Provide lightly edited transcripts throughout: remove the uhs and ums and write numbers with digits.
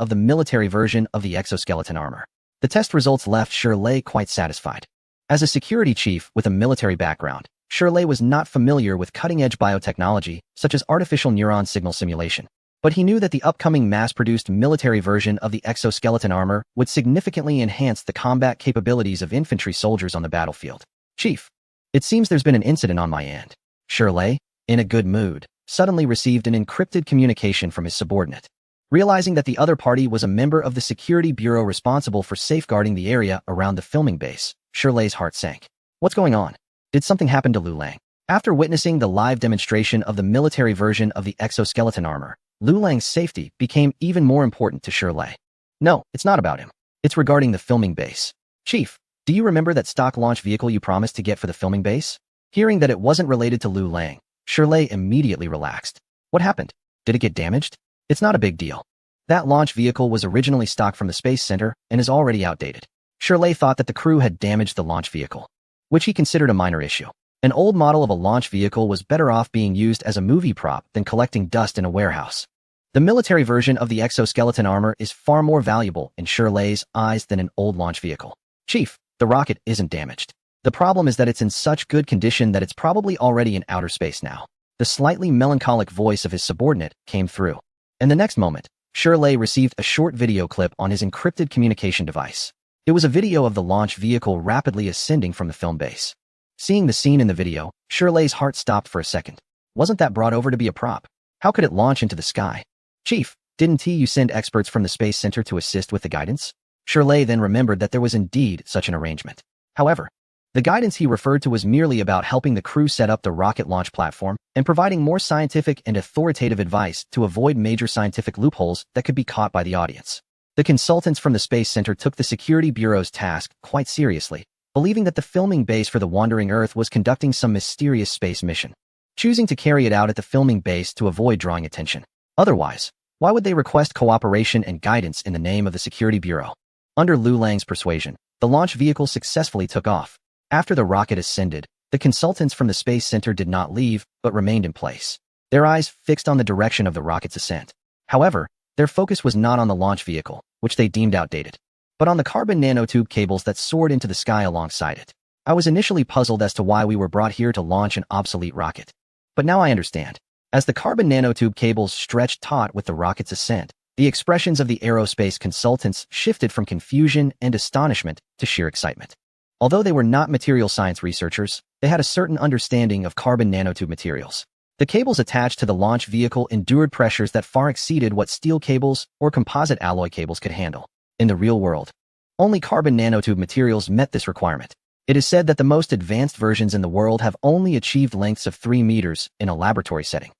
of the military version of the exoskeleton armor. The test results left Shirley quite satisfied. As a security chief with a military background, Shirley was not familiar with cutting-edge biotechnology such as artificial neuron signal simulation. But he knew that the upcoming mass-produced military version of the exoskeleton armor would significantly enhance the combat capabilities of infantry soldiers on the battlefield. Chief, it seems there's been an incident on my end. Shirley, in a good mood, suddenly received an encrypted communication from his subordinate. Realizing that the other party was a member of the security bureau responsible for safeguarding the area around the filming base, Shirley's heart sank. What's going on? Did something happen to Lu Lang? After witnessing the live demonstration of the military version of the exoskeleton armor, Lu Lang's safety became even more important to Shirley. No, it's not about him. It's regarding the filming base. Chief, do you remember that stock launch vehicle you promised to get for the filming base? Hearing that it wasn't related to Lu Lang, Shirley immediately relaxed. What happened? Did it get damaged? It's not a big deal. That launch vehicle was originally stocked from the Space Center and is already outdated. Shirley thought that the crew had damaged the launch vehicle, which he considered a minor issue. An old model of a launch vehicle was better off being used as a movie prop than collecting dust in a warehouse. The military version of the exoskeleton armor is far more valuable in Shirley's eyes than an old launch vehicle. Chief, the rocket isn't damaged. The problem is that it's in such good condition that it's probably already in outer space now. The slightly melancholic voice of his subordinate came through. And the next moment, Shirley received a short video clip on his encrypted communication device. It was a video of the launch vehicle rapidly ascending from the film base. Seeing the scene in the video, Shirley's heart stopped for a second. Wasn't that brought over to be a prop? How could it launch into the sky? Chief, didn't you send experts from the Space Center to assist with the guidance? Shirley then remembered that there was indeed such an arrangement. However, the guidance he referred to was merely about helping the crew set up the rocket launch platform and providing more scientific and authoritative advice to avoid major scientific loopholes that could be caught by the audience. The consultants from the Space Center took the Security Bureau's task quite seriously, believing that the filming base for the Wandering Earth was conducting some mysterious space mission, choosing to carry it out at the filming base to avoid drawing attention. Otherwise, why would they request cooperation and guidance in the name of the Security Bureau? Under Lu Lang's persuasion, the launch vehicle successfully took off. After the rocket ascended, the consultants from the Space Center did not leave, but remained in place, their eyes fixed on the direction of the rocket's ascent. However, their focus was not on the launch vehicle, which they deemed outdated, but on the carbon nanotube cables that soared into the sky alongside it. I was initially puzzled as to why we were brought here to launch an obsolete rocket. But now I understand. As the carbon nanotube cables stretched taut with the rocket's ascent, the expressions of the aerospace consultants shifted from confusion and astonishment to sheer excitement. Although they were not material science researchers, they had a certain understanding of carbon nanotube materials. The cables attached to the launch vehicle endured pressures that far exceeded what steel cables or composite alloy cables could handle. In the real world, only carbon nanotube materials met this requirement. It is said that the most advanced versions in the world have only achieved lengths of 3 meters in a laboratory setting.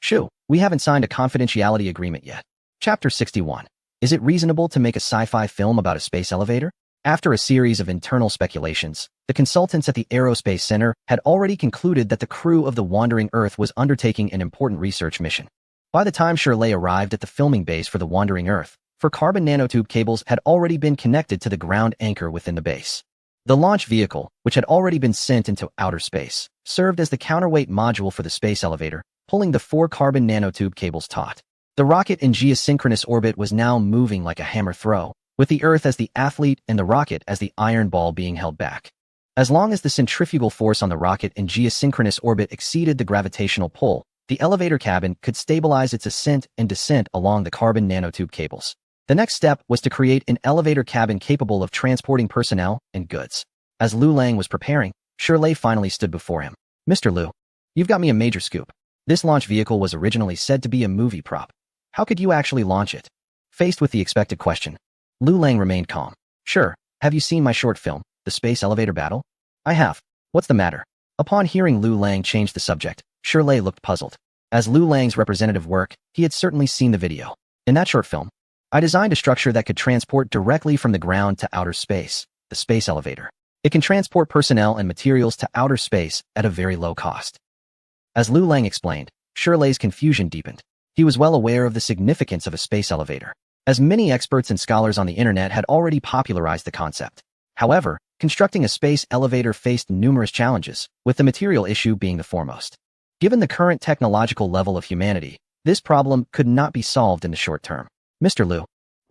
Shoo, we haven't signed a confidentiality agreement yet. Chapter 61. Is it reasonable to make a sci-fi film about a space elevator? After a series of internal speculations, the consultants at the Aerospace Center had already concluded that the crew of the Wandering Earth was undertaking an important research mission. By the time Shirley arrived at the filming base for the Wandering Earth, carbon nanotube cables had already been connected to the ground anchor within the base. The launch vehicle, which had already been sent into outer space, served as the counterweight module for the space elevator, pulling the 4 carbon nanotube cables taut. The rocket in geosynchronous orbit was now moving like a hammer throw, with the Earth as the athlete and the rocket as the iron ball being held back. As long as the centrifugal force on the rocket in geosynchronous orbit exceeded the gravitational pull, the elevator cabin could stabilize its ascent and descent along the carbon nanotube cables. The next step was to create an elevator cabin capable of transporting personnel and goods. As Lu Lang was preparing, Shirley finally stood before him. Mr. Lu, you've got me a major scoop. This launch vehicle was originally said to be a movie prop. How could you actually launch it? Faced with the expected question, Lu Lang remained calm. Sure, have you seen my short film, The Space Elevator Battle? I have. What's the matter? Upon hearing Lu Lang change the subject, Shirley looked puzzled. As Lu Lang's representative work, he had certainly seen the video. In that short film, I designed a structure that could transport directly from the ground to outer space, the space elevator. It can transport personnel and materials to outer space at a very low cost. As Lu Lang explained, Shirley's confusion deepened. He was well aware of the significance of a space elevator, as many experts and scholars on the internet had already popularized the concept. However, constructing a space elevator faced numerous challenges, with the material issue being the foremost. Given the current technological level of humanity, this problem could not be solved in the short term. Mr. Lu,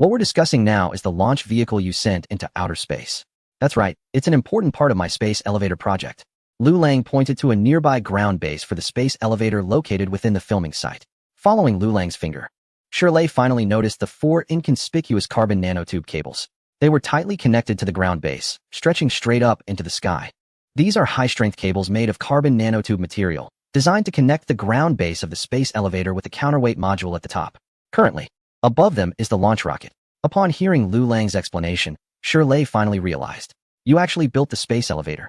What we're discussing now is the launch vehicle you sent into outer space. That's right, it's an important part of my space elevator project. Lu Lang pointed to a nearby ground base for the space elevator located within the filming site. Following Lu Lang's finger, Shirley finally noticed the 4 inconspicuous carbon nanotube cables. They were tightly connected to the ground base, stretching straight up into the sky. These are high-strength cables made of carbon nanotube material, designed to connect the ground base of the space elevator with the counterweight module at the top. Currently, above them is the launch rocket. Upon hearing Lu Lang's explanation, Shirley finally realized. You actually built the space elevator.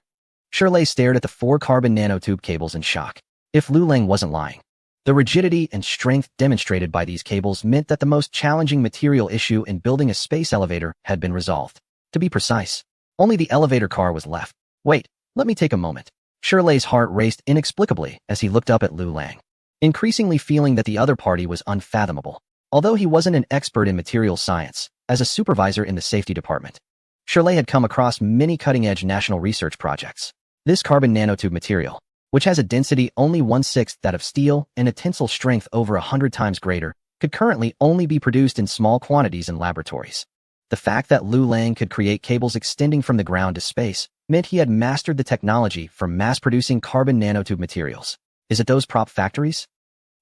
Shirley stared at the 4 carbon nanotube cables in shock. If Lu Lang wasn't lying, the rigidity and strength demonstrated by these cables meant that the most challenging material issue in building a space elevator had been resolved. To be precise, only the elevator car was left. Wait, let me take a moment. Shirley's heart raced inexplicably as he looked up at Lu Lang, increasingly feeling that the other party was unfathomable. Although he wasn't an expert in materials science, as a supervisor in the safety department, Shirley had come across many cutting-edge national research projects. This carbon nanotube material, which has a density only 1/6 that of steel and a tensile strength over 100 times greater, could currently only be produced in small quantities in laboratories. The fact that Lu Lang could create cables extending from the ground to space meant he had mastered the technology for mass-producing carbon nanotube materials. Is it those prop factories?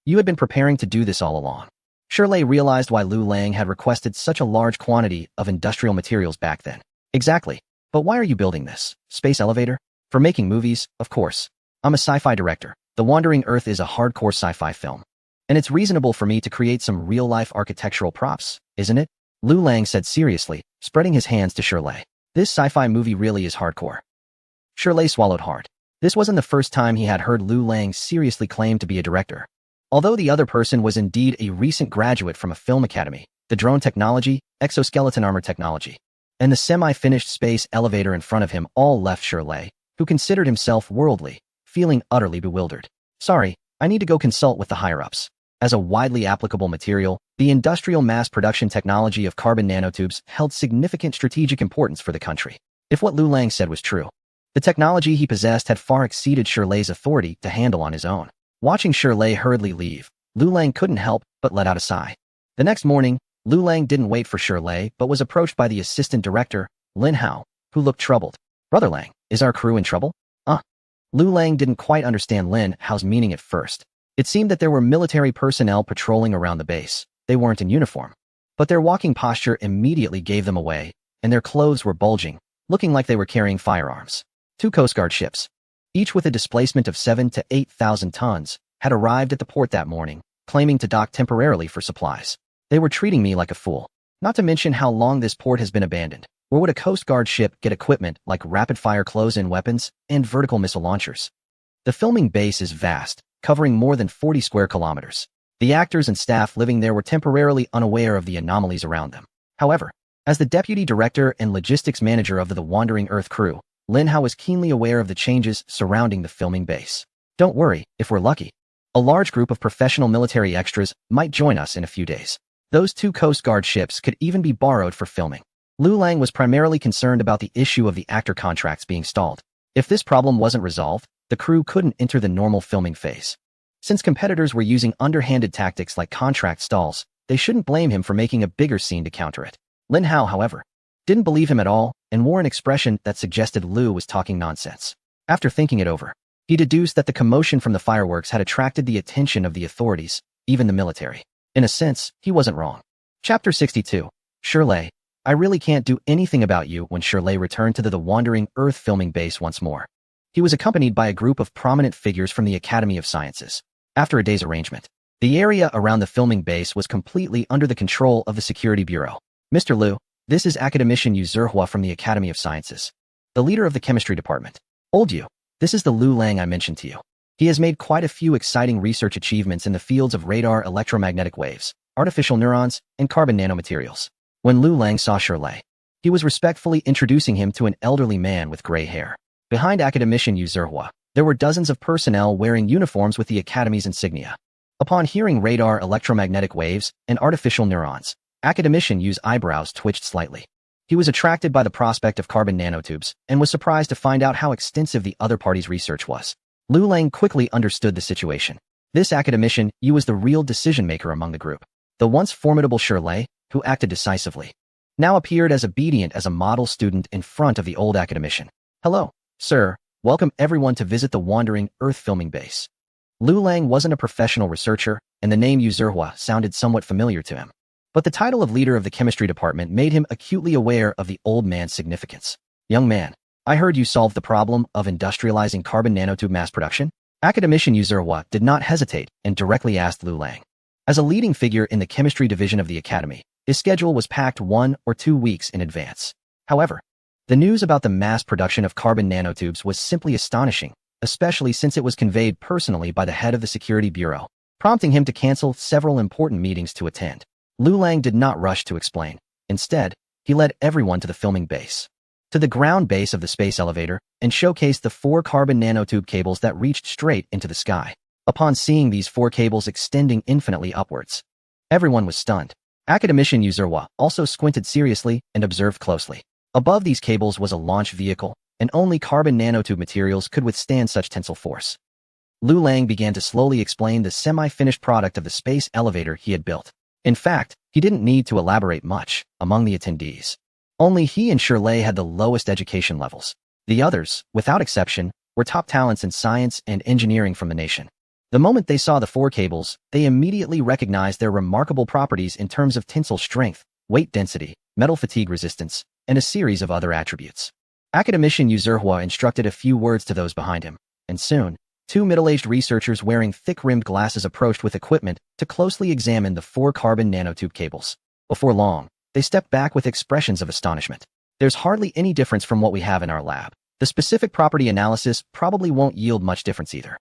You had been preparing to do this all along. Shirley realized why Lu Lang had requested such a large quantity of industrial materials back then. Exactly. But why are you building this space elevator? For making movies, of course. I'm a sci-fi director. The Wandering Earth is a hardcore sci-fi film. And it's reasonable for me to create some real-life architectural props, isn't it? Lu Lang said seriously, spreading his hands to Shirley. This sci-fi movie really is hardcore. Shirley swallowed hard. This wasn't the first time he had heard Lu Lang seriously claim to be a director. Although the other person was indeed a recent graduate from a film academy, the drone technology, exoskeleton armor technology, and the semi-finished space elevator in front of him all left Shirley, who considered himself worldly, feeling utterly bewildered. Sorry, I need to go consult with the higher-ups. As a widely applicable material, the industrial mass production technology of carbon nanotubes held significant strategic importance for the country. If what Lu Lang said was true, the technology he possessed had far exceeded Shirley's authority to handle on his own. Watching Shirley hurriedly leave, Lu Lang couldn't help but let out a sigh. The next morning, Lu Lang didn't wait for Shirley but was approached by the assistant director, Lin Hao, who looked troubled. Brother Lang, is our crew in trouble? Lu Lang didn't quite understand Lin Hao's meaning at first. It seemed that there were military personnel patrolling around the base. They weren't in uniform, but their walking posture immediately gave them away, and their clothes were bulging, looking like they were carrying firearms. 2 Coast Guard ships, each with a displacement of 7,000 to 8,000 tons, had arrived at the port that morning, claiming to dock temporarily for supplies. They were treating me like a fool. Not to mention how long this port has been abandoned. Where would a Coast Guard ship get equipment like rapid-fire close-in weapons and vertical missile launchers? The filming base is vast, covering more than 40 square kilometers. The actors and staff living there were temporarily unaware of the anomalies around them. However, as the deputy director and logistics manager of the Wandering Earth crew, Lin Hao was keenly aware of the changes surrounding the filming base. Don't worry, if we're lucky, a large group of professional military extras might join us in a few days. Those 2 Coast Guard ships could even be borrowed for filming. Lu Lang was primarily concerned about the issue of the actor contracts being stalled. If this problem wasn't resolved, the crew couldn't enter the normal filming phase. Since competitors were using underhanded tactics like contract stalls, they shouldn't blame him for making a bigger scene to counter it. Lin Hao, however, didn't believe him at all and wore an expression that suggested Lu was talking nonsense. After thinking it over, he deduced that the commotion from the fireworks had attracted the attention of the authorities, even the military. In a sense, he wasn't wrong. Chapter 62. Shirley, I really can't do anything about you. When Shirley returned to the Wandering Earth filming base once more, he was accompanied by a group of prominent figures from the Academy of Sciences. After a day's arrangement, the area around the filming base was completely under the control of the Security Bureau. Mr. Liu, this is Academician Yu Zhihua from the Academy of Sciences, the leader of the chemistry department. Old Yu, this is the Lu Lang I mentioned to you. He has made quite a few exciting research achievements in the fields of radar electromagnetic waves, artificial neurons, and carbon nanomaterials. When Lu Lang saw Shirley, he was respectfully introducing him to an elderly man with gray hair. Behind Academician Yu Zhihua, there were dozens of personnel wearing uniforms with the Academy's insignia. Upon hearing radar electromagnetic waves and artificial neurons, Academician Yu's eyebrows twitched slightly. He was attracted by the prospect of carbon nanotubes and was surprised to find out how extensive the other party's research was. Lu Lang quickly understood the situation. This Academician Yu was the real decision-maker among the group. The once formidable Shirley, who acted decisively, now appeared as obedient as a model student in front of the old academician. "Hello, sir. Welcome everyone to visit the Wandering Earth filming base." Lu Lang wasn't a professional researcher, and the name Yu Zihua sounded somewhat familiar to him. But the title of leader of the chemistry department made him acutely aware of the old man's significance. "Young man, I heard you solved the problem of industrializing carbon nanotube mass production?" Academician Yu Zihua did not hesitate and directly asked Lu Lang. As a leading figure in the chemistry division of the academy, his schedule was packed 1 or 2 weeks in advance. However, the news about the mass production of carbon nanotubes was simply astonishing, especially since it was conveyed personally by the head of the Security Bureau, prompting him to cancel several important meetings to attend. Lu Lang did not rush to explain. Instead, he led everyone to the filming base, to the ground base of the space elevator, and showcased the 4 carbon nanotube cables that reached straight into the sky. Upon seeing these 4 cables extending infinitely upwards, everyone was stunned. Academician Yu Zihua also squinted seriously and observed closely. Above these cables was a launch vehicle, and only carbon nanotube materials could withstand such tensile force. Lu Lang began to slowly explain the semi-finished product of the space elevator he had built. In fact, he didn't need to elaborate much among the attendees. Only he and Shirley had the lowest education levels. The others, without exception, were top talents in science and engineering from the nation. The moment they saw the 4 cables, they immediately recognized their remarkable properties in terms of tensile strength, weight density, metal fatigue resistance, and a series of other attributes. Academician Yu Zihua instructed a few words to those behind him, and soon, 2 middle-aged researchers wearing thick-rimmed glasses approached with equipment to closely examine the 4 carbon nanotube cables. Before long, they stepped back with expressions of astonishment. "There's hardly any difference from what we have in our lab. The specific property analysis probably won't yield much difference either."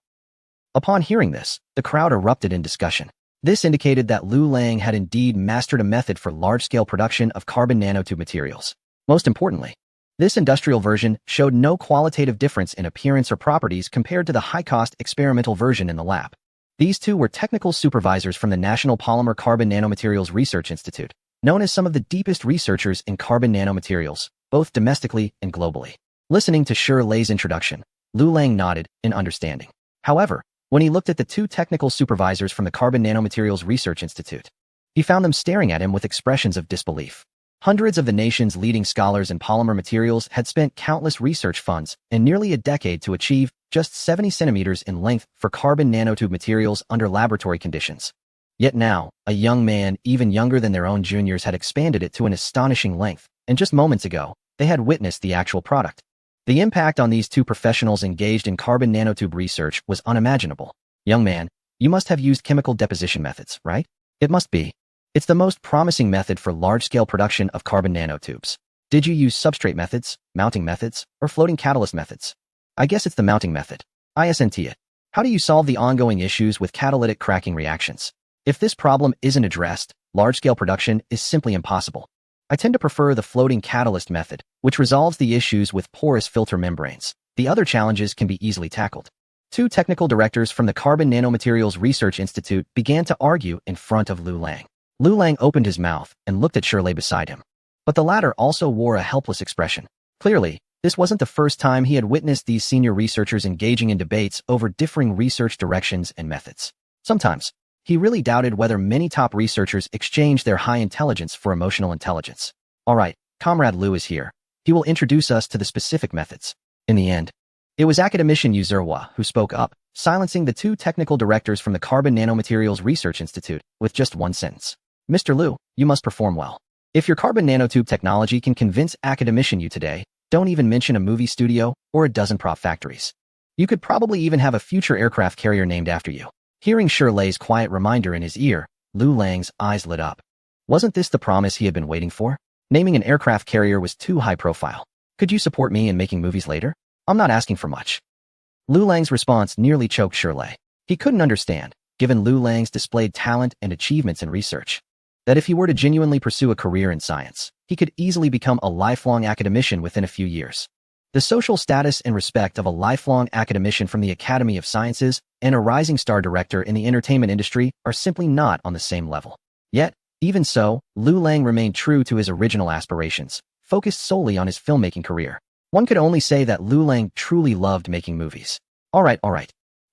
Upon hearing this, the crowd erupted in discussion. This indicated that Lu Lang had indeed mastered a method for large-scale production of carbon nanotube materials. Most importantly, this industrial version showed no qualitative difference in appearance or properties compared to the high-cost experimental version in the lab. These 2 were technical supervisors from the National Polymer Carbon Nanomaterials Research Institute, known as some of the deepest researchers in carbon nanomaterials, both domestically and globally. Listening to Shirley's introduction, Lu Lang nodded in understanding. However, when he looked at the 2 technical supervisors from the Carbon Nanomaterials Research Institute, he found them staring at him with expressions of disbelief. Hundreds of the nation's leading scholars in polymer materials had spent countless research funds and nearly a decade to achieve just 70 centimeters in length for carbon nanotube materials under laboratory conditions. Yet now, a young man, even younger than their own juniors, had expanded it to an astonishing length, and just moments ago, they had witnessed the actual product. The impact on these 2 professionals engaged in carbon nanotube research was unimaginable. "Young man, you must have used chemical deposition methods, right?" "It must be. It's the most promising method for large-scale production of carbon nanotubes." "Did you use substrate methods, mounting methods, or floating catalyst methods?" "I guess it's the mounting method." "Isn't it? How do you solve the ongoing issues with catalytic cracking reactions? If this problem isn't addressed, large-scale production is simply impossible." "I tend to prefer the floating catalyst method, which resolves the issues with porous filter membranes. The other challenges can be easily tackled." 2 technical directors from the Carbon Nanomaterials Research Institute began to argue in front of Lu Lang. Lu Lang opened his mouth and looked at Shirley beside him. But the latter also wore a helpless expression. Clearly, this wasn't the first time he had witnessed these senior researchers engaging in debates over differing research directions and methods. Sometimes, he really doubted whether many top researchers exchanged their high intelligence for emotional intelligence. "All right, Comrade Lu is here. He will introduce us to the specific methods." In the end, it was academician Yu Zihua who spoke up, silencing the 2 technical directors from the Carbon Nanomaterials Research Institute with just one sentence. "Mr. Lu, you must perform well. If your carbon nanotube technology can convince academician Yu today, don't even mention a movie studio or a dozen prop factories. You could probably even have a future aircraft carrier named after you." Hearing Shirley's quiet reminder in his ear, Lu Lang's eyes lit up. Wasn't this the promise he had been waiting for? Naming an aircraft carrier was too high profile. "Could you support me in making movies later? I'm not asking for much." Lu Lang's response nearly choked Shirley. He couldn't understand, given Lu Lang's displayed talent and achievements in research, that if he were to genuinely pursue a career in science, he could easily become a lifelong academician within a few years. The social status and respect of a lifelong academician from the Academy of Sciences and a rising star director in the entertainment industry are simply not on the same level. Yet, even so, Lu Lang remained true to his original aspirations, focused solely on his filmmaking career. One could only say that Lu Lang truly loved making movies. All right.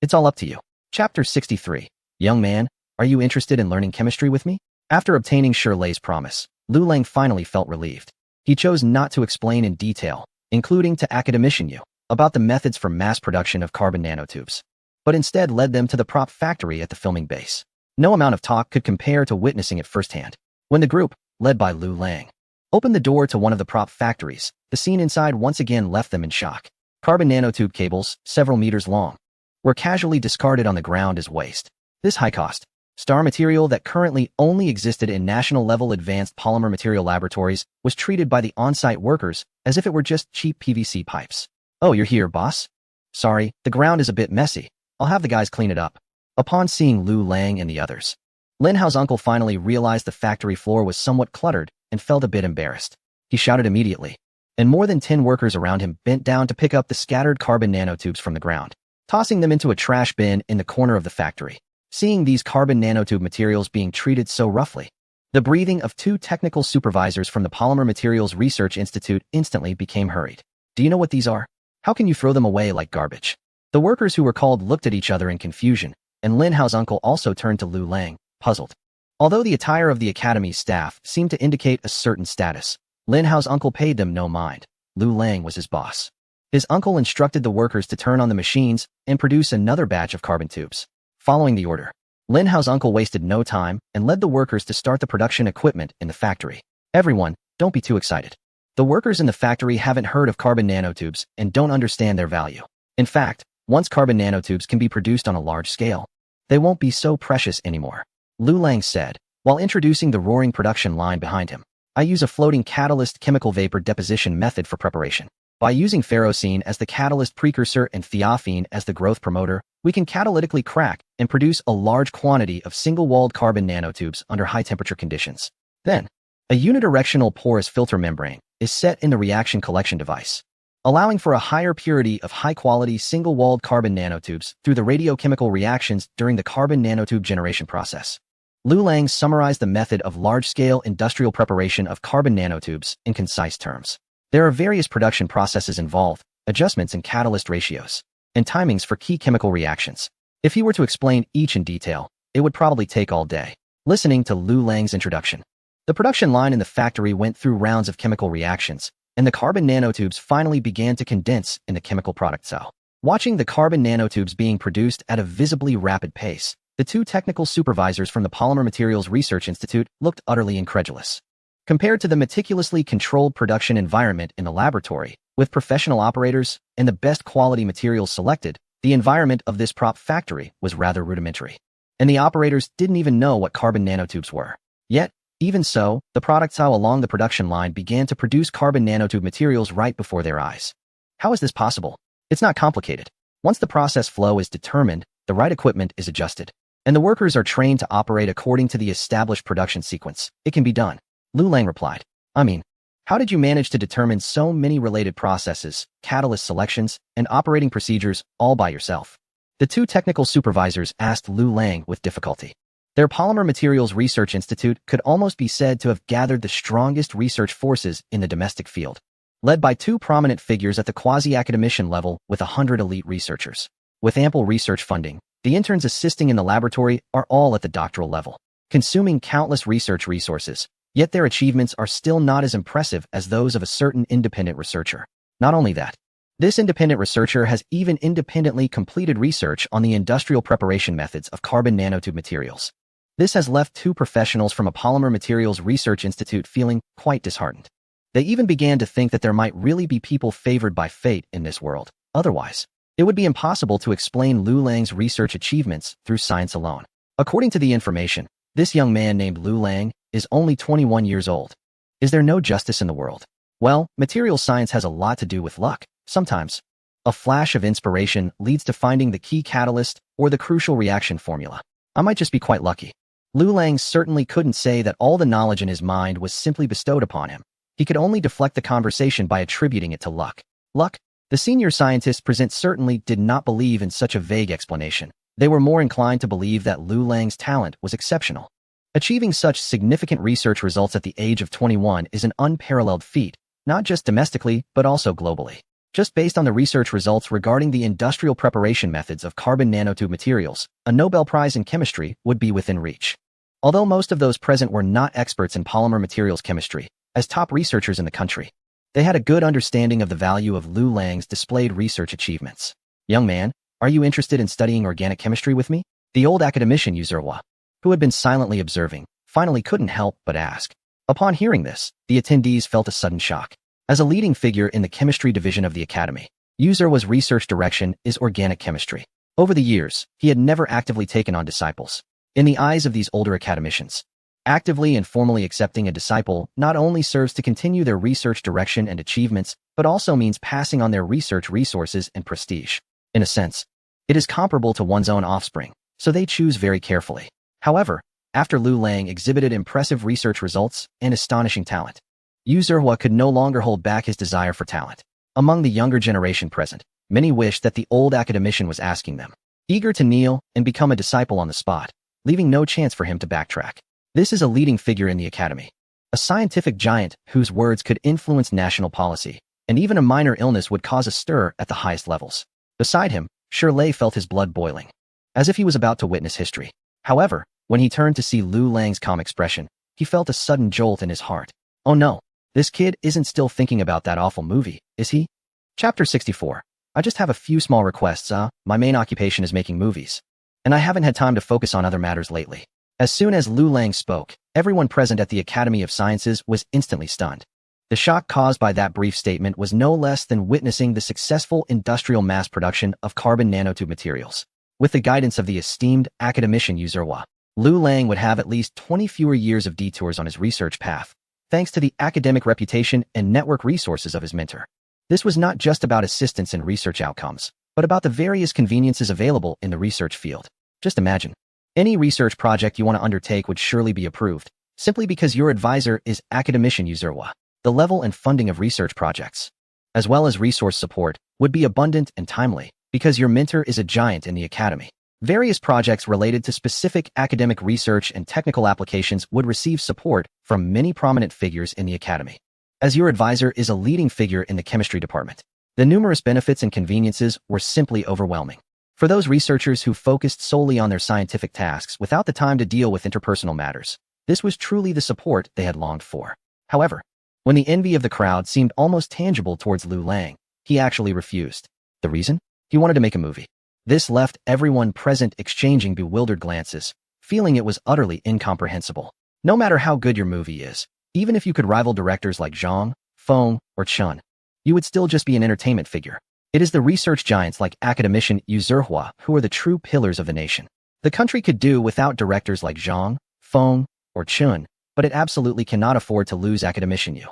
It's all up to you. Chapter 63. Young man, are you interested in learning chemistry with me? After obtaining Shirley's promise, Lu Lang finally felt relieved. He chose not to explain in detail, including to academician Yu, about the methods for mass production of carbon nanotubes, but instead led them to the prop factory at the filming base. No amount of talk could compare to witnessing it firsthand. When the group, led by Lu Lang, opened the door to one of the prop factories, the scene inside once again left them in shock. Carbon nanotube cables, several meters long, were casually discarded on the ground as waste. This high-cost, star material that currently only existed in national-level advanced polymer material laboratories was treated by the on-site workers as if it were just cheap PVC pipes. "Oh, you're here, boss? Sorry, the ground is a bit messy. I'll have the guys clean it up." Upon seeing Lu Lang and the others, Lin Hao's uncle finally realized the factory floor was somewhat cluttered and felt a bit embarrassed. He shouted immediately, and more than 10 workers around him bent down to pick up the scattered carbon nanotubes from the ground, tossing them into a trash bin in the corner of the factory. Seeing these carbon nanotube materials being treated so roughly, the breathing of 2 technical supervisors from the Polymer Materials Research Institute instantly became hurried. "Do you know what these are? How can you throw them away like garbage?" The workers who were called looked at each other in confusion, and Lin Hao's uncle also turned to Lu Lang, puzzled. Although the attire of the academy's staff seemed to indicate a certain status, Lin Hao's uncle paid them no mind. Lu Lang was his boss. His uncle instructed the workers to turn on the machines and produce another batch of carbon tubes. Following the order, Lin Hao's uncle wasted no time and led the workers to start the production equipment in the factory. "Everyone, don't be too excited. The workers in the factory haven't heard of carbon nanotubes and don't understand their value. In fact, once carbon nanotubes can be produced on a large scale, they won't be so precious anymore," Lu Lang said, while introducing the roaring production line behind him. "I use a floating catalyst chemical vapor deposition method for preparation. By using ferrocene as the catalyst precursor and thiophene as the growth promoter, we can catalytically crack and produce a large quantity of single-walled carbon nanotubes under high-temperature conditions. Then, a unidirectional porous filter membrane is set in the reaction collection device, allowing for a higher purity of high-quality single-walled carbon nanotubes through the radiochemical reactions during the carbon nanotube generation process." Lu Lang summarized the method of large-scale industrial preparation of carbon nanotubes in concise terms. There are various production processes involved, adjustments in catalyst ratios, and timings for key chemical reactions. If he were to explain each in detail, it would probably take all day. Listening to Lu Lang's introduction, the production line in the factory went through rounds of chemical reactions, and the carbon nanotubes finally began to condense in the chemical product cell. Watching the carbon nanotubes being produced at a visibly rapid pace, the 2 technical supervisors from the Polymer Materials Research Institute looked utterly incredulous. Compared to the meticulously controlled production environment in the laboratory, with professional operators and the best quality materials selected, the environment of this prop factory was rather rudimentary. And the operators didn't even know what carbon nanotubes were. Yet, even so, the product cell along the production line began to produce carbon nanotube materials right before their eyes. How is this possible? It's not complicated. Once the process flow is determined, the right equipment is adjusted, and the workers are trained to operate according to the established production sequence. It can be done. Lu Lang replied. "I mean, how did you manage to determine so many related processes, catalyst selections, and operating procedures all by yourself?" The 2 technical supervisors asked Lu Lang with difficulty. Their Polymer Materials Research Institute could almost be said to have gathered the strongest research forces in the domestic field, led by 2 prominent figures at the quasi-academician level with 100 elite researchers. With ample research funding, the interns assisting in the laboratory are all at the doctoral level, consuming countless research resources. Yet their achievements are still not as impressive as those of a certain independent researcher. Not only that, this independent researcher has even independently completed research on the industrial preparation methods of carbon nanotube materials. This has left 2 professionals from a Polymer Materials Research Institute feeling quite disheartened. They even began to think that there might really be people favored by fate in this world. Otherwise, it would be impossible to explain Lu Lang's research achievements through science alone. According to the information, this young man named Lu Lang is only 21 years old. Is there no justice in the world? Well, material science has a lot to do with luck. Sometimes, a flash of inspiration leads to finding the key catalyst or the crucial reaction formula. I might just be quite lucky. Lu Lang certainly couldn't say that all the knowledge in his mind was simply bestowed upon him. He could only deflect the conversation by attributing it to luck. Luck? The senior scientists present certainly did not believe in such a vague explanation. They were more inclined to believe that Lu Lang's talent was exceptional. Achieving such significant research results at the age of 21 is an unparalleled feat, not just domestically, but also globally. Just based on the research results regarding the industrial preparation methods of carbon nanotube materials, a Nobel Prize in chemistry would be within reach. Although most of those present were not experts in polymer materials chemistry, as top researchers in the country, they had a good understanding of the value of Lu Lang's displayed research achievements. "Young man, are you interested in studying organic chemistry with me?" The old academician Yuzurwa, who had been silently observing, finally couldn't help but ask. Upon hearing this, the attendees felt a sudden shock. As a leading figure in the chemistry division of the academy, Yuzurwa's research direction is organic chemistry. Over the years, he had never actively taken on disciples. In the eyes of these older academicians, actively and formally accepting a disciple not only serves to continue their research direction and achievements, but also means passing on their research resources and prestige. In a sense, it is comparable to one's own offspring, so they choose very carefully. However, after Lu Lang exhibited impressive research results and astonishing talent, Yuzurwa could no longer hold back his desire for talent. Among the younger generation present, many wished that the old academician was asking them, eager to kneel and become a disciple on the spot, leaving no chance for him to backtrack. This is a leading figure in the academy, a scientific giant whose words could influence national policy, and even a minor illness would cause a stir at the highest levels. Beside him, Shirley felt his blood boiling, as if he was about to witness history. However, when he turned to see Lu Lang's calm expression, he felt a sudden jolt in his heart. Oh no, this kid isn't still thinking about that awful movie, is he? Chapter 64. I just have a few small requests, my main occupation is making movies, and I haven't had time to focus on other matters lately. As soon as Lu Lang spoke, everyone present at the Academy of Sciences was instantly stunned. The shock caused by that brief statement was no less than witnessing the successful industrial mass production of carbon nanotube materials. With the guidance of the esteemed academician Yuzurwa, Lu Lang would have at least 20 fewer years of detours on his research path, thanks to the academic reputation and network resources of his mentor. This was not just about assistance in research outcomes, but about the various conveniences available in the research field. Just imagine, any research project you want to undertake would surely be approved, simply because your advisor is academician Yuzurwa. The level and funding of research projects, as well as resource support, would be abundant and timely, because your mentor is a giant in the academy. Various projects related to specific academic research and technical applications would receive support from many prominent figures in the academy. As your advisor is a leading figure in the chemistry department, the numerous benefits and conveniences were simply overwhelming. For those researchers who focused solely on their scientific tasks without the time to deal with interpersonal matters, this was truly the support they had longed for. However, when the envy of the crowd seemed almost tangible towards Lu Lang, he actually refused. The reason? He wanted to make a movie. This left everyone present exchanging bewildered glances, feeling it was utterly incomprehensible. No matter how good your movie is, even if you could rival directors like Zhang, Feng, or Chun, you would still just be an entertainment figure. It is the research giants like academician Yuzurwa who are the true pillars of the nation. The country could do without directors like Zhang, Feng, or Chun, but it absolutely cannot afford to lose academician Yu.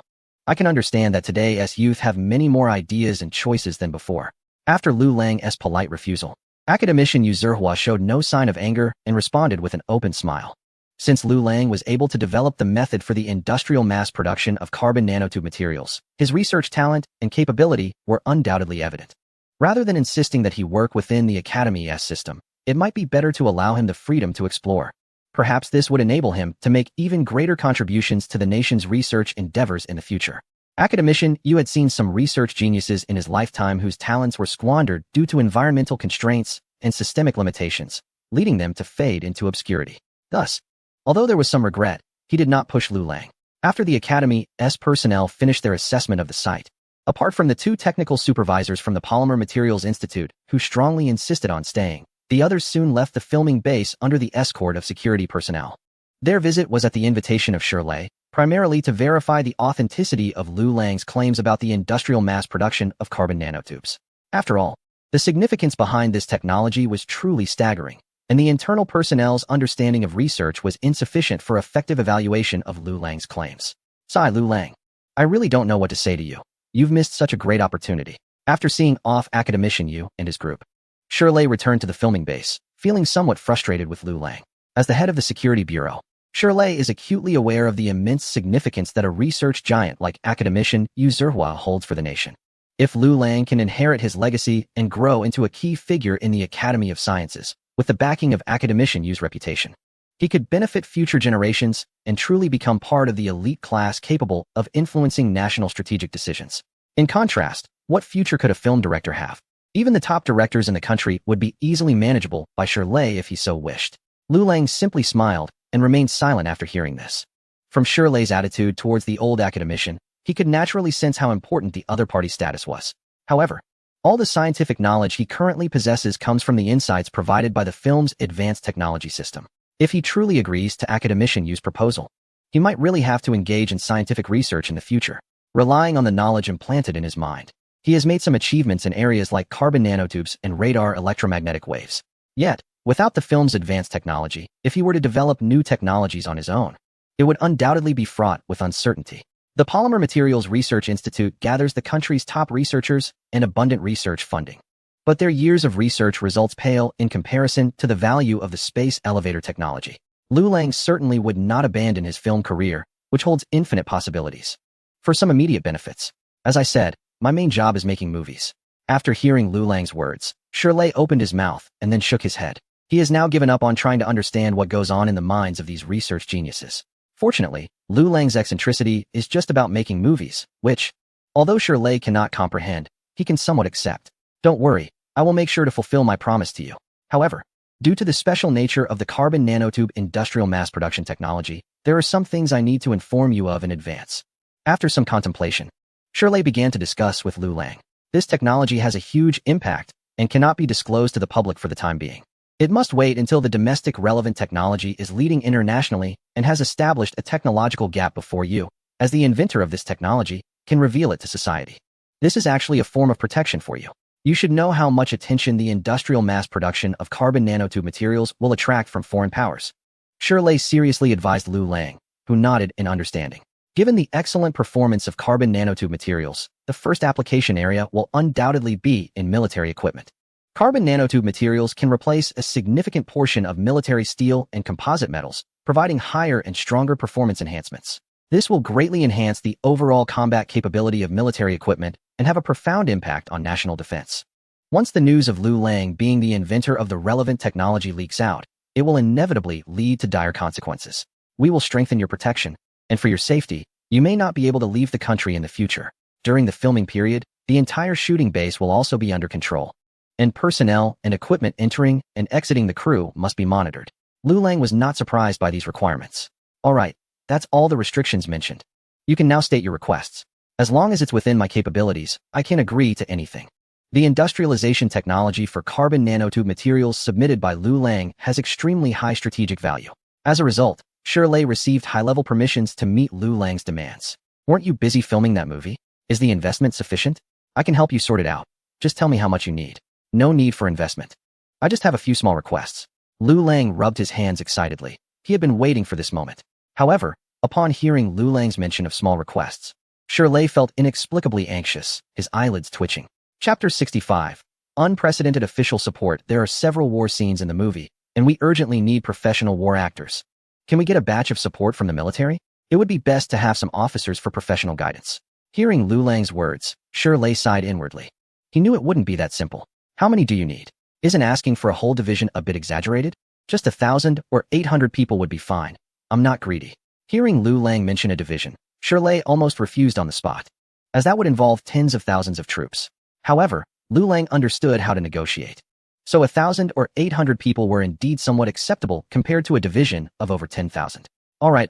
I can understand that today's youth have many more ideas and choices than before. After Lu Lang's polite refusal, academician Yuzurwa showed no sign of anger and responded with an open smile. Since Lu Lang was able to develop the method for the industrial mass production of carbon nanotube materials, his research talent and capability were undoubtedly evident. Rather than insisting that he work within the academy's system, it might be better to allow him the freedom to explore. Perhaps this would enable him to make even greater contributions to the nation's research endeavors in the future. Academician Yu had seen some research geniuses in his lifetime whose talents were squandered due to environmental constraints and systemic limitations, leading them to fade into obscurity. Thus, although there was some regret, he did not push Lu Lang. After the Academy's personnel finished their assessment of the site, apart from the two technical supervisors from the Polymer Materials Institute who strongly insisted on staying, the others soon left the filming base under the escort of security personnel. Their visit was at the invitation of Shirley, primarily to verify the authenticity of Lu Lang's claims about the industrial mass production of carbon nanotubes. After all, the significance behind this technology was truly staggering, and the internal personnel's understanding of research was insufficient for effective evaluation of Lu Lang's claims. Sigh, Lu Lang. I really don't know what to say to you. You've missed such a great opportunity. After seeing off academician Yu and his group, Shirley returned to the filming base, feeling somewhat frustrated with Lu Lang. As the head of the security bureau, Shirley is acutely aware of the immense significance that a research giant like academician Yuzurwa holds for the nation. If Lu Lang can inherit his legacy and grow into a key figure in the Academy of Sciences, with the backing of academician Yu's reputation, he could benefit future generations and truly become part of the elite class capable of influencing national strategic decisions. In contrast, what future could a film director have? Even the top directors in the country would be easily manageable by Shirley if he so wished. Lu Lang simply smiled and remained silent after hearing this. From Shirley's attitude towards the old academician, he could naturally sense how important the other party's status was. However, all the scientific knowledge he currently possesses comes from the insights provided by the film's advanced technology system. If he truly agrees to academician Yu's proposal, he might really have to engage in scientific research in the future, relying on the knowledge implanted in his mind. He has made some achievements in areas like carbon nanotubes and radar electromagnetic waves. Yet, without the film's advanced technology, if he were to develop new technologies on his own, it would undoubtedly be fraught with uncertainty. The Polymer Materials Research Institute gathers the country's top researchers and abundant research funding. But their years of research results pale in comparison to the value of the space elevator technology. Liu Lang certainly would not abandon his film career, which holds infinite possibilities, for some immediate benefits. As I said, my main job is making movies. After hearing Liu Lang's words, Shirley opened his mouth and then shook his head. He has now given up on trying to understand what goes on in the minds of these research geniuses. Fortunately, Liu Lang's eccentricity is just about making movies, which, although Shirley cannot comprehend, he can somewhat accept. Don't worry, I will make sure to fulfill my promise to you. However, due to the special nature of the carbon nanotube industrial mass production technology, there are some things I need to inform you of in advance. After some contemplation, Shirley began to discuss with Liu Lang. This technology has a huge impact and cannot be disclosed to the public for the time being. It must wait until the domestic relevant technology is leading internationally and has established a technological gap before you, as the inventor of this technology, can reveal it to society. This is actually a form of protection for you. You should know how much attention the industrial mass production of carbon nanotube materials will attract from foreign powers. Shirley seriously advised Liu Lang, who nodded in understanding. Given the excellent performance of carbon nanotube materials, the first application area will undoubtedly be in military equipment. Carbon nanotube materials can replace a significant portion of military steel and composite metals, providing higher and stronger performance enhancements. This will greatly enhance the overall combat capability of military equipment and have a profound impact on national defense. Once the news of Liu Lang being the inventor of the relevant technology leaks out, it will inevitably lead to dire consequences. We will strengthen your protection, and for your safety, you may not be able to leave the country in the future. During the filming period, the entire shooting base will also be under control, and personnel and equipment entering and exiting the crew must be monitored. Liu Lang was not surprised by these requirements. All right, that's all the restrictions mentioned. You can now state your requests. As long as it's within my capabilities, I can agree to anything. The industrialization technology for carbon nanotube materials submitted by Liu Lang has extremely high strategic value. As a result, Shirley received high-level permissions to meet Liu Lang's demands. Weren't you busy filming that movie? Is the investment sufficient? I can help you sort it out. Just tell me how much you need. No need for investment. I just have a few small requests. Liu Lang rubbed his hands excitedly. He had been waiting for this moment. However, upon hearing Liu Lang's mention of small requests, Shirley felt inexplicably anxious, his eyelids twitching. Chapter 65. Unprecedented official support. There are several war scenes in the movie, and we urgently need professional war actors. Can we get a batch of support from the military? It would be best to have some officers for professional guidance. Hearing Liu Lang's words, Shirley sighed inwardly. He knew it wouldn't be that simple. How many do you need? Isn't asking for a whole division a bit exaggerated? Just 1,000 or 800 people would be fine. I'm not greedy. Hearing Liu Lang mention a division, Shirley almost refused on the spot, as that would involve tens of thousands of troops. However, Liu Lang understood how to negotiate. So 1,000 or 800 people were indeed somewhat acceptable compared to a division of over 10,000. All right.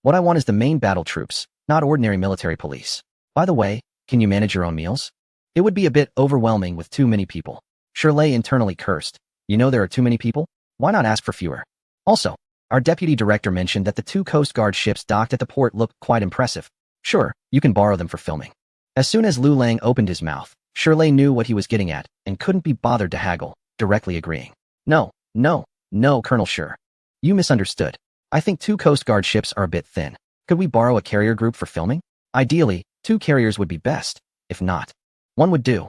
What I want is the main battle troops, not ordinary military police. By the way, can you manage your own meals? It would be a bit overwhelming with too many people. Shirley internally cursed. You know there are too many people? Why not ask for fewer? Also, our deputy director mentioned that the 2 Coast Guard ships docked at the port looked quite impressive. Sure, you can borrow them for filming. As soon as Liu Lang opened his mouth, Shirley knew what he was getting at and couldn't be bothered to haggle, directly agreeing. No, Colonel Shur. You misunderstood. I think 2 Coast Guard ships are a bit thin. Could we borrow a carrier group for filming? Ideally, 2 carriers would be best. If not, one would do.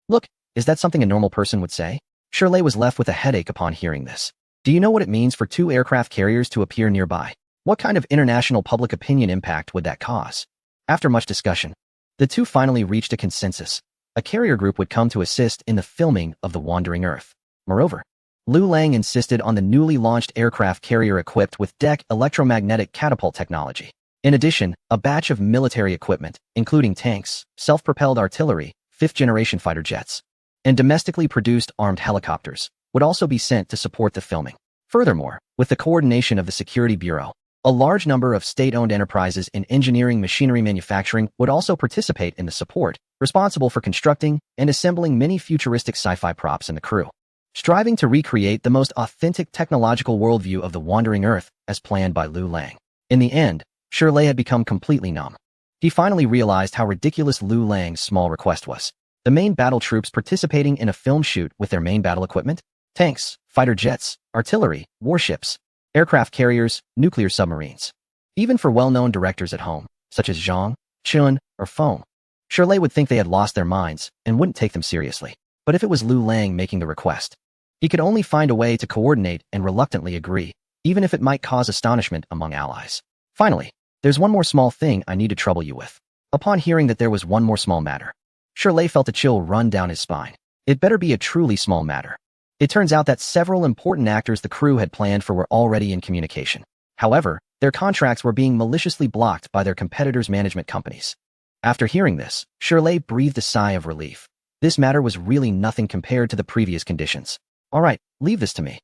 Look, is that something a normal person would say? Shirley was left with a headache upon hearing this. Do you know what it means for 2 aircraft carriers to appear nearby? What kind of international public opinion impact would that cause? After much discussion, the two finally reached a consensus. A carrier group would come to assist in the filming of The Wandering Earth. Moreover, Liu Lang insisted on the newly launched aircraft carrier equipped with DEC electromagnetic catapult technology. In addition, a batch of military equipment, including tanks, self-propelled artillery, 5th-generation fighter jets, and domestically produced armed helicopters, would also be sent to support the filming. Furthermore, with the coordination of the Security Bureau, a large number of state-owned enterprises in engineering machinery manufacturing would also participate in the support, responsible for constructing and assembling many futuristic sci-fi props in the crew, striving to recreate the most authentic technological worldview of the wandering Earth as planned by Liu Lang. In the end, Shirley had become completely numb. He finally realized how ridiculous Liu Lang's small request was. The main battle troops participating in a film shoot with their main battle equipment? Tanks, fighter jets, artillery, warships, aircraft carriers, nuclear submarines. Even for well-known directors at home, such as Zhang, Chun, or Feng, Shirley would think they had lost their minds and wouldn't take them seriously. But if it was Liu Lang making the request, he could only find a way to coordinate and reluctantly agree, even if it might cause astonishment among allies. Finally, there's one more small thing I need to trouble you with. Upon hearing that there was one more small matter, Shirley felt a chill run down his spine. It better be a truly small matter. It turns out that several important actors the crew had planned for were already in communication. However, their contracts were being maliciously blocked by their competitors' management companies. After hearing this, Shirley breathed a sigh of relief. This matter was really nothing compared to the previous conditions. All right, leave this to me.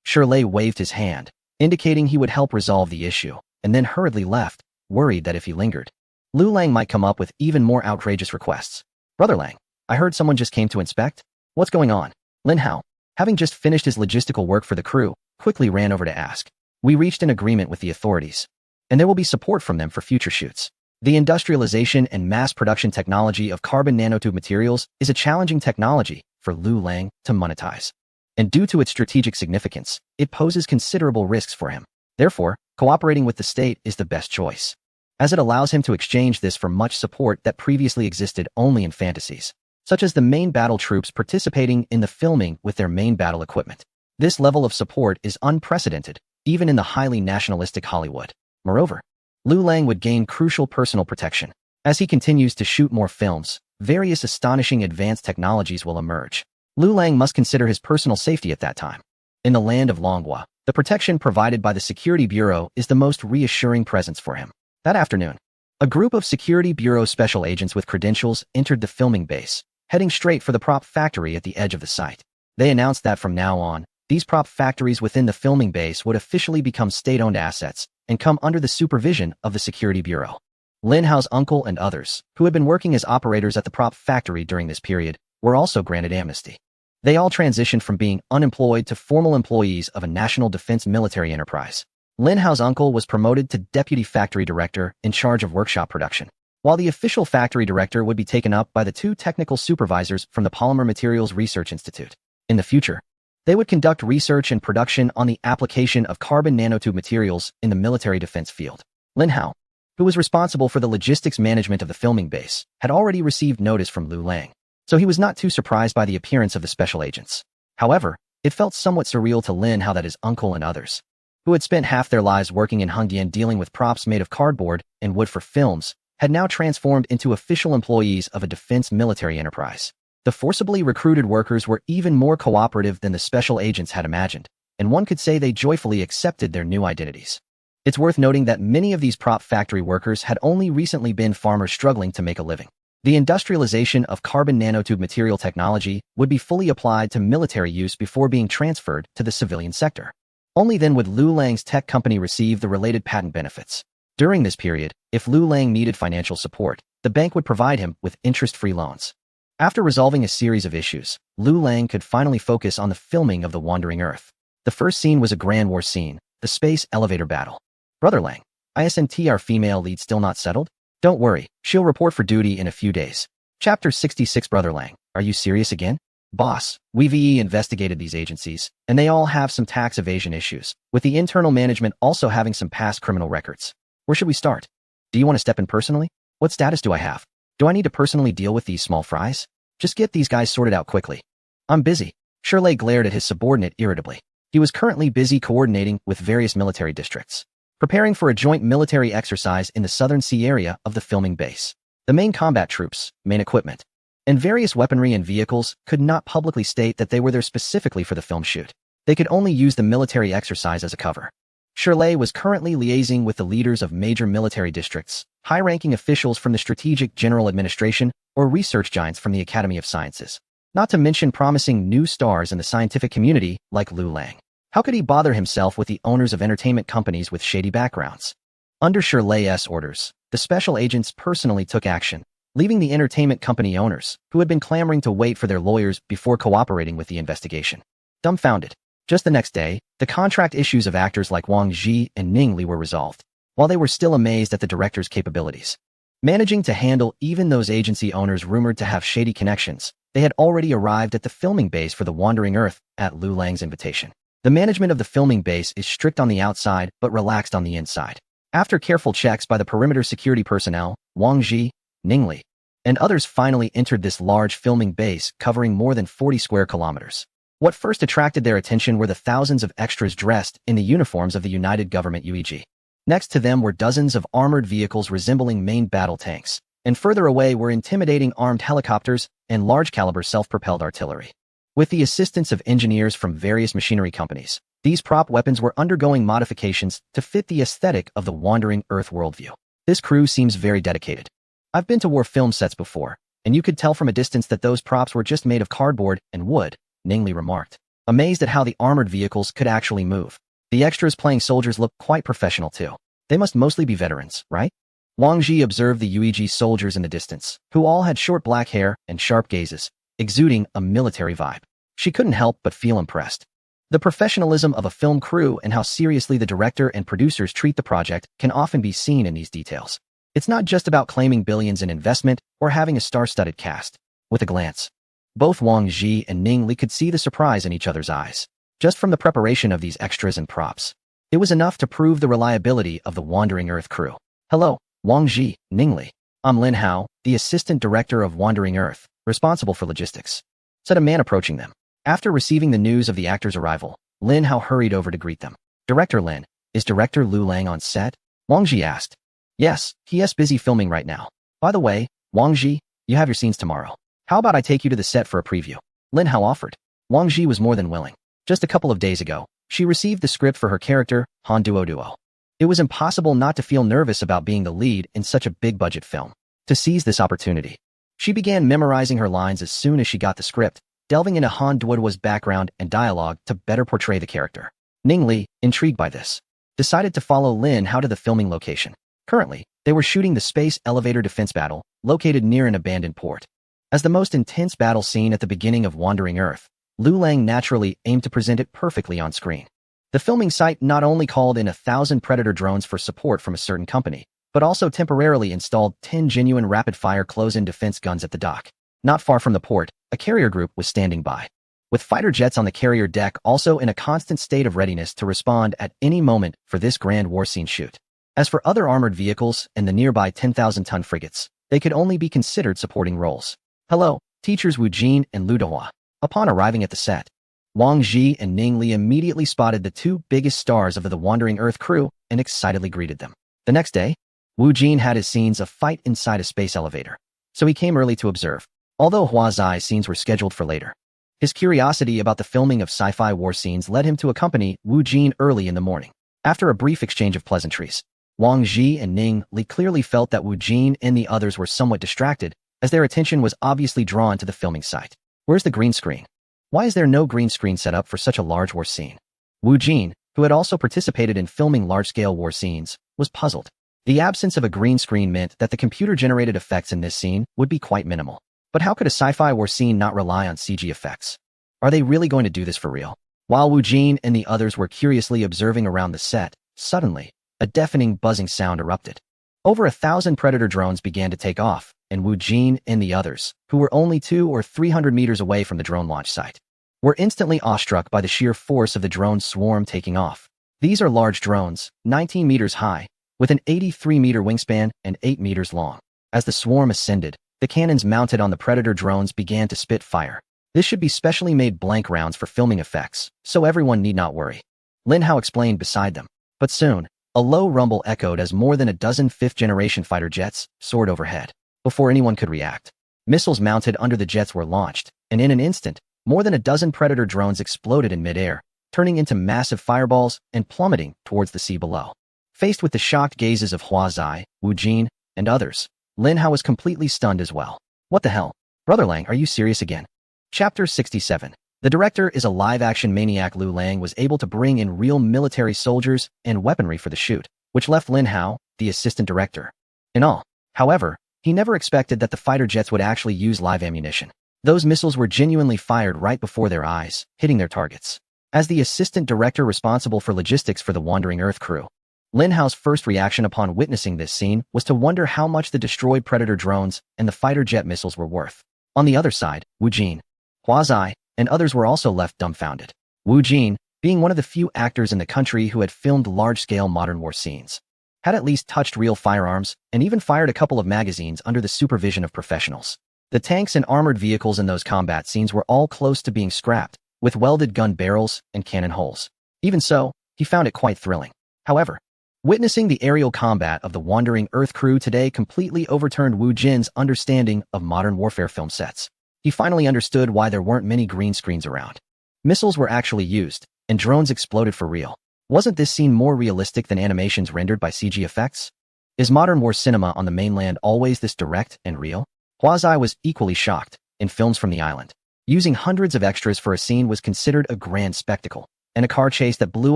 Shirley waved his hand, indicating he would help resolve the issue, and then hurriedly left, worried that if he lingered, Liu Lang might come up with even more outrageous requests. Brother Lang, I heard someone just came to inspect. What's going on? Lin Hao, having just finished his logistical work for the crew, quickly ran over to ask. We reached an agreement with the authorities, and there will be support from them for future shoots. The industrialization and mass production technology of carbon nanotube materials is a challenging technology for Liu Lang to monetize. And due to its strategic significance, it poses considerable risks for him. Therefore, cooperating with the state is the best choice, as it allows him to exchange this for much support that previously existed only in fantasies, such as the main battle troops participating in the filming with their main battle equipment. This level of support is unprecedented, even in the highly nationalistic Hollywood. Moreover, Liu Lang would gain crucial personal protection. As he continues to shoot more films, various astonishing advanced technologies will emerge. Liu Lang must consider his personal safety at that time. In the land of Longhua, the protection provided by the Security Bureau is the most reassuring presence for him. That afternoon, a group of Security Bureau special agents with credentials entered the filming base, heading straight for the prop factory at the edge of the site. They announced that from now on, these prop factories within the filming base would officially become state-owned assets and come under the supervision of the Security Bureau. Lin Hao's uncle and others, who had been working as operators at the prop factory during this period, were also granted amnesty. They all transitioned from being unemployed to formal employees of a national defense military enterprise. Lin Hao's uncle was promoted to deputy factory director in charge of workshop production, while the official factory director would be taken up by the two technical supervisors from the Polymer Materials Research Institute. In the future, they would conduct research and production on the application of carbon nanotube materials in the military defense field. Lin Hao, who was responsible for the logistics management of the filming base, had already received notice from Liu Lang, so he was not too surprised by the appearance of the special agents. However, it felt somewhat surreal to Lin Hao that his uncle and others, who had spent half their lives working in Hengdian dealing with props made of cardboard and wood for films, had now transformed into official employees of a defense military enterprise. The forcibly recruited workers were even more cooperative than the special agents had imagined, and one could say they joyfully accepted their new identities. It's worth noting that many of these prop factory workers had only recently been farmers struggling to make a living. The industrialization of carbon nanotube material technology would be fully applied to military use before being transferred to the civilian sector. Only then would Liu Lang's tech company receive the related patent benefits. During this period, if Liu Lang needed financial support, the bank would provide him with interest-free loans. After resolving a series of issues, Liu Lang could finally focus on the filming of The Wandering Earth. The first scene was a grand war scene, the space elevator battle. Brother Lang, isn't our female lead still not settled? Don't worry, she'll report for duty in a few days. Chapter 66. Brother Lang, are you serious again? Boss, we've investigated these agencies, and they all have some tax evasion issues, with the internal management also having some past criminal records. Where should we start? Do you want to step in personally? What status do I have? Do I need to personally deal with these small fries? Just get these guys sorted out quickly. I'm busy. Shirley glared at his subordinate irritably. He was currently busy coordinating with various military districts, preparing for a joint military exercise in the southern sea area of the filming base. The main combat troops, main equipment, and various weaponry and vehicles could not publicly state that they were there specifically for the film shoot. They could only use the military exercise as a cover. Shirley was currently liaising with the leaders of major military districts, high-ranking officials from the Strategic General Administration, or research giants from the Academy of Sciences, not to mention promising new stars in the scientific community like Liu Lang. How could he bother himself with the owners of entertainment companies with shady backgrounds? Under Shirley's orders, the special agents personally took action, leaving the entertainment company owners, who had been clamoring to wait for their lawyers before cooperating with the investigation, dumbfounded. Just the next day, the contract issues of actors like Wang Ji and Ning Li were resolved, while they were still amazed at the director's capabilities. Managing to handle even those agency owners rumored to have shady connections, they had already arrived at the filming base for The Wandering Earth at Lu Lang's invitation. The management of the filming base is strict on the outside but relaxed on the inside. After careful checks by the perimeter security personnel, Wang Ji, Ning Li, and others finally entered this large filming base covering more than 40 square kilometers. What first attracted their attention were the thousands of extras dressed in the uniforms of the United Government UEG. Next to them were dozens of armored vehicles resembling main battle tanks, and further away were intimidating armed helicopters and large-caliber self-propelled artillery. With the assistance of engineers from various machinery companies, these prop weapons were undergoing modifications to fit the aesthetic of the Wandering Earth worldview. This crew seems very dedicated. I've been to war film sets before, and you could tell from a distance that those props were just made of cardboard and wood, Ning Li remarked, amazed at how the armored vehicles could actually move. The extras playing soldiers look quite professional too. They must mostly be veterans, right? Wang Ji observed the UEG soldiers in the distance, who all had short black hair and sharp gazes, exuding a military vibe. She couldn't help but feel impressed. The professionalism of a film crew and how seriously the director and producers treat the project can often be seen in these details. It's not just about claiming billions in investment or having a star-studded cast. With a glance, both Wang Ji and Ning Li could see the surprise in each other's eyes. Just from the preparation of these extras and props, it was enough to prove the reliability of the Wandering Earth crew. Hello, Wang Ji, Ning Li. I'm Lin Hao, the assistant director of Wandering Earth, responsible for logistics, said a man approaching them. After receiving the news of the actors' arrival, Lin Hao hurried over to greet them. Director Lin, is Director Lu Lang on set? Wang Ji asked. Yes, he is busy filming right now. By the way, Wang Ji, you have your scenes tomorrow. How about I take you to the set for a preview? Lin Hao offered. Wang Ji was more than willing. Just a couple of days ago, she received the script for her character, Han Duo. It was impossible not to feel nervous about being the lead in such a big-budget film. To seize this opportunity, she began memorizing her lines as soon as she got the script, delving into Han Duo's background and dialogue to better portray the character. Ning Li, intrigued by this, decided to follow Lin Hao to the filming location. Currently, they were shooting the space elevator defense battle, located near an abandoned port. As the most intense battle scene at the beginning of Wandering Earth, Lu Lang naturally aimed to present it perfectly on screen. The filming site not only called in 1,000 Predator drones for support from a certain company, but also temporarily installed 10 genuine rapid-fire close-in defense guns at the dock. Not far from the port, a carrier group was standing by, with fighter jets on the carrier deck also in a constant state of readiness to respond at any moment for this grand war scene shoot. As for other armored vehicles and the nearby 10,000-ton frigates, they could only be considered supporting roles. Hello, teachers Wu Jin and Lu Dehua. Upon arriving at the set, Wang Ji and Ning Li immediately spotted the two biggest stars of the Wandering Earth crew and excitedly greeted them. The next day, Wu Jin had his scenes of fight inside a space elevator, so he came early to observe, although Hua Zai's scenes were scheduled for later. His curiosity about the filming of sci-fi war scenes led him to accompany Wu Jin early in the morning. After a brief exchange of pleasantries, Wang Ji and Ning Li clearly felt that Wu Jin and the others were somewhat distracted, as their attention was obviously drawn to the filming site. Where's the green screen? Why is there no green screen set up for such a large war scene? Wu Jin, who had also participated in filming large-scale war scenes, was puzzled. The absence of a green screen meant that the computer-generated effects in this scene would be quite minimal. But how could a sci-fi war scene not rely on CG effects? Are they really going to do this for real? While Wu Jin and the others were curiously observing around the set, suddenly, a deafening buzzing sound erupted. Over 1,000 Predator drones began to take off, and Wu Jin and the others, who were only 200 or 300 meters away from the drone launch site, were instantly awestruck by the sheer force of the drone swarm taking off. These are large drones, 19 meters high, with an 83-meter wingspan and 8 meters long. As the swarm ascended, the cannons mounted on the Predator drones began to spit fire. This should be specially made blank rounds for filming effects, so everyone need not worry. Lin Hao explained beside them. But soon, a low rumble echoed as more than a dozen fifth-generation fighter jets soared overhead. Before anyone could react, missiles mounted under the jets were launched, and in an instant, more than a dozen Predator drones exploded in midair, turning into massive fireballs and plummeting towards the sea below. Faced with the shocked gazes of Hua Zai, Wu Jin, and others, Lin Hao was completely stunned as well. What the hell? Brother Lang, are you serious again? Chapter 67. The director is a live-action maniac. Liu Lang was able to bring in real military soldiers and weaponry for the shoot, which left Lin Hao, the assistant director, in awe. However, he never expected that the fighter jets would actually use live ammunition. Those missiles were genuinely fired right before their eyes, hitting their targets. As the assistant director responsible for logistics for the Wandering Earth crew, Lin Hao's first reaction upon witnessing this scene was to wonder how much the destroyed Predator drones and the fighter jet missiles were worth. On the other side, Wu Jin, Hua Zai, and others were also left dumbfounded. Wu Jin, being one of the few actors in the country who had filmed large-scale modern war scenes, had at least touched real firearms and even fired a couple of magazines under the supervision of professionals. The tanks and armored vehicles in those combat scenes were all close to being scrapped, with welded gun barrels and cannon holes. Even so, he found it quite thrilling. However, witnessing the aerial combat of the Wandering Earth crew today completely overturned Wu Jin's understanding of modern warfare film sets. He finally understood why there weren't many green screens around. Missiles were actually used, and drones exploded for real. Wasn't this scene more realistic than animations rendered by CG effects? Is modern war cinema on the mainland always this direct and real? Hua Zai was equally shocked. In films from the island, using hundreds of extras for a scene was considered a grand spectacle, and a car chase that blew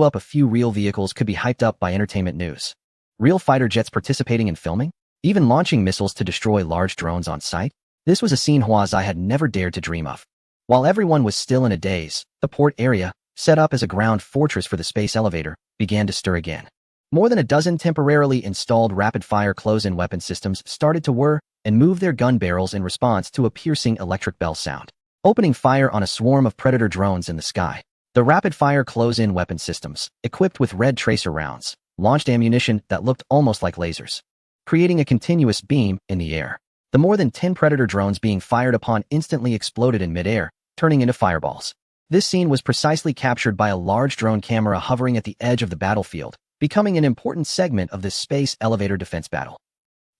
up a few real vehicles could be hyped up by entertainment news. Real fighter jets participating in filming? Even launching missiles to destroy large drones on site? This was a scene Hua Zai had never dared to dream of. While everyone was still in a daze, the port area, set up as a ground fortress for the space elevator, began to stir again. More than a dozen temporarily installed rapid-fire close-in weapon systems started to whir and move their gun barrels in response to a piercing electric bell sound, opening fire on a swarm of Predator drones in the sky. The rapid-fire close-in weapon systems, equipped with red tracer rounds, launched ammunition that looked almost like lasers, creating a continuous beam in the air. The more than 10 Predator drones being fired upon instantly exploded in midair, turning into fireballs. This scene was precisely captured by a large drone camera hovering at the edge of the battlefield, becoming an important segment of this space elevator defense battle.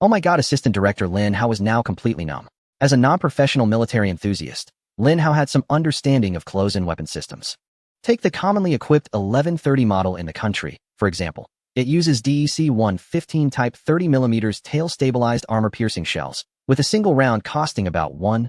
Oh my god, Assistant Director Lin Hao was now completely numb. As a non-professional military enthusiast, Lin Hao had some understanding of close-in weapon systems. Take the commonly equipped 1130 model in the country, for example. It uses DEC-115 type 30mm tail-stabilized armor-piercing shells, with a single round costing about 1,000.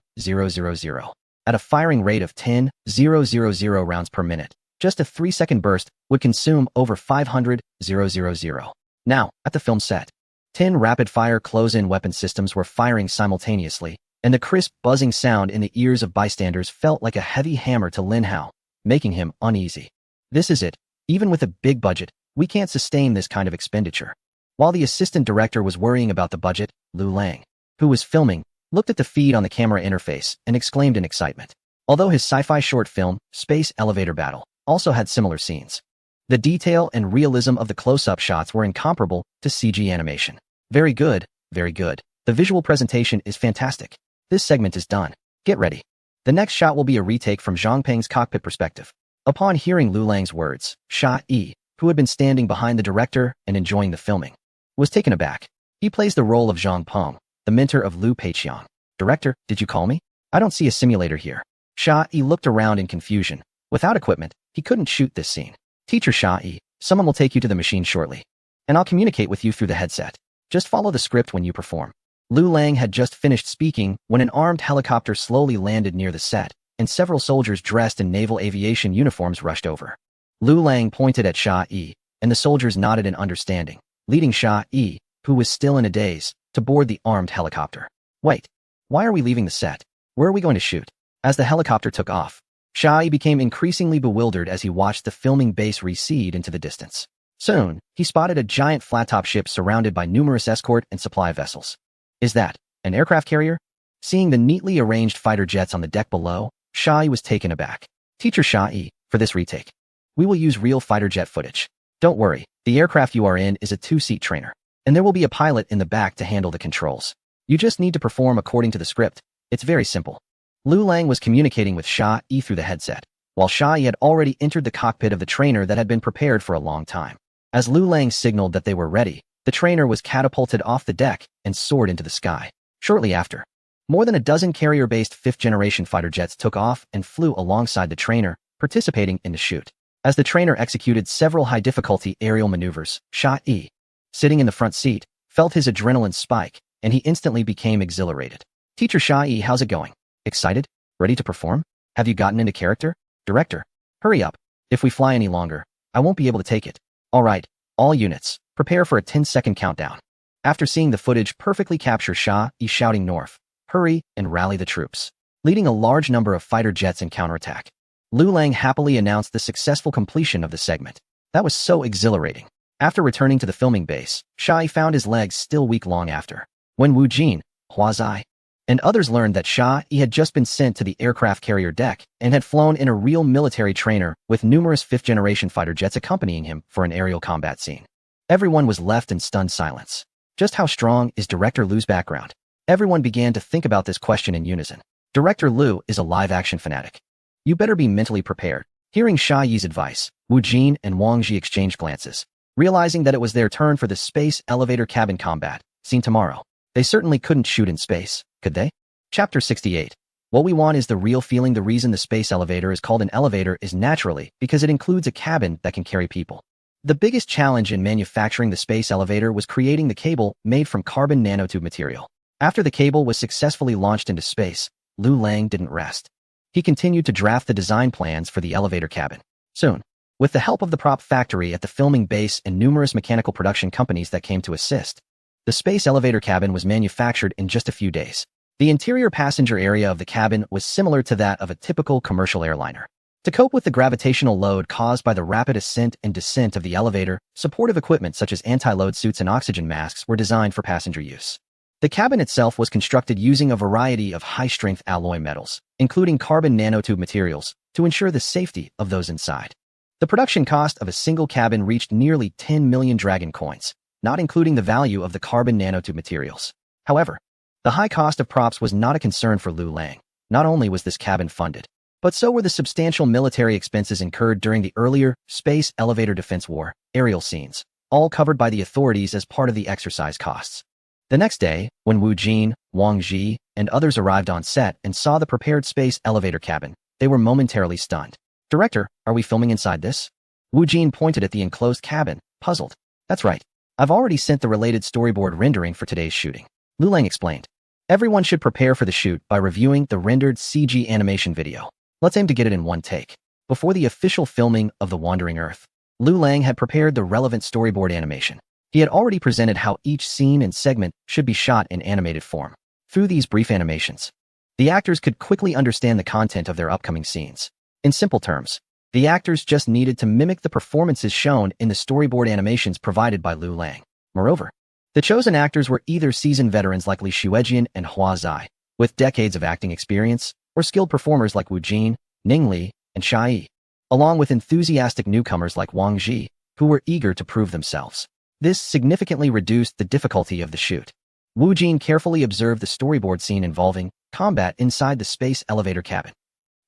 At a firing rate of 10,000 rounds per minute, just a 3-second burst would consume over 500,000. Now, at the film set, 10 rapid-fire close-in weapon systems were firing simultaneously, and the crisp, buzzing sound in the ears of bystanders felt like a heavy hammer to Lin Hao, making him uneasy. This is it. Even with a big budget, we can't sustain this kind of expenditure. While the assistant director was worrying about the budget, Liu Lang, who was filming, looked at the feed on the camera interface and exclaimed in excitement. Although his sci-fi short film, Space Elevator Battle, also had similar scenes, the detail and realism of the close-up shots were incomparable to CG animation. Very good, very good. The visual presentation is fantastic. This segment is done. Get ready. The next shot will be a retake from Zhang Peng's cockpit perspective. Upon hearing Liu Lang's words, Sha Yi, who had been standing behind the director and enjoying the filming, was taken aback. He plays the role of Zhang Peng, the mentor of Liu Peiqiang. Director, did you call me? I don't see a simulator here. Sha Yi looked around in confusion. Without equipment, he couldn't shoot this scene. Teacher Sha Yi, someone will take you to the machine shortly, and I'll communicate with you through the headset. Just follow the script when you perform. Liu Lang had just finished speaking when an armed helicopter slowly landed near the set, and several soldiers dressed in naval aviation uniforms rushed over. Liu Lang pointed at Sha Yi, and the soldiers nodded in understanding, leading Sha Yi, who was still in a daze, to board the armed helicopter. Wait, why are we leaving the set? Where are we going to shoot? As the helicopter took off, Sha Yi became increasingly bewildered as he watched the filming base recede into the distance. Soon, he spotted a giant flat-top ship surrounded by numerous escort and supply vessels. Is that an aircraft carrier? Seeing the neatly arranged fighter jets on the deck below, Sha Yi was taken aback. Teacher Sha Yi, for this retake, we will use real fighter jet footage. Don't worry, the aircraft you are in is a 2-seat trainer, and there will be a pilot in the back to handle the controls. You just need to perform according to the script. It's very simple. Liu Lang was communicating with Sha Yi through the headset, while Sha Yi had already entered the cockpit of the trainer that had been prepared for a long time. As Liu Lang signaled that they were ready, the trainer was catapulted off the deck and soared into the sky. Shortly after, more than a dozen carrier-based 5th-generation fighter jets took off and flew alongside the trainer, participating in the shoot. As the trainer executed several high-difficulty aerial maneuvers, Sha Yi, sitting in the front seat, felt his adrenaline spike, and he instantly became exhilarated. Teacher Sha Yi, how's it going? Excited? Ready to perform? Have you gotten into character? Director, hurry up. If we fly any longer, I won't be able to take it. All right, all units, prepare for a 10-second countdown. After seeing the footage perfectly capture Shah-E shouting north, hurry and rally the troops, leading a large number of fighter jets in counterattack, Liu Lang happily announced the successful completion of the segment. That was so exhilarating. After returning to the filming base, Shah-E found his legs still weak long after. When Wu Jin, Hua Zai, and others learned that Shah-E had just been sent to the aircraft carrier deck and had flown in a real military trainer with numerous fifth-generation fighter jets accompanying him for an aerial combat scene. Everyone was left in stunned silence. Just how strong is Director Liu's background? Everyone began to think about this question in unison. Director Liu is a live-action fanatic. You better be mentally prepared. Hearing Shah-Yi's advice, Wu Jin and Wang Ji exchanged glances, realizing that it was their turn for the space elevator cabin combat, seen tomorrow. They certainly couldn't shoot in space, could they? Chapter 68. What we want is the real feeling. The reason the space elevator is called an elevator is naturally because it includes a cabin that can carry people. The biggest challenge in manufacturing the space elevator was creating the cable made from carbon nanotube material. After the cable was successfully launched into space, Liu Lang didn't rest. He continued to draft the design plans for the elevator cabin. Soon, with the help of the prop factory at the filming base and numerous mechanical production companies that came to assist, the space elevator cabin was manufactured in just a few days. The interior passenger area of the cabin was similar to that of a typical commercial airliner. To cope with the gravitational load caused by the rapid ascent and descent of the elevator, supportive equipment such as anti-load suits and oxygen masks were designed for passenger use. The cabin itself was constructed using a variety of high-strength alloy metals, including carbon nanotube materials, to ensure the safety of those inside. The production cost of a single cabin reached nearly 10 million dragon coins, not including the value of the carbon nanotube materials. However, the high cost of props was not a concern for Liu Lang. Not only was this cabin funded, but so were the substantial military expenses incurred during the earlier Space Elevator Defense War, aerial scenes, all covered by the authorities as part of the exercise costs. The next day, when Wu Jin, Wang Ji, and others arrived on set and saw the prepared space elevator cabin, they were momentarily stunned. Director, are we filming inside this? Wu Jin pointed at the enclosed cabin, puzzled. That's right. I've already sent the related storyboard rendering for today's shooting. Liu Lang explained. Everyone should prepare for the shoot by reviewing the rendered CG animation video. Let's aim to get it in one take. Before the official filming of The Wandering Earth, Liu Lang had prepared the relevant storyboard animation. He had already presented how each scene and segment should be shot in animated form. Through these brief animations, the actors could quickly understand the content of their upcoming scenes. In simple terms, the actors just needed to mimic the performances shown in the storyboard animations provided by Liu Lang. Moreover, the chosen actors were either seasoned veterans like Li Xuejian and Hua Zai, with decades of acting experience, or skilled performers like Wu Jin, Ning Li, and Shah-E, along with enthusiastic newcomers like Wang Ji, who were eager to prove themselves. This significantly reduced the difficulty of the shoot. Wu Jin carefully observed the storyboard scene involving combat inside the space elevator cabin.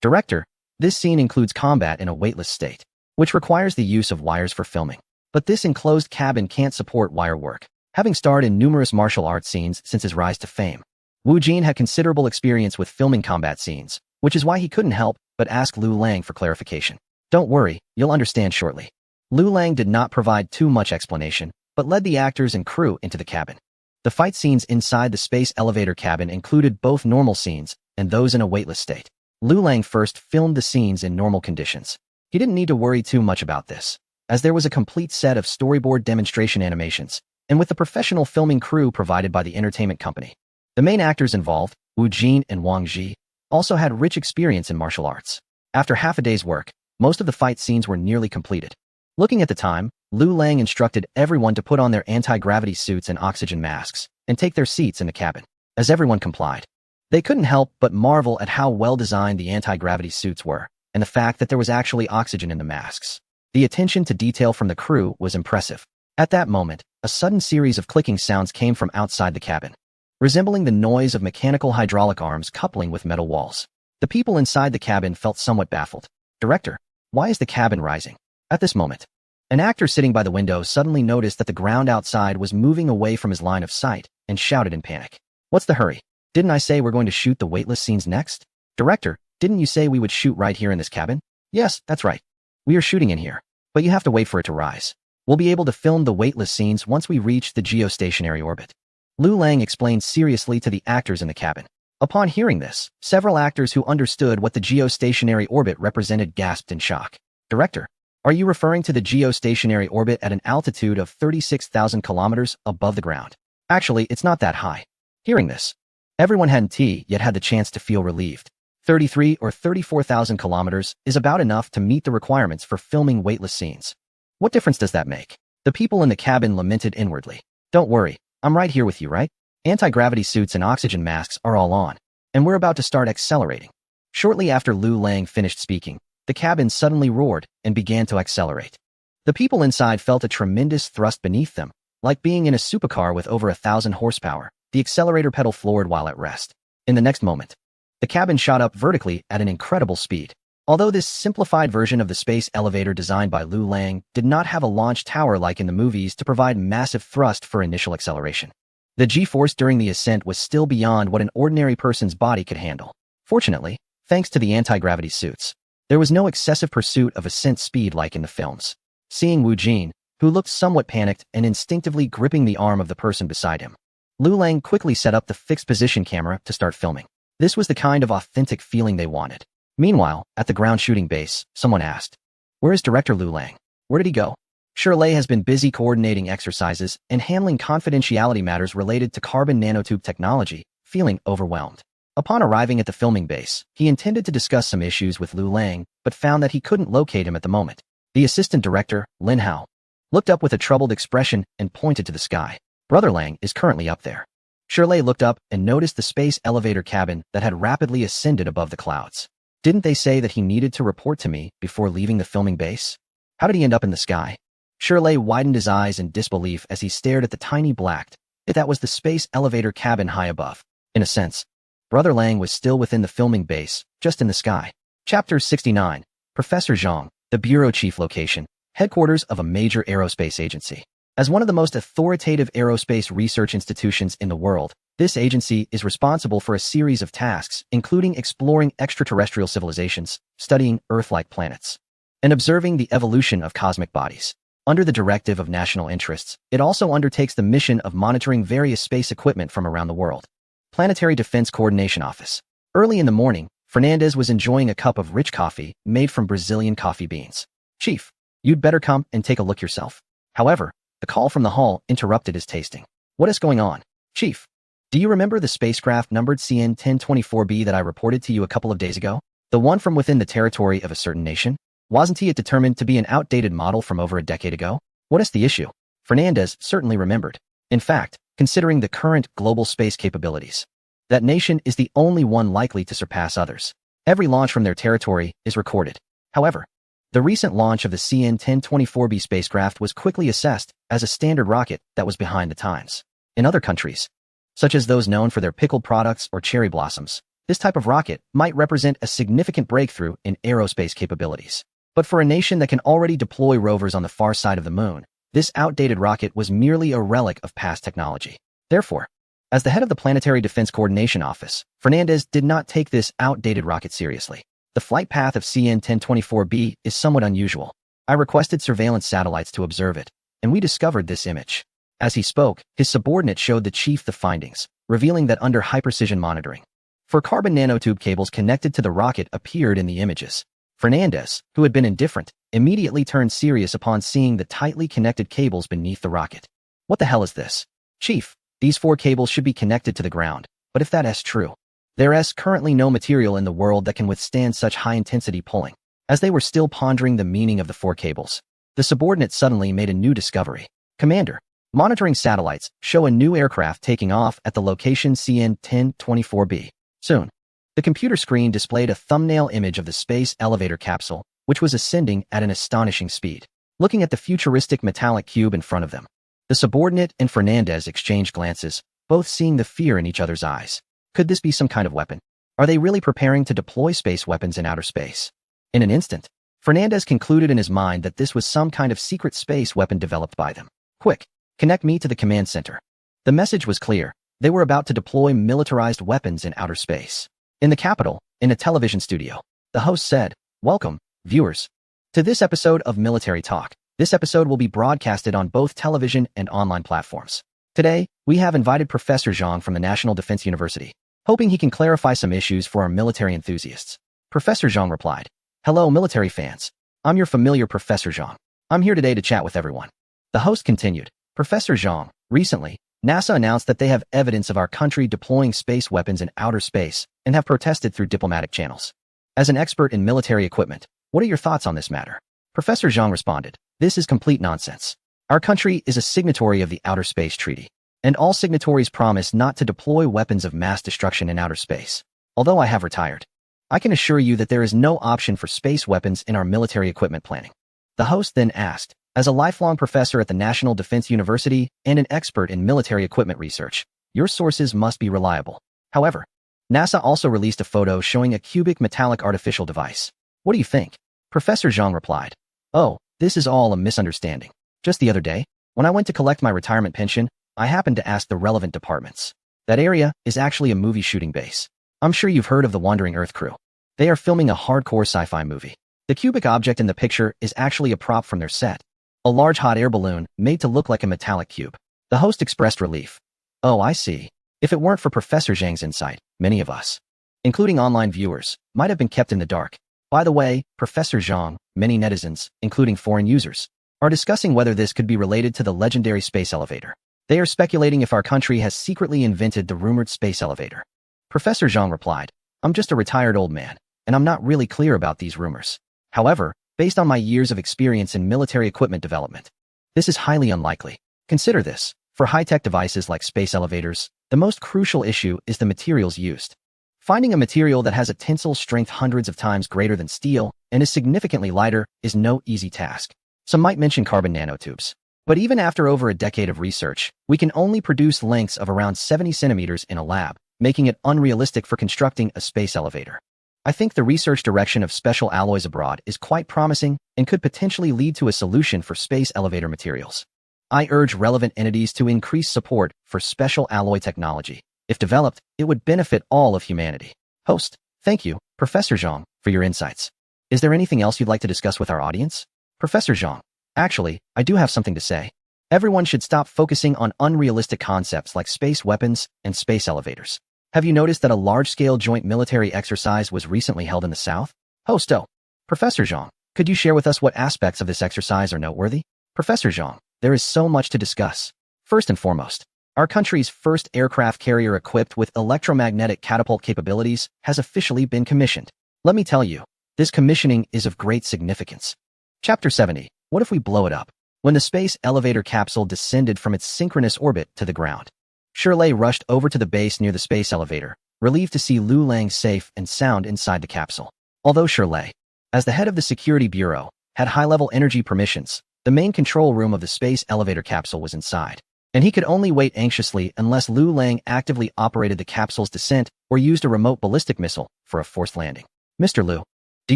Director, this scene includes combat in a weightless state, which requires the use of wires for filming. But this enclosed cabin can't support wire work. Having starred in numerous martial arts scenes since his rise to fame, Wu Jin had considerable experience with filming combat scenes, which is why he couldn't help but ask Liu Lang for clarification. Don't worry, you'll understand shortly. Liu Lang did not provide too much explanation, but led the actors and crew into the cabin. The fight scenes inside the space elevator cabin included both normal scenes and those in a weightless state. Liu Lang first filmed the scenes in normal conditions. He didn't need to worry too much about this, as there was a complete set of storyboard demonstration animations, and with the professional filming crew provided by the entertainment company. The main actors involved, Wu Jin and Wang Ji, also had rich experience in martial arts. After half a day's work, most of the fight scenes were nearly completed. Looking at the time, Liu Lang instructed everyone to put on their anti-gravity suits and oxygen masks, and take their seats in the cabin. As everyone complied, they couldn't help but marvel at how well-designed the anti-gravity suits were, and the fact that there was actually oxygen in the masks. The attention to detail from the crew was impressive. At that moment, a sudden series of clicking sounds came from outside the cabin, resembling the noise of mechanical hydraulic arms coupling with metal walls. The people inside the cabin felt somewhat baffled. Director, why is the cabin rising? At this moment, an actor sitting by the window suddenly noticed that the ground outside was moving away from his line of sight and shouted in panic. What's the hurry? Didn't I say we're going to shoot the weightless scenes next? Director, didn't you say we would shoot right here in this cabin? Yes, that's right. We are shooting in here, but you have to wait for it to rise. We'll be able to film the weightless scenes once we reach the geostationary orbit. Liu Lang explained seriously to the actors in the cabin. Upon hearing this, several actors who understood what the geostationary orbit represented gasped in shock. Director, are you referring to the geostationary orbit at an altitude of 36,000 kilometers above the ground? Actually, it's not that high. Hearing this, everyone hadn't yet had the chance to feel relieved. 33 or 34,000 kilometers is about enough to meet the requirements for filming weightless scenes. What difference does that make? The people in the cabin lamented inwardly. Don't worry, I'm right here with you, right? Anti-gravity suits and oxygen masks are all on, and we're about to start accelerating. Shortly after Lu Lang finished speaking, the cabin suddenly roared and began to accelerate. The people inside felt a tremendous thrust beneath them, like being in a supercar with over 1,000 horsepower. The accelerator pedal floored while at rest. In the next moment, the cabin shot up vertically at an incredible speed. Although this simplified version of the space elevator designed by Lu Lang did not have a launch tower like in the movies to provide massive thrust for initial acceleration, the G-force during the ascent was still beyond what an ordinary person's body could handle. Fortunately, thanks to the anti-gravity suits, there was no excessive pursuit of ascent speed like in the films. Seeing Wu Jin, who looked somewhat panicked and instinctively gripping the arm of the person beside him, Lu Lang quickly set up the fixed position camera to start filming. This was the kind of authentic feeling they wanted. Meanwhile, at the ground shooting base, someone asked, "Where is Director Lu Lang? Where did he go?" Shirley has been busy coordinating exercises and handling confidentiality matters related to carbon nanotube technology, feeling overwhelmed. Upon arriving at the filming base, he intended to discuss some issues with Lu Lang, but found that he couldn't locate him at the moment. The assistant director, Lin Hao, looked up with a troubled expression and pointed to the sky. Brother Lang is currently up there. Shirley looked up and noticed the space elevator cabin that had rapidly ascended above the clouds. Didn't they say that he needed to report to me before leaving the filming base? How did he end up in the sky? Shirley widened his eyes in disbelief as he stared at the tiny black. That was the space elevator cabin high above. In a sense, Brother Lang was still within the filming base, just in the sky. Chapter 69. Professor Zhang, the bureau chief location, headquarters of a major aerospace agency. As one of the most authoritative aerospace research institutions in the world, this agency is responsible for a series of tasks, including exploring extraterrestrial civilizations, studying Earth-like planets, and observing the evolution of cosmic bodies. Under the directive of national interests, it also undertakes the mission of monitoring various space equipment from around the world. Planetary Defense Coordination Office. Early in the morning, Fernandez was enjoying a cup of rich coffee made from Brazilian coffee beans. "Chief, you'd better come and take a look yourself." However, the call from the hall interrupted his tasting. "What is going on? Chief, do you remember the spacecraft numbered CN-1024B that I reported to you a couple of days ago? The one from within the territory of a certain nation? Wasn't it determined to be an outdated model from over a decade ago? What is the issue?" Fernandez certainly remembered. In fact, considering the current global space capabilities, that nation is the only one likely to surpass others. Every launch from their territory is recorded. However, the recent launch of the CN-1024B spacecraft was quickly assessed as a standard rocket that was behind the times. In other countries, such as those known for their pickled products or cherry blossoms, this type of rocket might represent a significant breakthrough in aerospace capabilities. But for a nation that can already deploy rovers on the far side of the moon, this outdated rocket was merely a relic of past technology. Therefore, as the head of the Planetary Defense Coordination Office, Fernandez did not take this outdated rocket seriously. The flight path of CN-1024B is somewhat unusual. I requested surveillance satellites to observe it, and we discovered this image. As he spoke, his subordinate showed the chief the findings, revealing that under high-precision monitoring, four carbon nanotube cables connected to the rocket appeared in the images. Fernandez, who had been indifferent, immediately turned serious upon seeing the tightly connected cables beneath the rocket. "What the hell is this? Chief, these four cables should be connected to the ground, but if that is true, there is currently no material in the world that can withstand such high-intensity pulling." As they were still pondering the meaning of the four cables, the subordinate suddenly made a new discovery. "Commander, monitoring satellites show a new aircraft taking off at the location CN-1024B. Soon, the computer screen displayed a thumbnail image of the space elevator capsule, which was ascending at an astonishing speed. Looking at the futuristic metallic cube in front of them, the subordinate and Fernandez exchanged glances, both seeing the fear in each other's eyes. Could this be some kind of weapon? Are they really preparing to deploy space weapons in outer space? In an instant, Fernandez concluded in his mind that this was some kind of secret space weapon developed by them. "Quick, connect me to the command center." The message was clear. They were about to deploy militarized weapons in outer space. In the capital, in a television studio, the host said, "Welcome, viewers, to this episode of Military Talk." This episode will be broadcasted on both television and online platforms. Today, we have invited Professor Zhang from the National Defense University. hoping he can clarify some issues for our military enthusiasts. Professor Zhang replied, "Hello, military fans. I'm your familiar Professor Zhang. I'm here today to chat with everyone." The host continued, "Professor Zhang, recently, NASA announced that they have evidence of our country deploying space weapons in outer space and have protested through diplomatic channels. As an expert in military equipment, what are your thoughts on this matter?" Professor Zhang responded, "This is complete nonsense. Our country is a signatory of the Outer Space Treaty, and all signatories promise not to deploy weapons of mass destruction in outer space. Although I have retired, I can assure you that there is no option for space weapons in our military equipment planning." The host then asked, "As a lifelong professor at the National Defense University and an expert in military equipment research, your sources must be reliable. However, NASA also released a photo showing a cubic metallic artificial device. What do you think?" Professor Zhang replied, "Oh, this is all a misunderstanding. Just the other day, when I went to collect my retirement pension, I happened to ask the relevant departments. That area is actually a movie shooting base. I'm sure you've heard of the Wandering Earth crew. They are filming a hardcore sci-fi movie. The cubic object in the picture is actually a prop from their set. A large hot air balloon made to look like a metallic cube." The host expressed relief. "Oh, I see. If it weren't for Professor Zhang's insight, many of us, including online viewers, might have been kept in the dark. By the way, Professor Zhang, many netizens, including foreign users, are discussing whether this could be related to the legendary space elevator. They are speculating if our country has secretly invented the rumored space elevator." Professor Zhang replied, "I'm just a retired old man, and I'm not really clear about these rumors. However, based on my years of experience in military equipment development, this is highly unlikely. Consider this. For high-tech devices like space elevators, the most crucial issue is the materials used. Finding a material that has a tensile strength hundreds of times greater than steel and is significantly lighter is no easy task. Some might mention carbon nanotubes. But even after over a decade of research, we can only produce lengths of around 70 centimeters in a lab, making it unrealistic for constructing a space elevator. I think the research direction of special alloys abroad is quite promising and could potentially lead to a solution for space elevator materials. I urge relevant entities to increase support for special alloy technology. If developed, it would benefit all of humanity." Host, "Thank you, Professor Zhang, for your insights. Is there anything else you'd like to discuss with our audience?" Professor Zhang, "Actually, I do have something to say. Everyone should stop focusing on unrealistic concepts like space weapons and space elevators. Have you noticed that a large-scale joint military exercise was recently held in the South?" Host, "Oh, Professor Zhang, could you share with us what aspects of this exercise are noteworthy?" Professor Zhang, "There is so much to discuss. First and foremost, our country's first aircraft carrier equipped with electromagnetic catapult capabilities has officially been commissioned. Let me tell you, this commissioning is of great significance." Chapter 70, What if we blow it up? When the space elevator capsule descended from its synchronous orbit to the ground, Shirley rushed over to the base near the space elevator, relieved to see Lu Lang safe and sound inside the capsule. Although Shirley, as the head of the Security Bureau, had high-level energy permissions, the main control room of the space elevator capsule was inside, and he could only wait anxiously unless Lu Lang actively operated the capsule's descent or used a remote ballistic missile for a forced landing. "Mr. Lu, do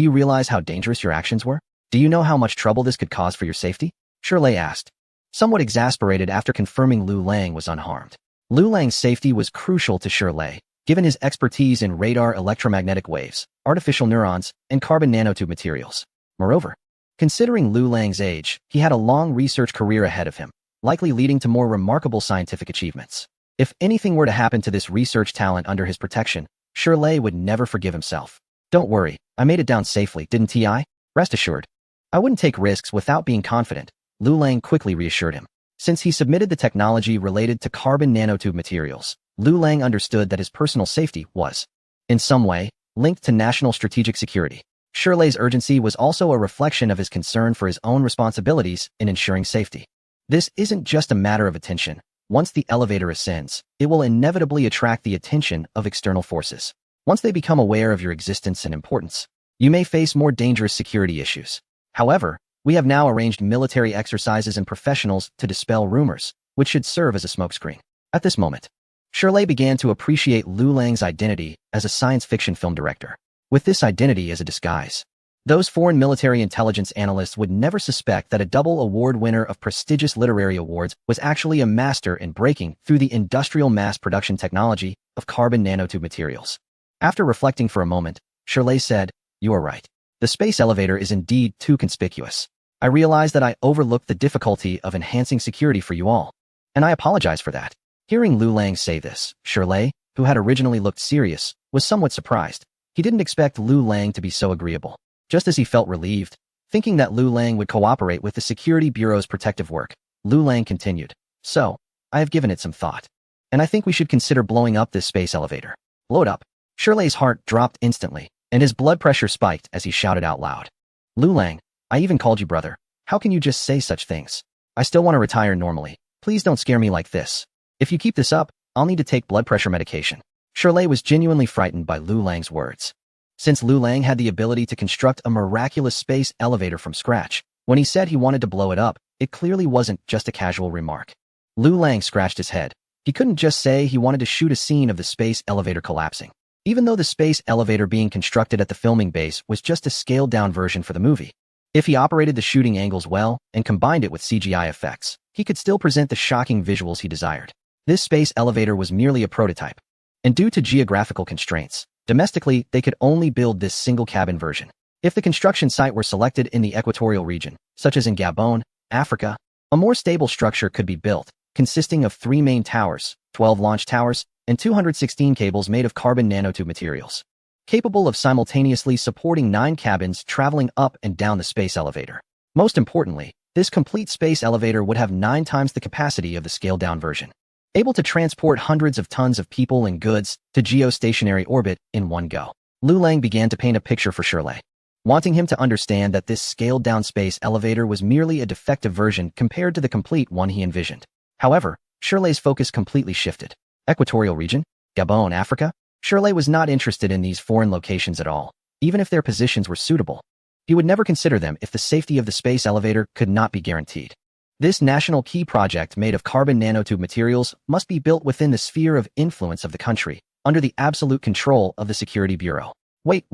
you realize how dangerous your actions were? Do you know how much trouble this could cause for your safety?" Shirley asked, somewhat exasperated after confirming Lu Lang was unharmed. Lu Lang's safety was crucial to Shirley, given his expertise in radar electromagnetic waves, artificial neurons, and carbon nanotube materials. Moreover, considering Lu Lang's age, he had a long research career ahead of him, likely leading to more remarkable scientific achievements. If anything were to happen to this research talent under his protection, Shirley would never forgive himself. "Don't worry, I made it down safely, didn't I? Rest assured. I wouldn't take risks without being confident," Lu Lang quickly reassured him. Since he submitted the technology related to carbon nanotube materials, Lu Lang understood that his personal safety was, in some way, linked to national strategic security. Shirley's urgency was also a reflection of his concern for his own responsibilities in ensuring safety. This isn't just a matter of attention. Once the elevator ascends, it will inevitably attract the attention of external forces. Once they become aware of your existence and importance, you may face more dangerous security issues. However, we have now arranged military exercises and professionals to dispel rumors, which should serve as a smokescreen. At this moment, Shirley began to appreciate Lu Lang's identity as a science fiction film director. With this identity as a disguise, those foreign military intelligence analysts would never suspect that a double award winner of prestigious literary awards was actually a master in breaking through the industrial mass production technology of carbon nanotube materials. After reflecting for a moment, Shirley said, "You are right. The space elevator is indeed too conspicuous. I realize that I overlooked the difficulty of enhancing security for you all, and I apologize for that." Hearing Lu Lang say this, Shirley, who had originally looked serious, was somewhat surprised. He didn't expect Lu Lang to be so agreeable. Just as he felt relieved, thinking that Lu Lang would cooperate with the Security Bureau's protective work, Lu Lang continued, "So, I have given it some thought. And I think we should consider blowing up this space elevator." "Blow it up." Shirley's heart dropped instantly, and his blood pressure spiked as he shouted out loud. "Lu Lang, I even called you brother. How can you just say such things? I still want to retire normally. Please don't scare me like this. If you keep this up, I'll need to take blood pressure medication." Shirley was genuinely frightened by Lu Lang's words. Since Lu Lang had the ability to construct a miraculous space elevator from scratch, when he said he wanted to blow it up, it clearly wasn't just a casual remark. Lu Lang scratched his head. He couldn't just say he wanted to shoot a scene of the space elevator collapsing. Even though the space elevator being constructed at the filming base was just a scaled-down version for the movie. If he operated the shooting angles well and combined it with CGI effects, he could still present the shocking visuals he desired. This space elevator was merely a prototype. And due to geographical constraints, domestically, they could only build this single-cabin version. If the construction site were selected in the equatorial region, such as in Gabon, Africa, a more stable structure could be built, consisting of 3 main towers, 12 launch towers, and 216 cables made of carbon nanotube materials, capable of simultaneously supporting 9 cabins traveling up and down the space elevator. Most importantly, this complete space elevator would have 9 times the capacity of the scaled-down version, able to transport hundreds of tons of people and goods to geostationary orbit in one go. Lu Lang began to paint a picture for Shirley, wanting him to understand that this scaled-down space elevator was merely a defective version compared to the complete one he envisioned. However, Shirley's focus completely shifted. Equatorial region? Gabon, Africa? Shirley was not interested in these foreign locations at all, even if their positions were suitable. He would never consider them if the safety of the space elevator could not be guaranteed. This national key project made of carbon nanotube materials must be built within the sphere of influence of the country, under the absolute control of the Security Bureau. Wait.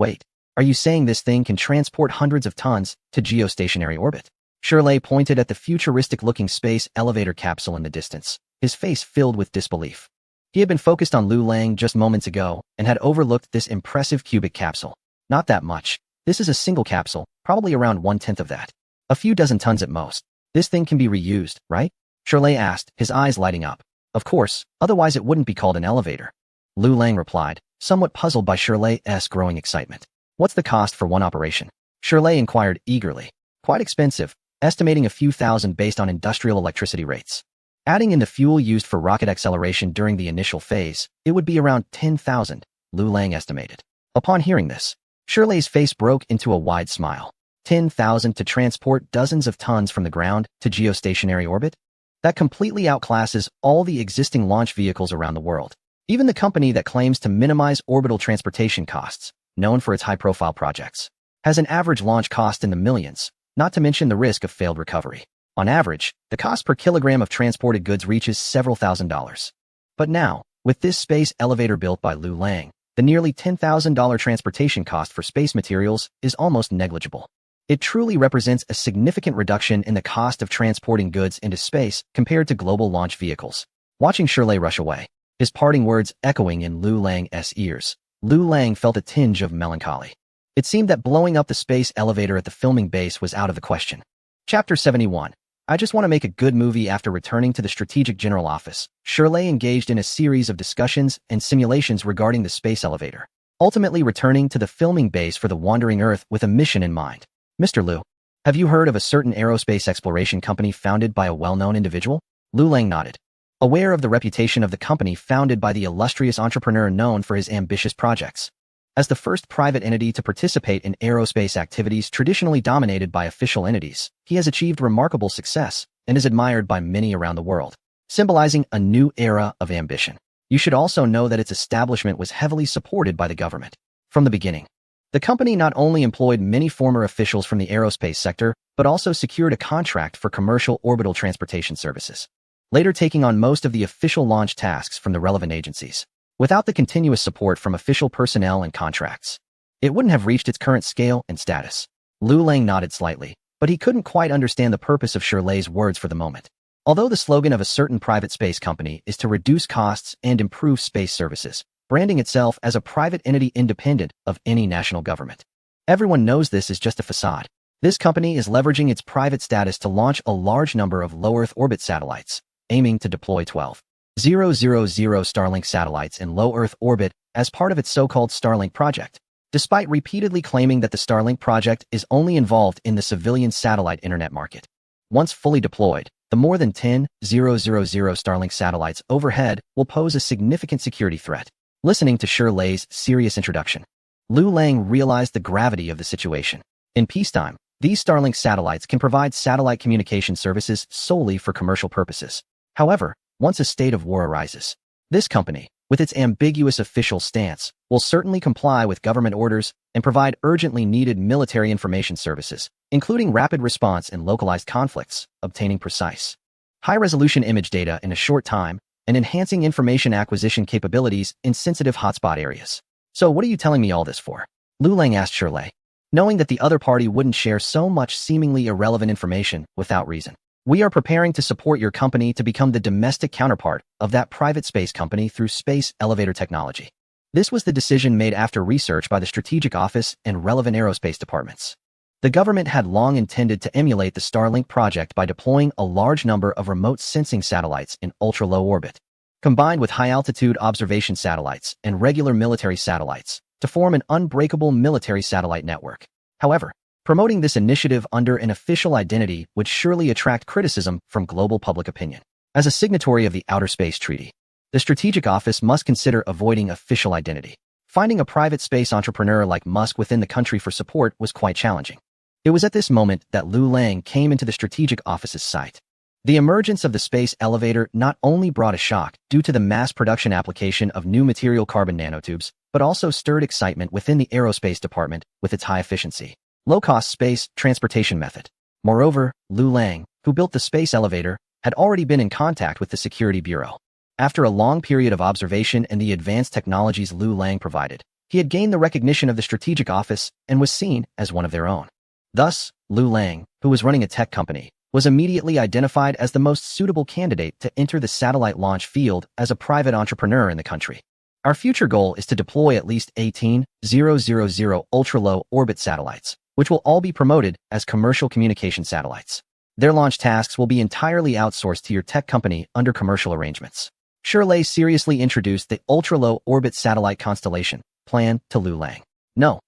Are you saying this thing can transport hundreds of tons to geostationary orbit? Shirley pointed at the futuristic-looking space elevator capsule in the distance, his face filled with disbelief. He had been focused on Lu Lang just moments ago and had overlooked this impressive cubic capsule. Not that much. This is a single capsule, probably around 1/10 of that. A few dozen tons at most. This thing can be reused, right? Shirley asked, his eyes lighting up. Of course, otherwise it wouldn't be called an elevator. Lu Lang replied, somewhat puzzled by Shirley's growing excitement. What's the cost for one operation? Shirley inquired eagerly. Quite expensive, estimating a few thousand based on industrial electricity rates. Adding in the fuel used for rocket acceleration during the initial phase, it would be around 10,000, Lu Lang estimated. Upon hearing this, Shirley's face broke into a wide smile. 10,000 to transport dozens of tons from the ground to geostationary orbit? That completely outclasses all the existing launch vehicles around the world. Even the company that claims to minimize orbital transportation costs, known for its high-profile projects, has an average launch cost in the millions, not to mention the risk of failed recovery. On average, the cost per kilogram of transported goods reaches several $1,000s. But now, with this space elevator built by Lu Lang, the nearly $10,000 transportation cost for space materials is almost negligible. It truly represents a significant reduction in the cost of transporting goods into space compared to global launch vehicles. Watching Shirley rush away, his parting words echoing in Lu Lang's ears, Lu Lang felt a tinge of melancholy. It seemed that blowing up the space elevator at the filming base was out of the question. Chapter 71. I just want to make a good movie. After returning to the Strategic General Office, Shirley engaged in a series of discussions and simulations regarding the space elevator, ultimately returning to the filming base for the Wandering Earth with a mission in mind. Mr. Lu, have you heard of a certain aerospace exploration company founded by a well-known individual? Lu Lang nodded, aware of the reputation of the company founded by the illustrious entrepreneur known for his ambitious projects. As the first private entity to participate in aerospace activities traditionally dominated by official entities, he has achieved remarkable success and is admired by many around the world, symbolizing a new era of ambition. You should also know that its establishment was heavily supported by the government. From the beginning, the company not only employed many former officials from the aerospace sector, but also secured a contract for commercial orbital transportation services, later taking on most of the official launch tasks from the relevant agencies. Without the continuous support from official personnel and contracts, it wouldn't have reached its current scale and status. Lu Lang nodded slightly, but he couldn't quite understand the purpose of Shirley's words for the moment. Although the slogan of a certain private space company is to reduce costs and improve space services, branding itself as a private entity independent of any national government, everyone knows this is just a facade. This company is leveraging its private status to launch a large number of low Earth orbit satellites, aiming to deploy 12 Starlink satellites in low Earth orbit as part of its so-called Starlink project. Despite repeatedly claiming that the Starlink project is only involved in the civilian satellite internet market. Once fully deployed, the more than 10,000 Starlink satellites overhead will pose a significant security threat. Listening to Shirley's serious introduction, Lu Lang realized the gravity of the situation. In peacetime, these Starlink satellites can provide satellite communication services solely for commercial purposes. However, once a state of war arises, this company, with its ambiguous official stance, will certainly comply with government orders and provide urgently needed military information services, including rapid response in localized conflicts, obtaining precise, high-resolution image data in a short time, and enhancing information acquisition capabilities in sensitive hotspot areas. So what are you telling me all this for? Lu Lang asked Shirley, knowing that the other party wouldn't share so much seemingly irrelevant information without reason. We are preparing to support your company to become the domestic counterpart of that private space company through space elevator technology. This was the decision made after research by the Strategic Office and relevant aerospace departments. The government had long intended to emulate the Starlink project by deploying a large number of remote sensing satellites in ultra-low orbit, combined with high-altitude observation satellites and regular military satellites, to form an unbreakable military satellite network. However, promoting this initiative under an official identity would surely attract criticism from global public opinion. As a signatory of the Outer Space Treaty, the Strategic Office must consider avoiding official identity. Finding a private space entrepreneur like Musk within the country for support was quite challenging. It was at this moment that Lu Lang came into the Strategic Office's sight. The emergence of the space elevator not only brought a shock due to the mass production application of new material carbon nanotubes, but also stirred excitement within the aerospace department with its high efficiency, low-cost space transportation method. Moreover, Lu Lang, who built the space elevator, had already been in contact with the Security Bureau. After a long period of observation and the advanced technologies Lu Lang provided, he had gained the recognition of the Strategic Office and was seen as one of their own. Thus, Lu Lang, who was running a tech company, was immediately identified as the most suitable candidate to enter the satellite launch field as a private entrepreneur in the country. Our future goal is to deploy at least 18,000 ultra-low orbit satellites, which will all be promoted as commercial communication satellites. Their launch tasks will be entirely outsourced to your tech company under commercial arrangements. Shirley seriously introduced the ultra-low orbit satellite constellation plan to Lu Lang. No.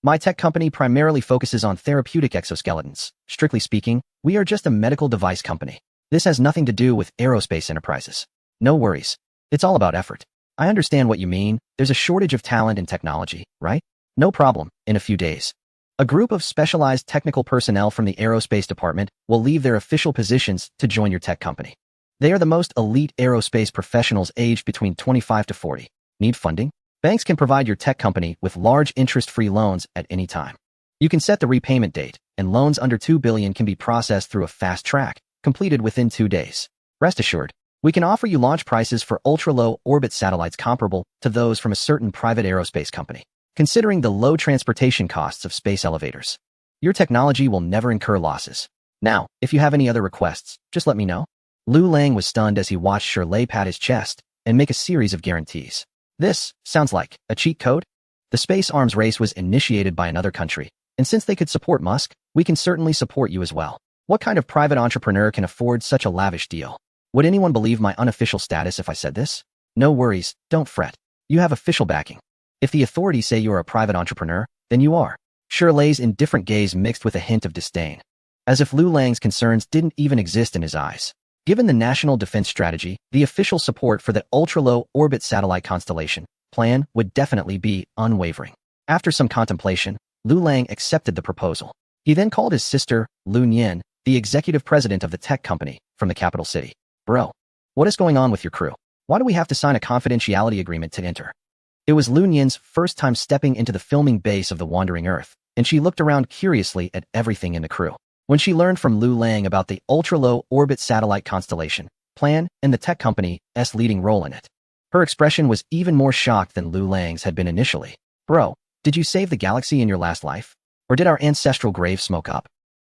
My tech company primarily focuses on therapeutic exoskeletons. Strictly speaking, we are just a medical device company. This has nothing to do with aerospace enterprises. No worries. It's all about effort. I understand what you mean. There's a shortage of talent and technology, right? No problem. In a few days, a group of specialized technical personnel from the aerospace department will leave their official positions to join your tech company. They are the most elite aerospace professionals aged between 25 to 40. Need funding? Banks can provide your tech company with large interest-free loans at any time. You can set the repayment date, and loans under $2 billion can be processed through a fast track, completed within 2 days. Rest assured, we can offer you launch prices for ultra-low orbit satellites comparable to those from a certain private aerospace company. Considering the low transportation costs of space elevators, your technology will never incur losses. Now, if you have any other requests, just let me know. Lu Lang was stunned as he watched Shirley pat his chest and make a series of guarantees. This sounds like a cheat code. The space arms race was initiated by another country, and since they could support Musk, we can certainly support you as well. What kind of private entrepreneur can afford such a lavish deal? Would anyone believe my unofficial status if I said this? No worries, don't fret. You have official backing. If the authorities say you're a private entrepreneur, then you are. Shirley's indifferent gaze mixed with a hint of disdain, as if Lu Lang's concerns didn't even exist in his eyes. Given the national defense strategy, the official support for the ultra-low orbit satellite constellation plan would definitely be unwavering. After some contemplation, Lu Lang accepted the proposal. He then called his sister, Lu Nyen, the executive president of the tech company, from the capital city. Bro, what is going on with your crew? Why do we have to sign a confidentiality agreement to enter? It was Lu Nyen's first time stepping into the filming base of the Wandering Earth, and she looked around curiously at everything in the crew. When she learned from Lu Lang about the ultra-low orbit satellite constellation plan and the tech company's leading role in it, her expression was even more shocked than Lu Lang's had been initially. Bro, did you save the galaxy in your last life? Or did our ancestral grave smoke up?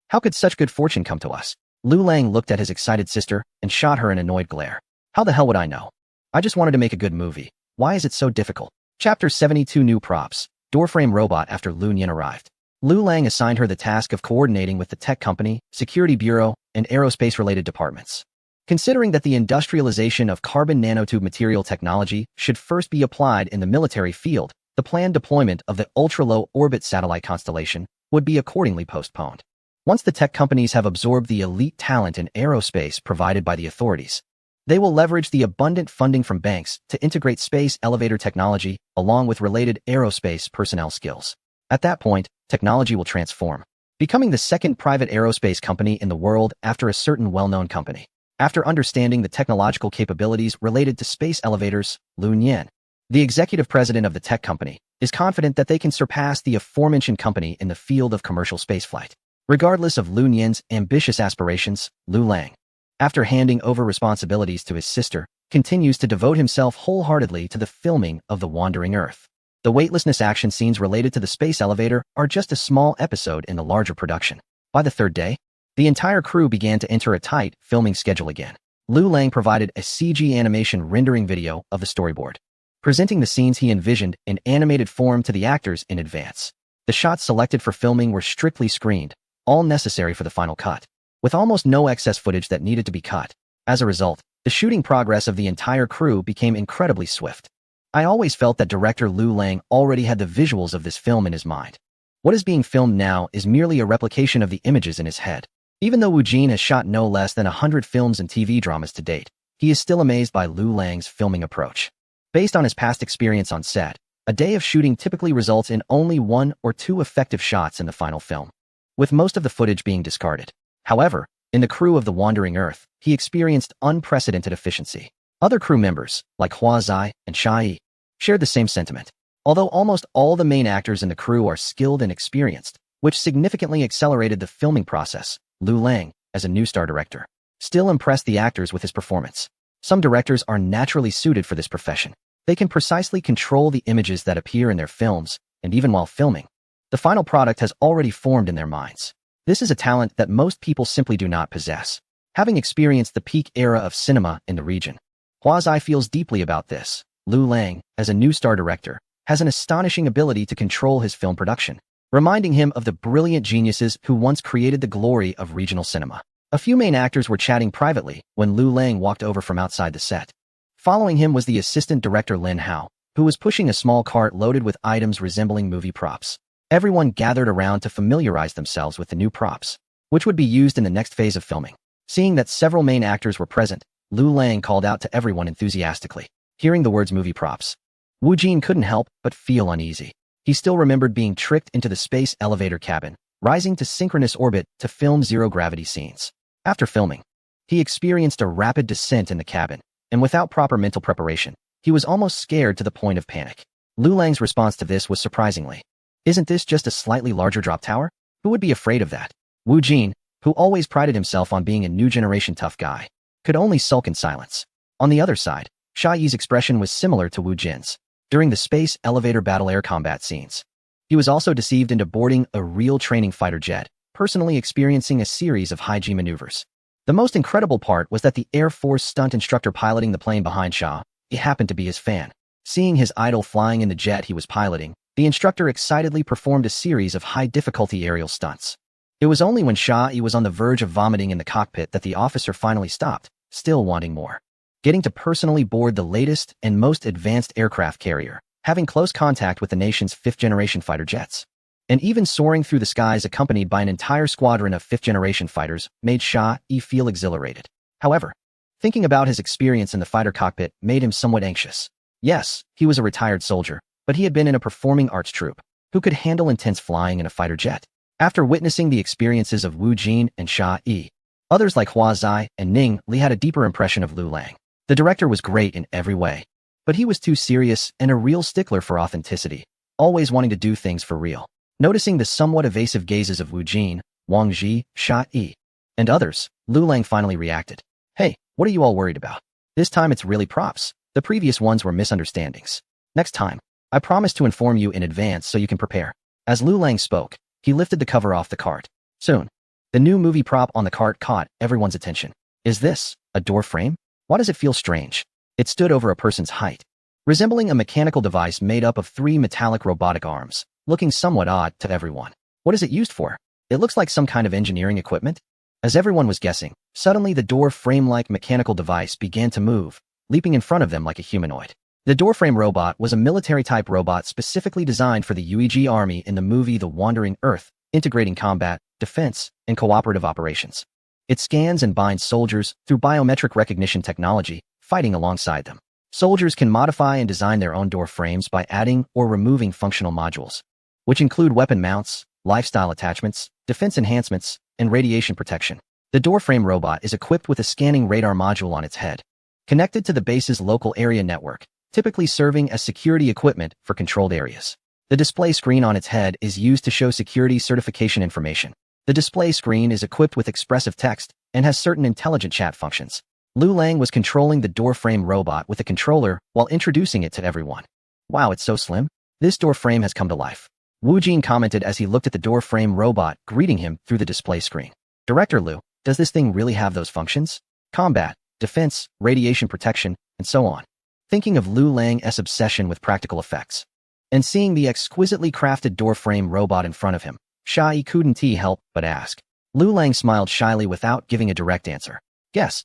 How could such good fortune come to us? Lu Lang looked at his excited sister and shot her an annoyed glare. How the hell would I know? I just wanted to make a good movie. Why is it so difficult? Chapter 72 New Props. Doorframe Robot. After Lu Nyen arrived, Lu Lang assigned her the task of coordinating with the tech company, security bureau, and aerospace-related departments. Considering that the industrialization of carbon nanotube material technology should first be applied in the military field, the planned deployment of the ultra-low orbit satellite constellation would be accordingly postponed. Once the tech companies have absorbed the elite talent in aerospace provided by the authorities, they will leverage the abundant funding from banks to integrate space elevator technology along with related aerospace personnel skills. At that point, technology will transform, becoming the second private aerospace company in the world after a certain well-known company. After understanding the technological capabilities related to space elevators, Lu Nian, the executive president of the tech company, is confident that they can surpass the aforementioned company in the field of commercial spaceflight. Regardless of Lu Nian's ambitious aspirations, Lu Lang, after handing over responsibilities to his sister, continues to devote himself wholeheartedly to the filming of The Wandering Earth. The weightlessness action scenes related to the space elevator are just a small episode in the larger production. By the third day, the entire crew began to enter a tight filming schedule again. Lu Lang provided a CG animation rendering video of the storyboard, presenting the scenes he envisioned in animated form to the actors in advance. The shots selected for filming were strictly screened, all necessary for the final cut, with almost no excess footage that needed to be cut. As a result, the shooting progress of the entire crew became incredibly swift. I always felt that director Lu Lang already had the visuals of this film in his mind. What is being filmed now is merely a replication of the images in his head. Even though Wu Jin has shot no less than 100 films and TV dramas to date, he is still amazed by Lu Lang's filming approach. Based on his past experience on set, a day of shooting typically results in only 1 or 2 effective shots in the final film, with most of the footage being discarded. However, in the crew of The Wandering Earth, he experienced unprecedented efficiency. Other crew members, like Hua Zai and Xia Yi, shared the same sentiment. Although almost all the main actors in the crew are skilled and experienced, which significantly accelerated the filming process, Lu Lang, as a new star director, still impressed the actors with his performance. Some directors are naturally suited for this profession. They can precisely control the images that appear in their films, and even while filming, the final product has already formed in their minds. This is a talent that most people simply do not possess. Having experienced the peak era of cinema in the region, Hua Zai feels deeply about this. Lu Lang, as a new star director, has an astonishing ability to control his film production, reminding him of the brilliant geniuses who once created the glory of regional cinema. A few main actors were chatting privately when Lu Lang walked over from outside the set. Following him was the assistant director Lin Hao, who was pushing a small cart loaded with items resembling movie props. Everyone gathered around to familiarize themselves with the new props, which would be used in the next phase of filming. Seeing that several main actors were present, Lu Lang called out to everyone enthusiastically. Hearing the words movie props, Wu Jin couldn't help but feel uneasy. He still remembered being tricked into the space elevator cabin, rising to synchronous orbit to film zero-gravity scenes. After filming, he experienced a rapid descent in the cabin, and without proper mental preparation, he was almost scared to the point of panic. Lu Lang's response to this was surprisingly, "Isn't this just a slightly larger drop tower? Who would be afraid of that?" Wu Jin, who always prided himself on being a new generation tough guy, could only sulk in silence. On the other side, Xia Yi's expression was similar to Wu Jin's. During the space elevator battle air combat scenes, he was also deceived into boarding a real training fighter jet, personally experiencing a series of high-G maneuvers. The most incredible part was that the Air Force stunt instructor piloting the plane behind Xia Yi happened to be his fan. Seeing his idol flying in the jet he was piloting, the instructor excitedly performed a series of high-difficulty aerial stunts. It was only when Xia Yi was on the verge of vomiting in the cockpit that the officer finally stopped, still wanting more. Getting to personally board the latest and most advanced aircraft carrier, having close contact with the nation's fifth-generation fighter jets, and even soaring through the skies accompanied by an entire squadron of fifth-generation fighters made Xia Yi feel exhilarated. However, thinking about his experience in the fighter cockpit made him somewhat anxious. Yes, he was a retired soldier, but he had been in a performing arts troupe. Who could handle intense flying in a fighter jet? After witnessing the experiences of Wu Jin and Xia Yi, others like Hua Zai and Ning Li had a deeper impression of Lu Lang. The director was great in every way, but he was too serious and a real stickler for authenticity, always wanting to do things for real. Noticing the somewhat evasive gazes of Wu Jin, Wang Ji, Xia Yi, and others, Lu Lang finally reacted. "Hey, what are you all worried about? This time it's really props. The previous ones were misunderstandings. Next time, I promise to inform you in advance so you can prepare." As Lu Lang spoke, he lifted the cover off the cart. Soon, the new movie prop on the cart caught everyone's attention. Is this a door frame? Why does it feel strange? It stood over a person's height, resembling a mechanical device made up of 3 metallic robotic arms, looking somewhat odd to everyone. What is it used for? It looks like some kind of engineering equipment. As everyone was guessing, suddenly the door frame-like mechanical device began to move, leaping in front of them like a humanoid. The doorframe robot was a military-type robot specifically designed for the UEG Army in the movie The Wandering Earth, integrating combat, defense, and cooperative operations. It scans and binds soldiers through biometric recognition technology, fighting alongside them. Soldiers can modify and design their own door frames by adding or removing functional modules, which include weapon mounts, lifestyle attachments, defense enhancements, and radiation protection. The doorframe robot is equipped with a scanning radar module on its head, connected to the base's local area network, typically serving as security equipment for controlled areas. The display screen on its head is used to show security certification information. The display screen is equipped with expressive text and has certain intelligent chat functions. Lu Lang was controlling the doorframe robot with a controller while introducing it to everyone. Wow, it's so slim. This doorframe has come to life. Wu Jin commented as he looked at the doorframe robot greeting him through the display screen. Director Lu, does this thing really have those functions? Combat, defense, radiation protection, and so on. Thinking of Lu Lang's obsession with practical effects, and seeing the exquisitely crafted doorframe robot in front of him, Shai couldn't help but ask. Lu Lang smiled shyly without giving a direct answer. Guess.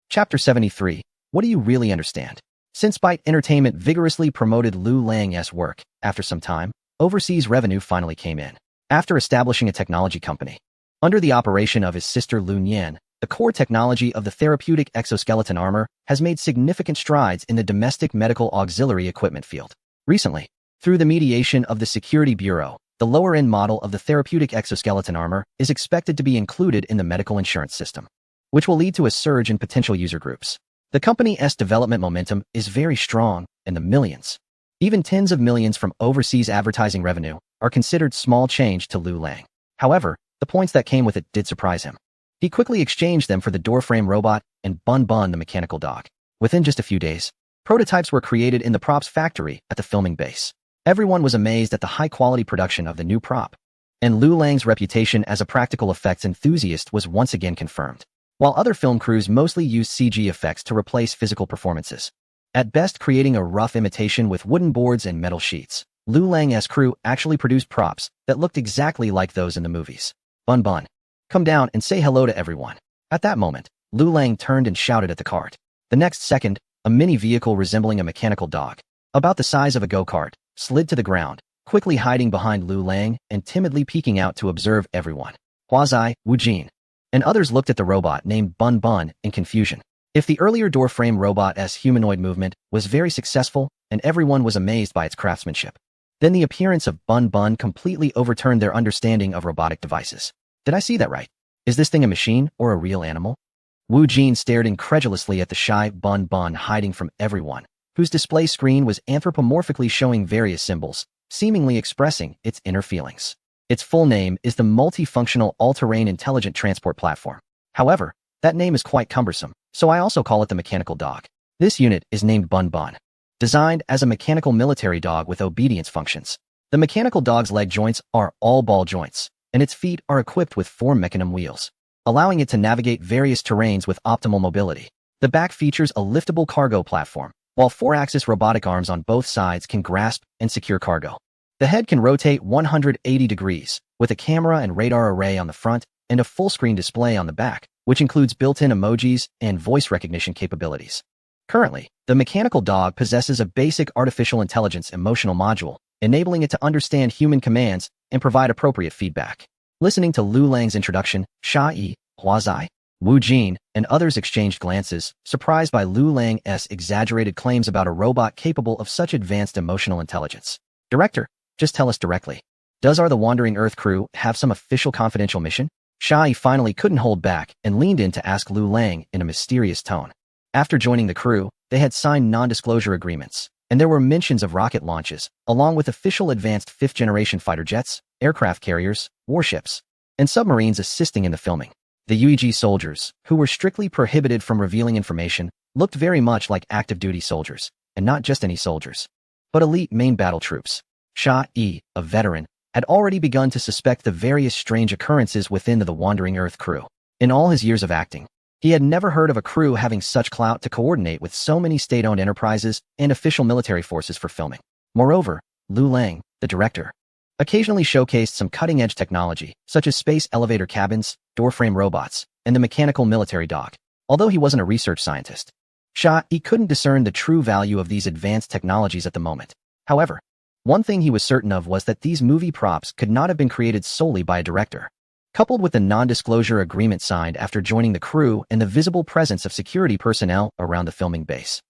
Chapter 73. What do you really understand? Since Byte Entertainment vigorously promoted Lu Lang's work, after some time, overseas revenue finally came in. After establishing a technology company, under the operation of his sister Lu Nian, the core technology of the therapeutic exoskeleton armor has made significant strides in the domestic medical auxiliary equipment field. Recently, through the mediation of the Security Bureau, the lower-end model of the therapeutic exoskeleton armor is expected to be included in the medical insurance system, which will lead to a surge in potential user groups. The company's development momentum is very strong, and the millions, even tens of millions from overseas advertising revenue, are considered small change to Lu Lang. However, the points that came with it did surprise him. He quickly exchanged them for the doorframe robot and Bun Bun the mechanical dog. Within just a few days, prototypes were created in the props factory at the filming base. Everyone was amazed at the high-quality production of the new prop, and Lu Lang's reputation as a practical effects enthusiast was once again confirmed. While other film crews mostly used CG effects to replace physical performances, at best creating a rough imitation with wooden boards and metal sheets, Lu Lang's crew actually produced props that looked exactly like those in the movies. Bun Bun, come down and say hello to everyone. At that moment, Lu Lang turned and shouted at the cart. The next second, a mini vehicle resembling a mechanical dog, about the size of a go-kart, slid to the ground, quickly hiding behind Lu Lang and timidly peeking out to observe everyone. Huazai, Wu Jin, and others looked at the robot named Bun Bun in confusion. If the earlier doorframe robot's humanoid movement was very successful and everyone was amazed by its craftsmanship, then the appearance of Bun Bun completely overturned their understanding of robotic devices. Did I see that right? Is this thing a machine or a real animal? Wu Jin stared incredulously at the shy Bun Bun hiding from everyone, whose display screen was anthropomorphically showing various symbols, seemingly expressing its inner feelings. Its full name is the Multifunctional All-Terrain Intelligent Transport Platform. However, that name is quite cumbersome, so I also call it the mechanical dog. This unit is named Bun Bun, designed as a mechanical military dog with obedience functions. The mechanical dog's leg joints are all ball joints, and its feet are equipped with 4 mechanism wheels, allowing it to navigate various terrains with optimal mobility. The back features a liftable cargo platform, while 4-axis robotic arms on both sides can grasp and secure cargo. The head can rotate 180 degrees, with a camera and radar array on the front and a full-screen display on the back, which includes built-in emojis and voice recognition capabilities. Currently, the mechanical dog possesses a basic artificial intelligence emotional module, enabling it to understand human commands and provide appropriate feedback. Listening to Lu Lang's introduction, Shai, Huazai, Wu Jin, and others exchanged glances, surprised by Lu Lang's exaggerated claims about a robot capable of such advanced emotional intelligence. Director, just tell us directly. Does our The Wandering Earth crew have some official confidential mission? Shai finally couldn't hold back and leaned in to ask Lu Lang in a mysterious tone. After joining the crew, they had signed non-disclosure agreements, and there were mentions of rocket launches, along with official advanced 5th-generation fighter jets, aircraft carriers, warships, and submarines assisting in the filming. The UEG soldiers, who were strictly prohibited from revealing information, looked very much like active-duty soldiers, and not just any soldiers, but elite main battle troops. Shai, a veteran, had already begun to suspect the various strange occurrences within the Wandering Earth crew. In all his years of acting, he had never heard of a crew having such clout to coordinate with so many state-owned enterprises and official military forces for filming. Moreover, Lu Lang, the director, occasionally showcased some cutting-edge technology, such as space elevator cabins, doorframe robots, and the mechanical military dog. Although he wasn't a research scientist, he couldn't discern the true value of these advanced technologies at the moment. However, one thing he was certain of was that these movie props could not have been created solely by a director. Coupled with the non-disclosure agreement signed after joining the crew and the visible presence of security personnel around the filming base,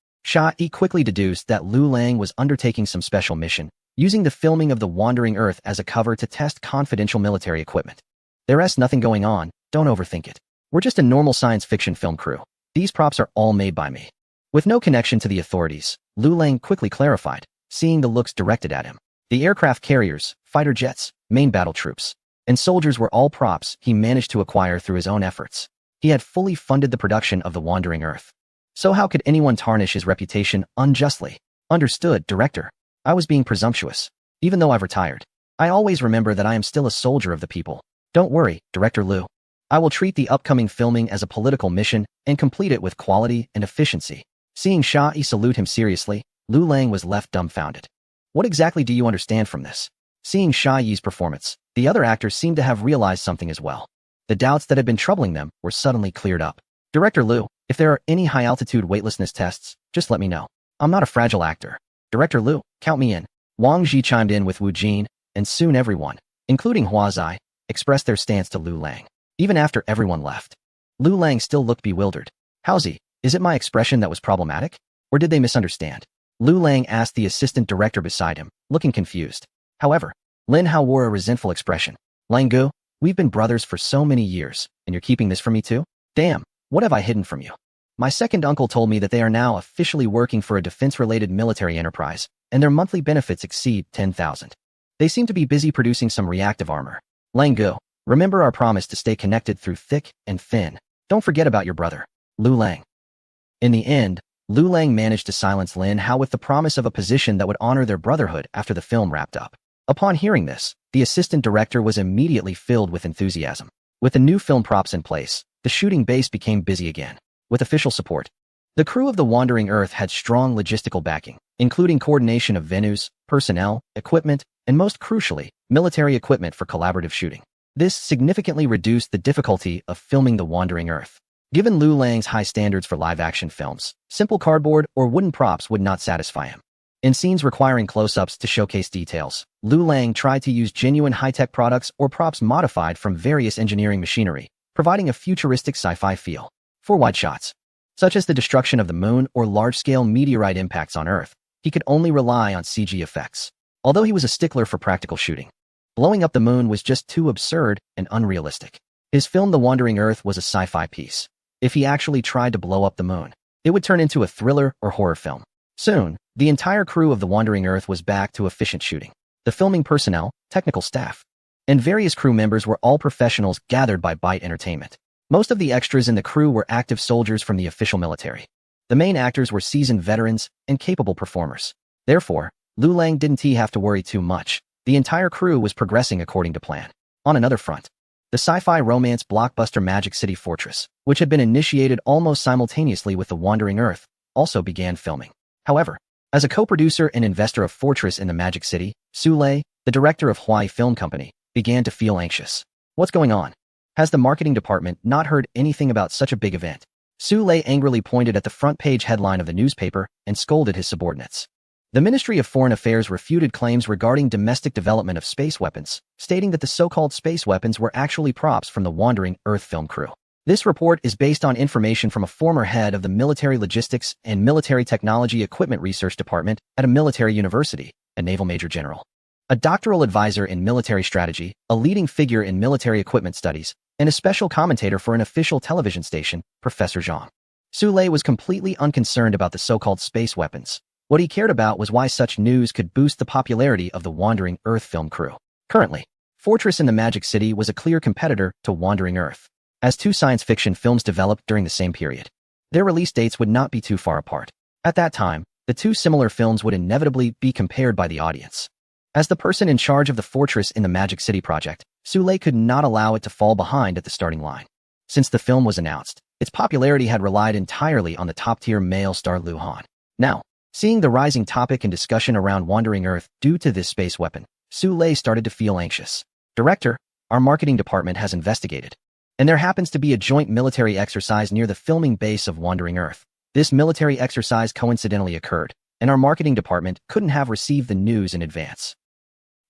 he quickly deduced that Liu Lang was undertaking some special mission, using the filming of the Wandering Earth as a cover to test confidential military equipment. There's nothing going on, don't overthink it. We're just a normal science fiction film crew. These props are all made by me. With no connection to the authorities, Liu Lang quickly clarified, seeing the looks directed at him. The aircraft carriers, fighter jets, main battle troops, and soldiers were all props he managed to acquire through his own efforts. He had fully funded the production of the Wandering Earth. So how could anyone tarnish his reputation unjustly? Understood, director. I was being presumptuous. Even though I've retired, I always remember that I am still a soldier of the people. Don't worry, Director Liu. I will treat the upcoming filming as a political mission and complete it with quality and efficiency. Seeing Yi salute him seriously, Liu Lang was left dumbfounded. What exactly do you understand from this? Seeing Yi's performance, the other actors seemed to have realized something as well. The doubts that had been troubling them were suddenly cleared up. Director Liu, if there are any high-altitude weightlessness tests, just let me know. I'm not a fragile actor. Director Liu, count me in. Wang Ji chimed in with Wu Jin, and soon everyone, including Hua Zai, expressed their stance to Liu Lang. Even after everyone left, Liu Lang still looked bewildered. Howzy, is it my expression that was problematic? Or did they misunderstand? Liu Lang asked the assistant director beside him, looking confused. However, Lin Hao wore a resentful expression. Lang Gu, we've been brothers for so many years, and you're keeping this from me too? Damn, what have I hidden from you? My second uncle told me that they are now officially working for a defense-related military enterprise, and their monthly benefits exceed 10,000. They seem to be busy producing some reactive armor. Lang Gu, remember our promise to stay connected through thick and thin. Don't forget about your brother, Liu Lang. In the end, Liu Lang managed to silence Lin Hao with the promise of a position that would honor their brotherhood after the film wrapped up. Upon hearing this, the assistant director was immediately filled with enthusiasm. With the new film props in place, the shooting base became busy again. With official support, the crew of the Wandering Earth had strong logistical backing, including coordination of venues, personnel, equipment, and most crucially, military equipment for collaborative shooting. This significantly reduced the difficulty of filming the Wandering Earth. Given Liu Lang's high standards for live-action films, simple cardboard or wooden props would not satisfy him. In scenes requiring close-ups to showcase details, Liu Lang tried to use genuine high-tech products or props modified from various engineering machinery, providing a futuristic sci-fi feel. For wide shots, such as the destruction of the moon or large-scale meteorite impacts on Earth, he could only rely on CG effects. Although he was a stickler for practical shooting, blowing up the moon was just too absurd and unrealistic. His film The Wandering Earth was a sci-fi piece. If he actually tried to blow up the moon, it would turn into a thriller or horror film. Soon, the entire crew of The Wandering Earth was back to efficient shooting. The filming personnel, technical staff, and various crew members were all professionals gathered by Byte Entertainment. Most of the extras in the crew were active soldiers from the official military. The main actors were seasoned veterans and capable performers. Therefore, Liu Lang didn't have to worry too much. The entire crew was progressing according to plan. On another front, the sci-fi romance blockbuster Magic City Fortress, which had been initiated almost simultaneously with The Wandering Earth, also began filming. However, as a co-producer and investor of Fortress in the Magic City, Su Lei, the director of Huai Film Company, began to feel anxious. What's going on? Has the marketing department not heard anything about such a big event? Su Lei angrily pointed at the front-page headline of the newspaper and scolded his subordinates. The Ministry of Foreign Affairs refuted claims regarding domestic development of space weapons, stating that the so-called space weapons were actually props from the Wandering Earth film crew. This report is based on information from a former head of the Military Logistics and Military Technology Equipment Research Department at a military university, a naval major general, a doctoral advisor in military strategy, a leading figure in military equipment studies, and a special commentator for an official television station, Professor Zhang. Su Lei was completely unconcerned about the so-called space weapons. What he cared about was why such news could boost the popularity of the Wandering Earth film crew. Currently, Fortress in the Magic City was a clear competitor to Wandering Earth. As two science fiction films developed during the same period, their release dates would not be too far apart. At that time, the two similar films would inevitably be compared by the audience. As the person in charge of the Fortress in the Magic City project, Su Lei could not allow it to fall behind at the starting line. Since the film was announced, its popularity had relied entirely on the top-tier male star Lu Han. Now, seeing the rising topic and discussion around Wandering Earth due to this space weapon, Su Lei started to feel anxious. Director, our marketing department has investigated, and there happens to be a joint military exercise near the filming base of Wandering Earth. This military exercise coincidentally occurred, and our marketing department couldn't have received the news in advance.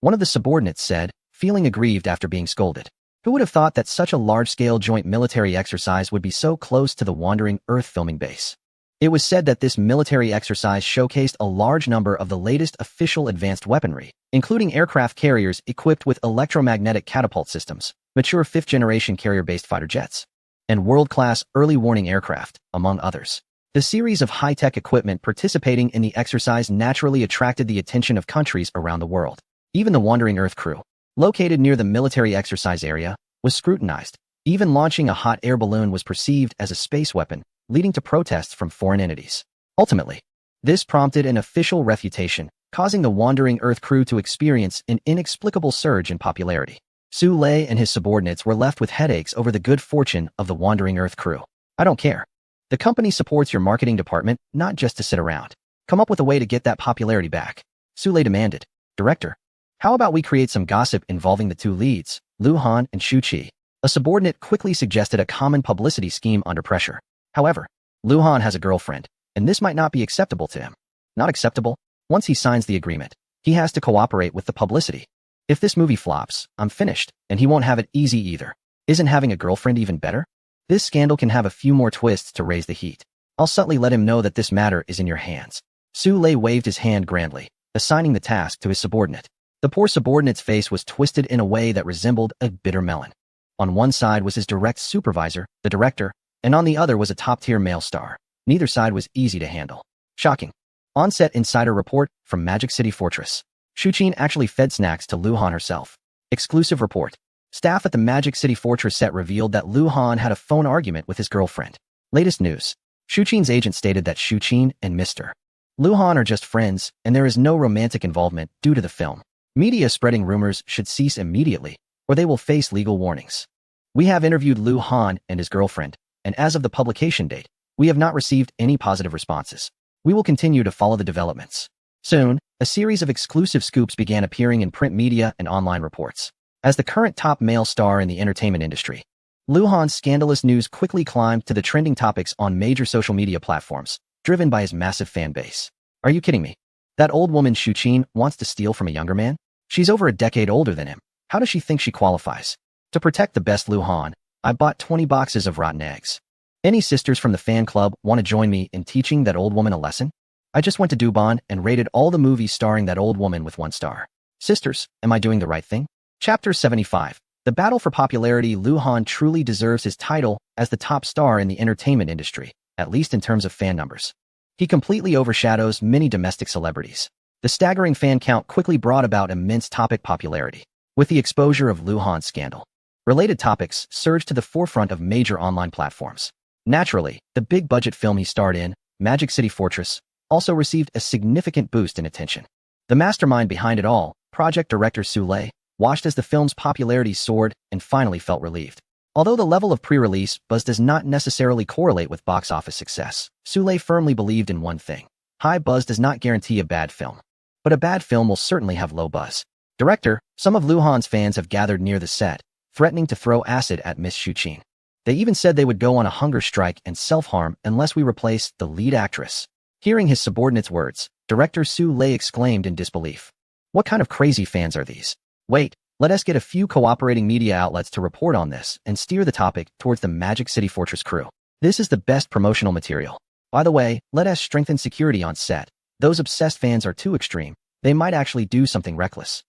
One of the subordinates said, feeling aggrieved after being scolded. Who would have thought that such a large-scale joint military exercise would be so close to the Wandering Earth filming base? It was said that this military exercise showcased a large number of the latest official advanced weaponry, including aircraft carriers equipped with electromagnetic catapult systems, mature fifth-generation carrier-based fighter jets, and world-class early warning aircraft, among others. The series of high-tech equipment participating in the exercise naturally attracted the attention of countries around the world. Even the Wandering Earth crew, located near the military exercise area, was scrutinized. Even launching a hot air balloon was perceived as a space weapon, leading to protests from foreign entities. Ultimately, this prompted an official refutation, causing the Wandering Earth crew to experience an inexplicable surge in popularity. Su Lei and his subordinates were left with headaches over the good fortune of the Wandering Earth crew. I don't care. The company supports your marketing department, not just to sit around. Come up with a way to get that popularity back. Su Lei demanded. Director, how about we create some gossip involving the two leads, Lu Han and Shu Qi? A subordinate quickly suggested a common publicity scheme under pressure. However, Lu Han has a girlfriend, and this might not be acceptable to him. Not acceptable? Once he signs the agreement, he has to cooperate with the publicity. If this movie flops, I'm finished, and he won't have it easy either. Isn't having a girlfriend even better? This scandal can have a few more twists to raise the heat. I'll subtly let him know that this matter is in your hands. Su Lei waved his hand grandly, assigning the task to his subordinate. The poor subordinate's face was twisted in a way that resembled a bitter melon. On one side was his direct supervisor, the director, and on the other was a top-tier male star. Neither side was easy to handle. Shocking. On-set insider report from Magic City Fortress. Shu Qin actually fed snacks to Lu Han herself. Exclusive report. Staff at the Magic City Fortress set revealed that Lu Han had a phone argument with his girlfriend. Latest news. Shu Qin's agent stated that Shu Qin and Mr. Lu Han are just friends, and there is no romantic involvement due to the film. Media spreading rumors should cease immediately, or they will face legal warnings. We have interviewed Lu Han and his girlfriend, and as of the publication date, we have not received any positive responses. We will continue to follow the developments. Soon, a series of exclusive scoops began appearing in print media and online reports. As the current top male star in the entertainment industry, Lu Han's scandalous news quickly climbed to the trending topics on major social media platforms, driven by his massive fan base. Are you kidding me? That old woman Shu Qin wants to steal from a younger man? She's over a decade older than him. How does she think she qualifies? To protect the best Lu Han, I bought 20 boxes of rotten eggs. Any sisters from the fan club want to join me in teaching that old woman a lesson? I just went to Dubon and rated all the movies starring that old woman with 1 star. Sisters, am I doing the right thing? Chapter 75. The battle for popularity. Lu Han truly deserves his title as the top star in the entertainment industry, at least in terms of fan numbers. He completely overshadows many domestic celebrities. The staggering fan count quickly brought about immense topic popularity. With the exposure of Lu Han's scandal, related topics surged to the forefront of major online platforms. Naturally, the big-budget film he starred in, Magic City Fortress, also received a significant boost in attention. The mastermind behind it all, project director Su Lei, watched as the film's popularity soared and finally felt relieved. Although the level of pre-release buzz does not necessarily correlate with box office success, Su Lei firmly believed in one thing. High buzz does not guarantee a bad film. But a bad film will certainly have low buzz. Director, some of Lu Han's fans have gathered near the set, threatening to throw acid at Miss Shu Qin. They even said they would go on a hunger strike and self-harm unless we replace the lead actress. Hearing his subordinate's words, director Su Lei exclaimed in disbelief. What kind of crazy fans are these? Wait, let us get a few cooperating media outlets to report on this and steer the topic towards the Magic City Fortress crew. This is the best promotional material. By the way, let us strengthen security on set. Those obsessed fans are too extreme. They might actually do something reckless.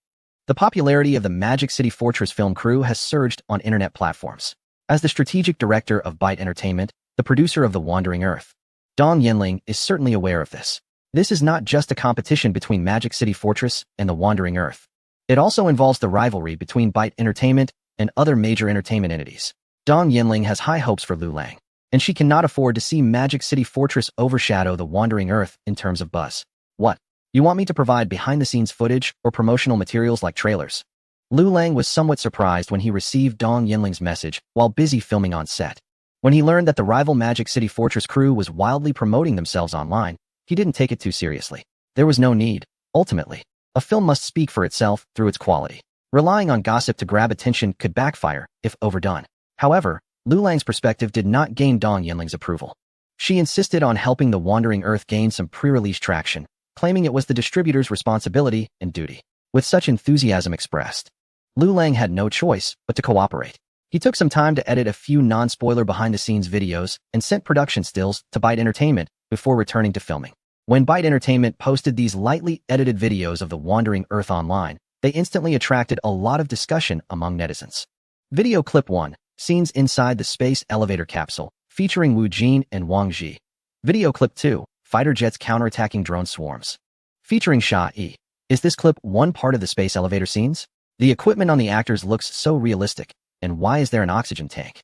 The popularity of the Magic City Fortress film crew has surged on internet platforms. As the strategic director of Byte Entertainment, the producer of The Wandering Earth, Dong Yinling is certainly aware of this. This is not just a competition between Magic City Fortress and The Wandering Earth. It also involves the rivalry between Byte Entertainment and other major entertainment entities. Dong Yinling has high hopes for Lu Lang, and she cannot afford to see Magic City Fortress overshadow The Wandering Earth in terms of buzz. What? You want me to provide behind-the-scenes footage or promotional materials like trailers? Lu Lang was somewhat surprised when he received Dong Yinling's message while busy filming on set. When he learned that the rival Magic City Fortress crew was wildly promoting themselves online, he didn't take it too seriously. There was no need. Ultimately, a film must speak for itself through its quality. Relying on gossip to grab attention could backfire if overdone. However, Lu Lang's perspective did not gain Dong Yinling's approval. She insisted on helping The Wandering Earth gain some pre-release traction, claiming it was the distributor's responsibility and duty. With such enthusiasm expressed, Lu Lang had no choice but to cooperate. He took some time to edit a few non-spoiler behind-the-scenes videos and sent production stills to Byte Entertainment before returning to filming. When Byte Entertainment posted these lightly edited videos of The Wandering Earth online, they instantly attracted a lot of discussion among netizens. Video Clip 1, Scenes Inside the Space Elevator Capsule, featuring Wu Jin and Wang Ji. Video Clip 2, Fighter Jets Counterattacking Drone Swarms, featuring Sha Yi. Is this clip one part of the space elevator scenes? The equipment on the actors looks so realistic, and why is there an oxygen tank?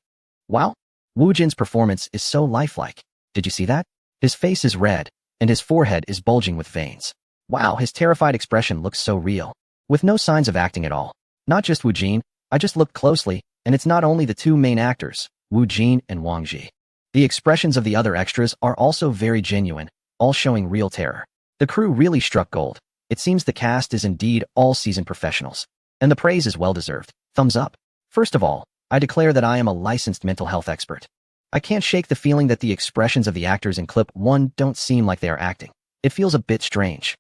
Wow, Wu Jin's performance is so lifelike. Did you see that? His face is red, and his forehead is bulging with veins. Wow, his terrified expression looks so real, with no signs of acting at all. Not just Wu Jin, I just looked closely, and it's not only the two main actors, Wu Jin and Wang Ji. The expressions of the other extras are also very genuine, all showing real terror. The crew really struck gold. It seems the cast is indeed all seasoned professionals, and the praise is well-deserved. Thumbs up. First of all, I declare that I am a licensed mental health expert. I can't shake the feeling that the expressions of the actors in clip 1 don't seem like they are acting. It feels a bit strange.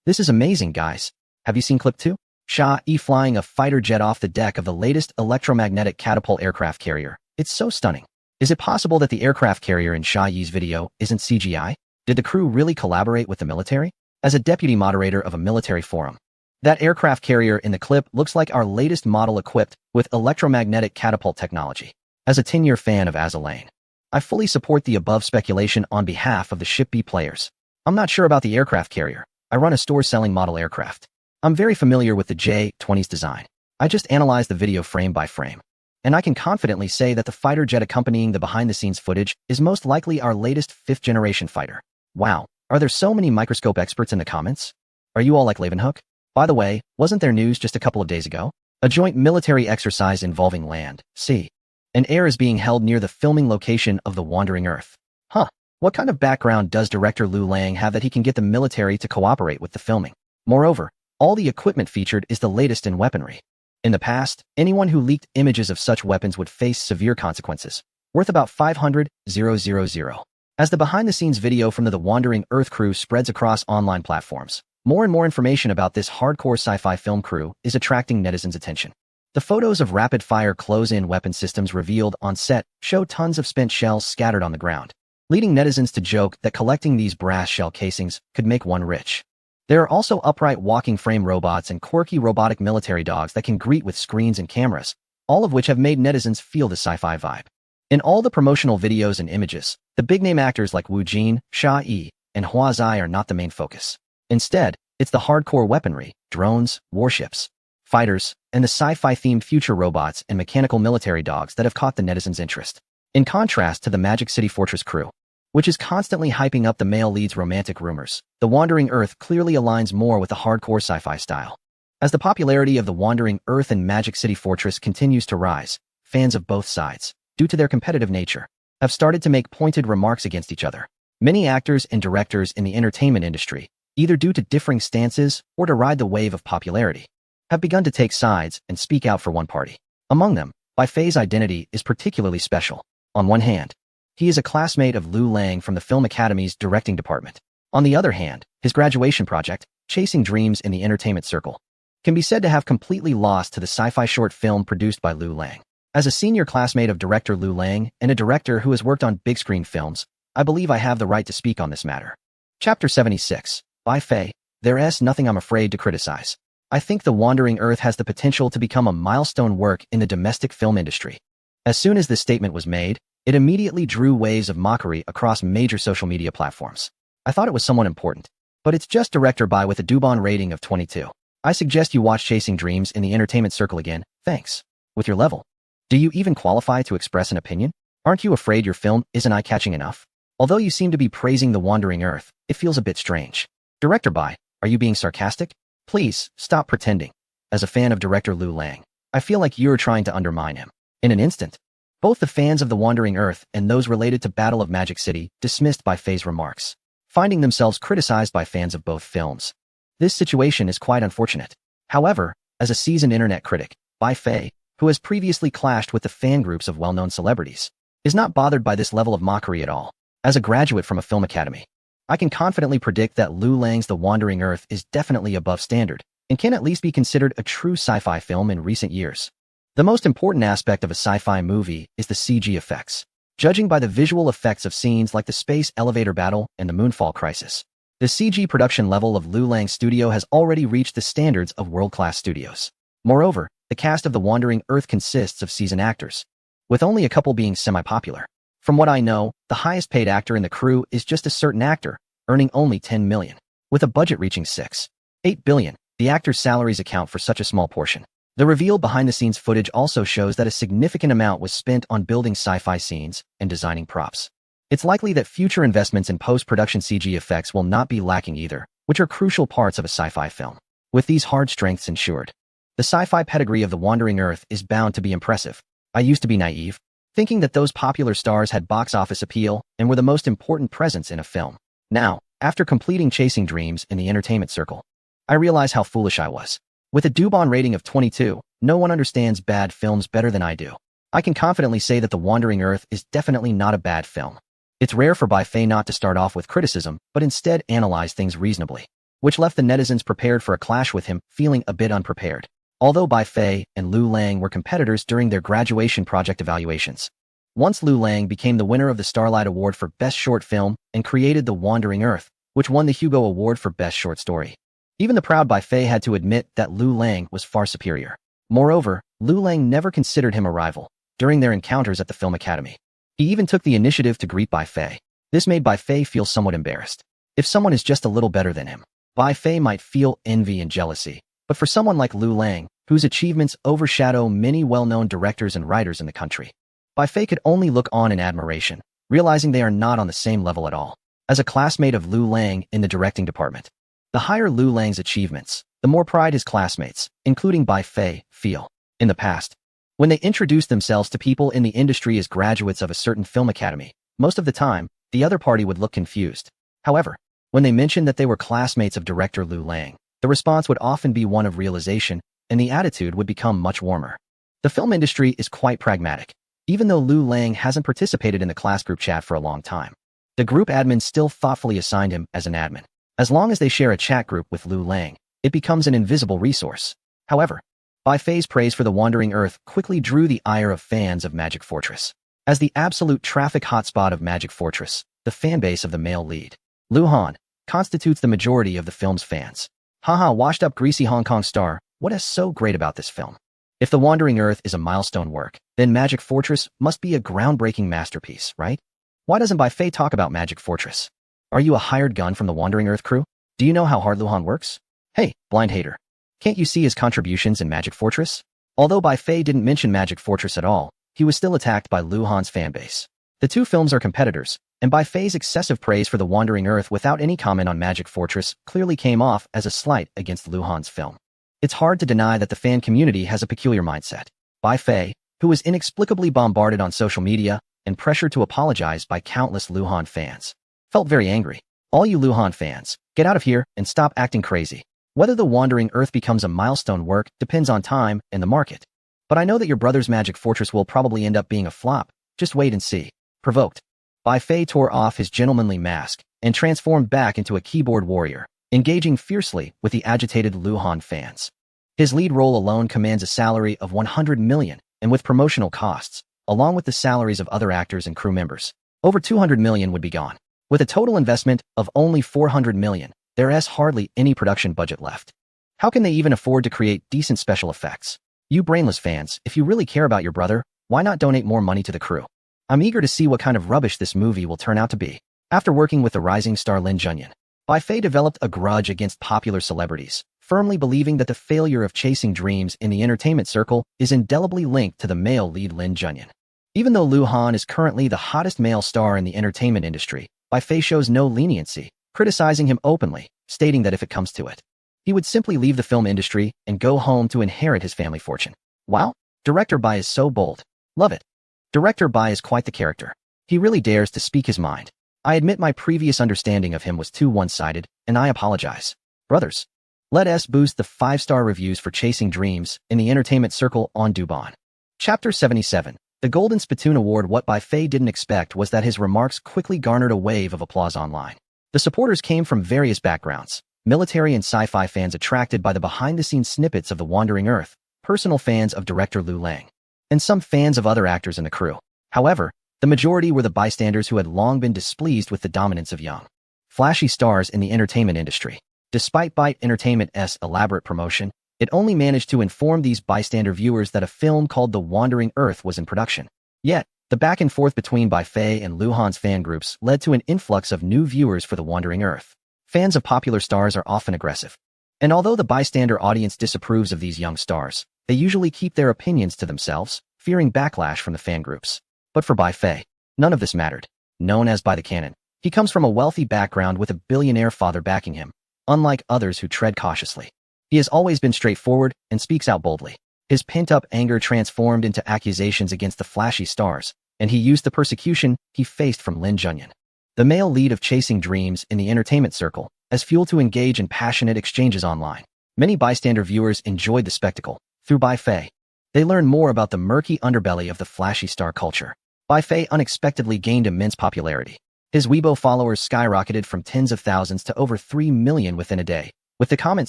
This is amazing, guys. Have you seen clip 2? Sha Yi flying a fighter jet off the deck of the latest electromagnetic catapult aircraft carrier. It's so stunning. Is it possible that the aircraft carrier in Sha Yi's video isn't CGI? Did the crew really collaborate with the military? As a deputy moderator of a military forum, that aircraft carrier in the clip looks like our latest model equipped with electromagnetic catapult technology. As a 10-year fan of Azalane, I fully support the above speculation on behalf of the Ship B players. I'm not sure about the aircraft carrier. I run a store selling model aircraft. I'm very familiar with the J-20's design. I just analyzed the video frame by frame, and I can confidently say that the fighter jet accompanying the behind-the-scenes footage is most likely our latest 5th-generation fighter. Wow, are there so many microscope experts in the comments? Are you all like Leeuwenhoek? By the way, wasn't there news just a couple of days ago? A joint military exercise involving land, sea, and air is being held near the filming location of The Wandering Earth. Huh, what kind of background does director Lu Lang have that he can get the military to cooperate with the filming? Moreover, all the equipment featured is the latest in weaponry. In the past, anyone who leaked images of such weapons would face severe consequences, worth about 500,000. As the behind-the-scenes video from the Wandering Earth crew spreads across online platforms, more and more information about this hardcore sci-fi film crew is attracting netizens' attention. The photos of rapid-fire close-in weapon systems revealed on set show tons of spent shells scattered on the ground, leading netizens to joke that collecting these brass shell casings could make one rich. There are also upright walking frame robots and quirky robotic military dogs that can greet with screens and cameras, all of which have made netizens feel the sci-fi vibe. In all the promotional videos and images, the big-name actors like Wu Jin, Sha Yi, and Hua Zai are not the main focus. Instead, it's the hardcore weaponry, drones, warships, fighters, and the sci-fi-themed future robots and mechanical military dogs that have caught the netizens' interest. In contrast to the Magic City Fortress crew, which is constantly hyping up the male lead's romantic rumors, The Wandering Earth clearly aligns more with the hardcore sci-fi style. As the popularity of The Wandering Earth and Magic City Fortress continues to rise, fans of both sides, due to their competitive nature, have started to make pointed remarks against each other. Many actors and directors in the entertainment industry, either due to differing stances or to ride the wave of popularity, have begun to take sides and speak out for one party. Among them, Bai Fei's identity is particularly special. On one hand, he is a classmate of Lu Lang from the Film Academy's directing department. On the other hand, his graduation project, Chasing Dreams in the Entertainment Circle, can be said to have completely lost to the sci-fi short film produced by Lu Lang. As a senior classmate of director Lu Lang and a director who has worked on big-screen films, I believe I have the right to speak on this matter. Chapter 76. Bai Fei. There's nothing I'm afraid to criticize. I think The Wandering Earth has the potential to become a milestone work in the domestic film industry. As soon as this statement was made, it immediately drew waves of mockery across major social media platforms. I thought it was someone important, but it's just director Bai with a Dubon rating of 22. I suggest you watch Chasing Dreams in the Entertainment Circle again, thanks. With your level, do you even qualify to express an opinion? Aren't you afraid your film isn't eye-catching enough? Although you seem to be praising The Wandering Earth, it feels a bit strange. Director Bai, are you being sarcastic? Please, stop pretending. As a fan of director Lu Lang, I feel like you're trying to undermine him. In an instant, both the fans of The Wandering Earth and those related to Battle of Magic City dismissed Bai Fei's remarks, finding themselves criticized by fans of both films. This situation is quite unfortunate. However, as a seasoned internet critic, Bai Fei, who has previously clashed with the fan groups of well-known celebrities, is not bothered by this level of mockery at all. As a graduate from a film academy, I can confidently predict that Liu Lang's The Wandering Earth is definitely above standard and can at least be considered a true sci-fi film in recent years. The most important aspect of a sci-fi movie is the CG effects. Judging by the visual effects of scenes like the space elevator battle and the Moonfall Crisis, the CG production level of Liu Lang's studio has already reached the standards of world-class studios. Moreover, the cast of The Wandering Earth consists of seasoned actors, with only a couple being semi-popular. From what I know, the highest-paid actor in the crew is just a certain actor, earning only $10 million. With a budget reaching $6.8 billion, the actors' salaries account for such a small portion. The revealed behind-the-scenes footage also shows that a significant amount was spent on building sci-fi scenes and designing props. It's likely that future investments in post-production CG effects will not be lacking either, which are crucial parts of a sci-fi film. With these hard strengths ensured, the sci-fi pedigree of The Wandering Earth is bound to be impressive. I used to be naive, thinking that those popular stars had box office appeal and were the most important presence in a film. Now, after completing Chasing Dreams in the entertainment circle, I realize how foolish I was. With a Dubon rating of 22, no one understands bad films better than I do. I can confidently say that The Wandering Earth is definitely not a bad film. It's rare for Bai Fei not to start off with criticism, but instead analyze things reasonably, which left the netizens prepared for a clash with him, feeling a bit unprepared. Although Bai Fei and Liu Lang were competitors during their graduation project evaluations, once Liu Lang became the winner of the Starlight Award for Best Short Film and created The Wandering Earth, which won the Hugo Award for Best Short Story. Even the proud Bai Fei had to admit that Liu Lang was far superior. Moreover, Liu Lang never considered him a rival during their encounters at the Film Academy. He even took the initiative to greet Bai Fei. This made Bai Fei feel somewhat embarrassed. If someone is just a little better than him, Bai Fei might feel envy and jealousy. But for someone like Liu Lang, whose achievements overshadow many well-known directors and writers in the country, Bai Fei could only look on in admiration, realizing they are not on the same level at all. As a classmate of Liu Lang in the directing department, the higher Liu Lang's achievements, the more pride his classmates, including Bai Fei, feel. In the past, when they introduced themselves to people in the industry as graduates of a certain film academy, most of the time, the other party would look confused. However, when they mentioned that they were classmates of director Liu Lang, the response would often be one of realization, and the attitude would become much warmer. The film industry is quite pragmatic. Even though Liu Lang hasn't participated in the class group chat for a long time, the group admin still thoughtfully assigned him as an admin. As long as they share a chat group with Liu Lang, it becomes an invisible resource. However, Bai Fei's praise for The Wandering Earth quickly drew the ire of fans of Magic Fortress. As the absolute traffic hotspot of Magic Fortress, the fanbase of the male lead, Liu Han, constitutes the majority of the film's fans. Haha, washed-up greasy Hong Kong star, what is so great about this film? If The Wandering Earth is a milestone work, then Magic Fortress must be a groundbreaking masterpiece, right? Why doesn't Bai Fei talk about Magic Fortress? Are you a hired gun from the Wandering Earth crew? Do you know how hard Liu Han works? Hey, blind hater. Can't you see his contributions in Magic Fortress? Although Bai Fei didn't mention Magic Fortress at all, he was still attacked by Liu Han's fanbase. The two films are competitors, and Bai Fei's excessive praise for The Wandering Earth without any comment on Magic Fortress clearly came off as a slight against Liu Han's film. It's hard to deny that the fan community has a peculiar mindset. Bai Fei, who was inexplicably bombarded on social media and pressured to apologize by countless Liu Han fans, felt very angry. All you Liu Han fans, get out of here and stop acting crazy. Whether The Wandering Earth becomes a milestone work depends on time and the market. But I know that your brother's Magic Fortress will probably end up being a flop. Just wait and see. Provoked, Bai Fei tore off his gentlemanly mask and transformed back into a keyboard warrior, engaging fiercely with the agitated Liu Han fans. His lead role alone commands a salary of $100 million, and with promotional costs, along with the salaries of other actors and crew members, over $200 million would be gone. With a total investment of only $400 million, there is hardly any production budget left. How can they even afford to create decent special effects? You brainless fans, if you really care about your brother, why not donate more money to the crew? I'm eager to see what kind of rubbish this movie will turn out to be. After working with the rising star Lin Junyan, Bai Fei developed a grudge against popular celebrities, firmly believing that the failure of Chasing Dreams in the entertainment circle is indelibly linked to the male lead Lin Junyan. Even though Liu Han is currently the hottest male star in the entertainment industry, Bai Fei shows no leniency, criticizing him openly, stating that if it comes to it, he would simply leave the film industry and go home to inherit his family fortune. Wow, Director Bai is so bold. Love it. Director Bai is quite the character. He really dares to speak his mind. I admit my previous understanding of him was too one-sided, and I apologize. Brothers, let us boost the 5-star reviews for Chasing Dreams in the entertainment circle on Dubon. Chapter 77. The Golden Spittoon Award. What Bai Fei didn't expect was that his remarks quickly garnered a wave of applause online. The supporters came from various backgrounds, military and sci-fi fans attracted by the behind-the-scenes snippets of The Wandering Earth, personal fans of director Liu Lang, and some fans of other actors in the crew. However, the majority were the bystanders who had long been displeased with the dominance of young, flashy stars in the entertainment industry. Despite Byte Entertainment's elaborate promotion, it only managed to inform these bystander viewers that a film called The Wandering Earth was in production. Yet, the back and forth between Bai Fei and Liu Han's fan groups led to an influx of new viewers for The Wandering Earth. Fans of popular stars are often aggressive. And although the bystander audience disapproves of these young stars, they usually keep their opinions to themselves, fearing backlash from the fan groups. But for Bai Fei, none of this mattered. Known as Bai the Cannon, he comes from a wealthy background with a billionaire father backing him, unlike others who tread cautiously. He has always been straightforward and speaks out boldly. His pent-up anger transformed into accusations against the flashy stars, and he used the persecution he faced from Lin Junyan, the male lead of Chasing Dreams in the entertainment circle, as fuel to engage in passionate exchanges online. Many bystander viewers enjoyed the spectacle. Through Bai Fei, they learned more about the murky underbelly of the flashy star culture. Bai Fei unexpectedly gained immense popularity. His Weibo followers skyrocketed from tens of thousands to over 3 million within a day, with the comment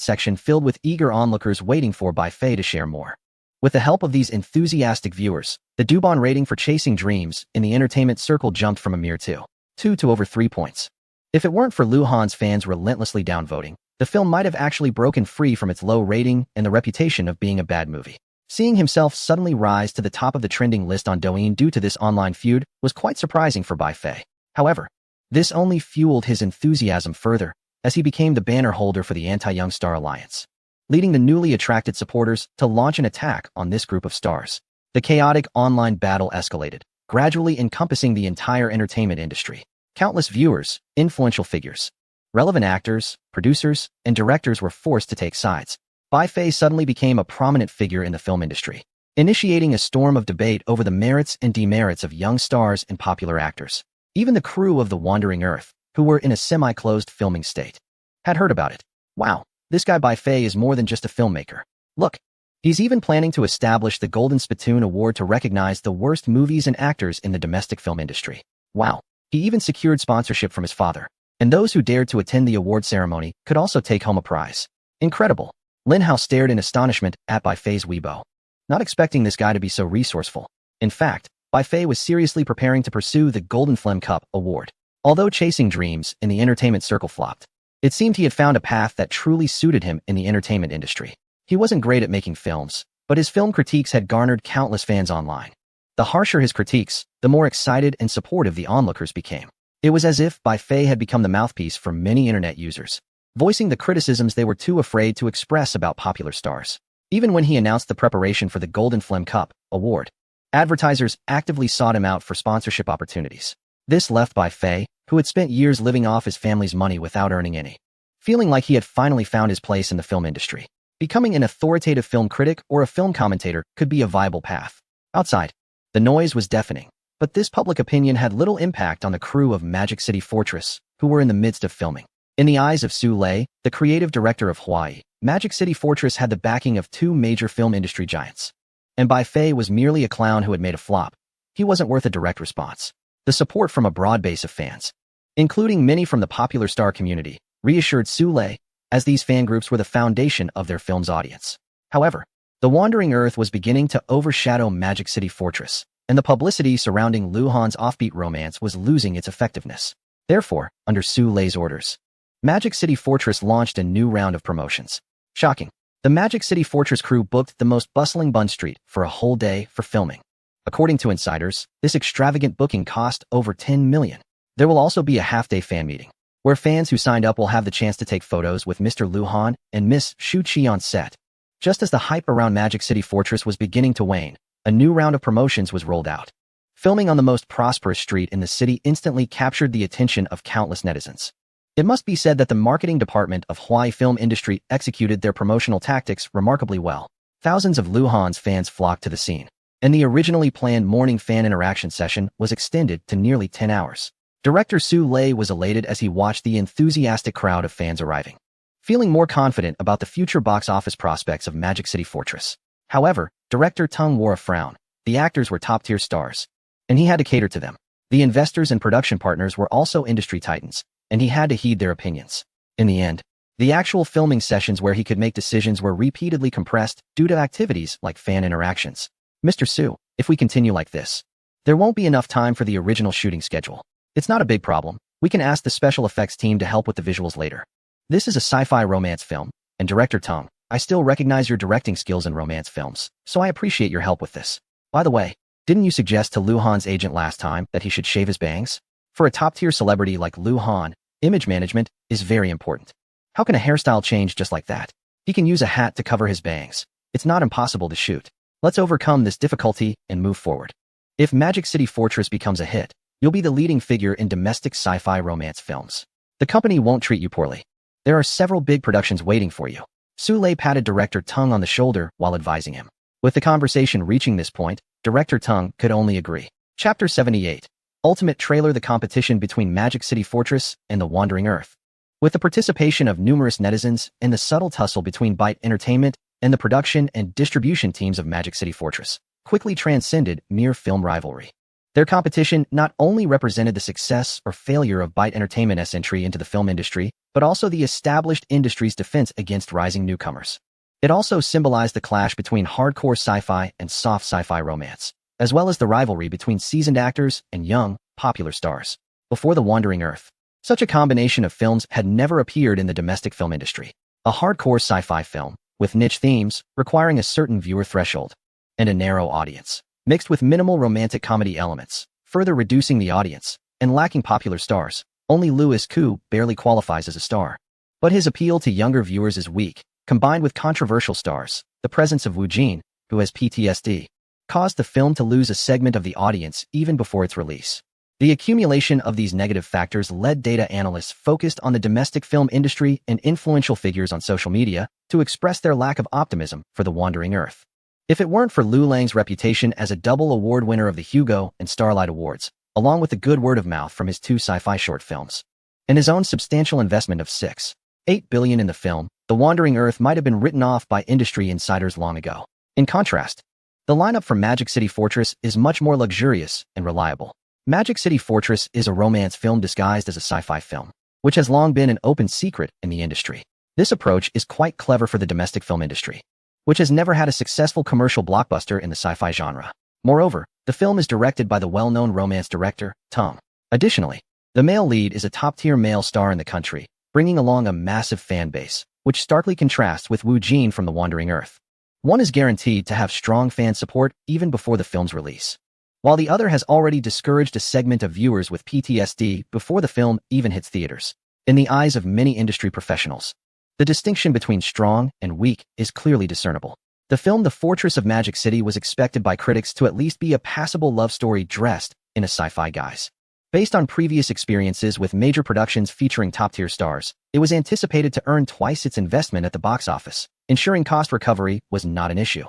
section filled with eager onlookers waiting for Bai Fei to share more. With the help of these enthusiastic viewers, the Dubon rating for Chasing Dreams in the entertainment circle jumped from a mere 2 to over 3 points. If it weren't for Liu Han's fans relentlessly downvoting, the film might have actually broken free from its low rating and the reputation of being a bad movie. Seeing himself suddenly rise to the top of the trending list on Douyin due to this online feud was quite surprising for Bai Fei. However, this only fueled his enthusiasm further, as he became the banner holder for the Anti-Young Star Alliance, leading the newly attracted supporters to launch an attack on this group of stars. The chaotic online battle escalated, gradually encompassing the entire entertainment industry. Countless viewers, influential figures, relevant actors, producers, and directors were forced to take sides. Bai Fei suddenly became a prominent figure in the film industry, initiating a storm of debate over the merits and demerits of young stars and popular actors. Even the crew of The Wandering Earth, who were in a semi-closed filming state, had heard about it. Wow, this guy Bai Fei is more than just a filmmaker. Look, he's even planning to establish the Golden Spittoon Award to recognize the worst movies and actors in the domestic film industry. Wow, he even secured sponsorship from his father, and those who dared to attend the award ceremony could also take home a prize. Incredible. Lin Hao stared in astonishment at Bai Fei's Weibo, not expecting this guy to be so resourceful. In fact, Bai Fei was seriously preparing to pursue the Golden Phlegm Cup award. Although Chasing Dreams in the entertainment circle flopped, it seemed he had found a path that truly suited him in the entertainment industry. He wasn't great at making films, but his film critiques had garnered countless fans online. The harsher his critiques, the more excited and supportive the onlookers became. It was as if Bai Fei had become the mouthpiece for many internet users, voicing the criticisms they were too afraid to express about popular stars. Even when he announced the preparation for the Golden Phlegm Cup award, advertisers actively sought him out for sponsorship opportunities. This left Bai Fei, who had spent years living off his family's money without earning any, feeling like he had finally found his place in the film industry. Becoming an authoritative film critic or a film commentator could be a viable path. Outside, the noise was deafening, but this public opinion had little impact on the crew of Magic City Fortress, who were in the midst of filming. In the eyes of Su Lei, the creative director of Hawaii, Magic City Fortress had the backing of two major film industry giants. And Bai Fei was merely a clown who had made a flop. He wasn't worth a direct response. The support from a broad base of fans, including many from the popular star community, reassured Su Lei, as these fan groups were the foundation of their film's audience. However, The Wandering Earth was beginning to overshadow Magic City Fortress, and the publicity surrounding Liu Han's offbeat romance was losing its effectiveness. Therefore, under Su Lei's orders, Magic City Fortress launched a new round of promotions. Shocking. The Magic City Fortress crew booked the most bustling Bund Street for a whole day for filming. According to insiders, this extravagant booking cost over 10 million. There will also be a half-day fan meeting, where fans who signed up will have the chance to take photos with Mr. Liu Han and Miss Shu Qi on set. Just as the hype around Magic City Fortress was beginning to wane, a new round of promotions was rolled out. Filming on the most prosperous street in the city instantly captured the attention of countless netizens. It must be said that the marketing department of Hawaii film industry executed their promotional tactics remarkably well. Thousands of Liu Han's fans flocked to the scene, and the originally planned morning fan interaction session was extended to nearly 10 hours. Director Su Lei was elated as he watched the enthusiastic crowd of fans arriving, feeling more confident about the future box office prospects of Magic City Fortress. However, director Tung wore a frown, the actors were top-tier stars, and he had to cater to them. The investors and production partners were also industry titans, and he had to heed their opinions. In the end, the actual filming sessions where he could make decisions were repeatedly compressed due to activities like fan interactions. Mr. Su, if we continue like this, there won't be enough time for the original shooting schedule. It's not a big problem. We can ask the special effects team to help with the visuals later. This is a sci-fi romance film, and Director Tong, I still recognize your directing skills in romance films, so I appreciate your help with this. By the way, didn't you suggest to Lu Han's agent last time that he should shave his bangs? For a top-tier celebrity like Lu Han, image management is very important. How can a hairstyle change just like that? He can use a hat to cover his bangs. It's not impossible to shoot. Let's overcome this difficulty and move forward. If Magic City Fortress becomes a hit, you'll be the leading figure in domestic sci-fi romance films. The company won't treat you poorly. There are several big productions waiting for you. Su Lei patted Director Tung on the shoulder while advising him. With the conversation reaching this point, Director Tung could only agree. Chapter 78. Ultimate Trailer: The competition between Magic City Fortress and The Wandering Earth. With the participation of numerous netizens and the subtle tussle between Byte Entertainment and the production and distribution teams of Magic City Fortress, quickly transcended mere film rivalry. Their competition not only represented the success or failure of Byte Entertainment's entry into the film industry, but also the established industry's defense against rising newcomers. It also symbolized the clash between hardcore sci-fi and soft sci-fi romance, as well as the rivalry between seasoned actors and young, popular stars. Before The Wandering Earth, such a combination of films had never appeared in the domestic film industry. A hardcore sci-fi film, with niche themes, requiring a certain viewer threshold, and a narrow audience, mixed with minimal romantic comedy elements, further reducing the audience, and lacking popular stars. Only Louis Koo barely qualifies as a star. But his appeal to younger viewers is weak, combined with controversial stars. The presence of Wu Jin, who has PTSD, caused the film to lose a segment of the audience even before its release. The accumulation of these negative factors led data analysts focused on the domestic film industry and influential figures on social media to express their lack of optimism for The Wandering Earth. If it weren't for Lu Lang's reputation as a double award winner of the Hugo and Starlight Awards, along with the good word of mouth from his 2 sci-fi short films, and his own substantial investment of $6.8 billion in the film, The Wandering Earth might have been written off by industry insiders long ago. In contrast, the lineup for Magic City Fortress is much more luxurious and reliable. Magic City Fortress is a romance film disguised as a sci-fi film, which has long been an open secret in the industry. This approach is quite clever for the domestic film industry, which has never had a successful commercial blockbuster in the sci-fi genre. Moreover, the film is directed by the well-known romance director, Tom. Additionally, the male lead is a top-tier male star in the country, bringing along a massive fan base, which starkly contrasts with Wu Jin from The Wandering Earth. One is guaranteed to have strong fan support even before the film's release, while the other has already discouraged a segment of viewers with PTSD before the film even hits theaters. In the eyes of many industry professionals, the distinction between strong and weak is clearly discernible. The film The Fortress of Magic City was expected by critics to at least be a passable love story dressed in a sci-fi guise. Based on previous experiences with major productions featuring top-tier stars, it was anticipated to earn twice its investment at the box office. Ensuring cost recovery was not an issue.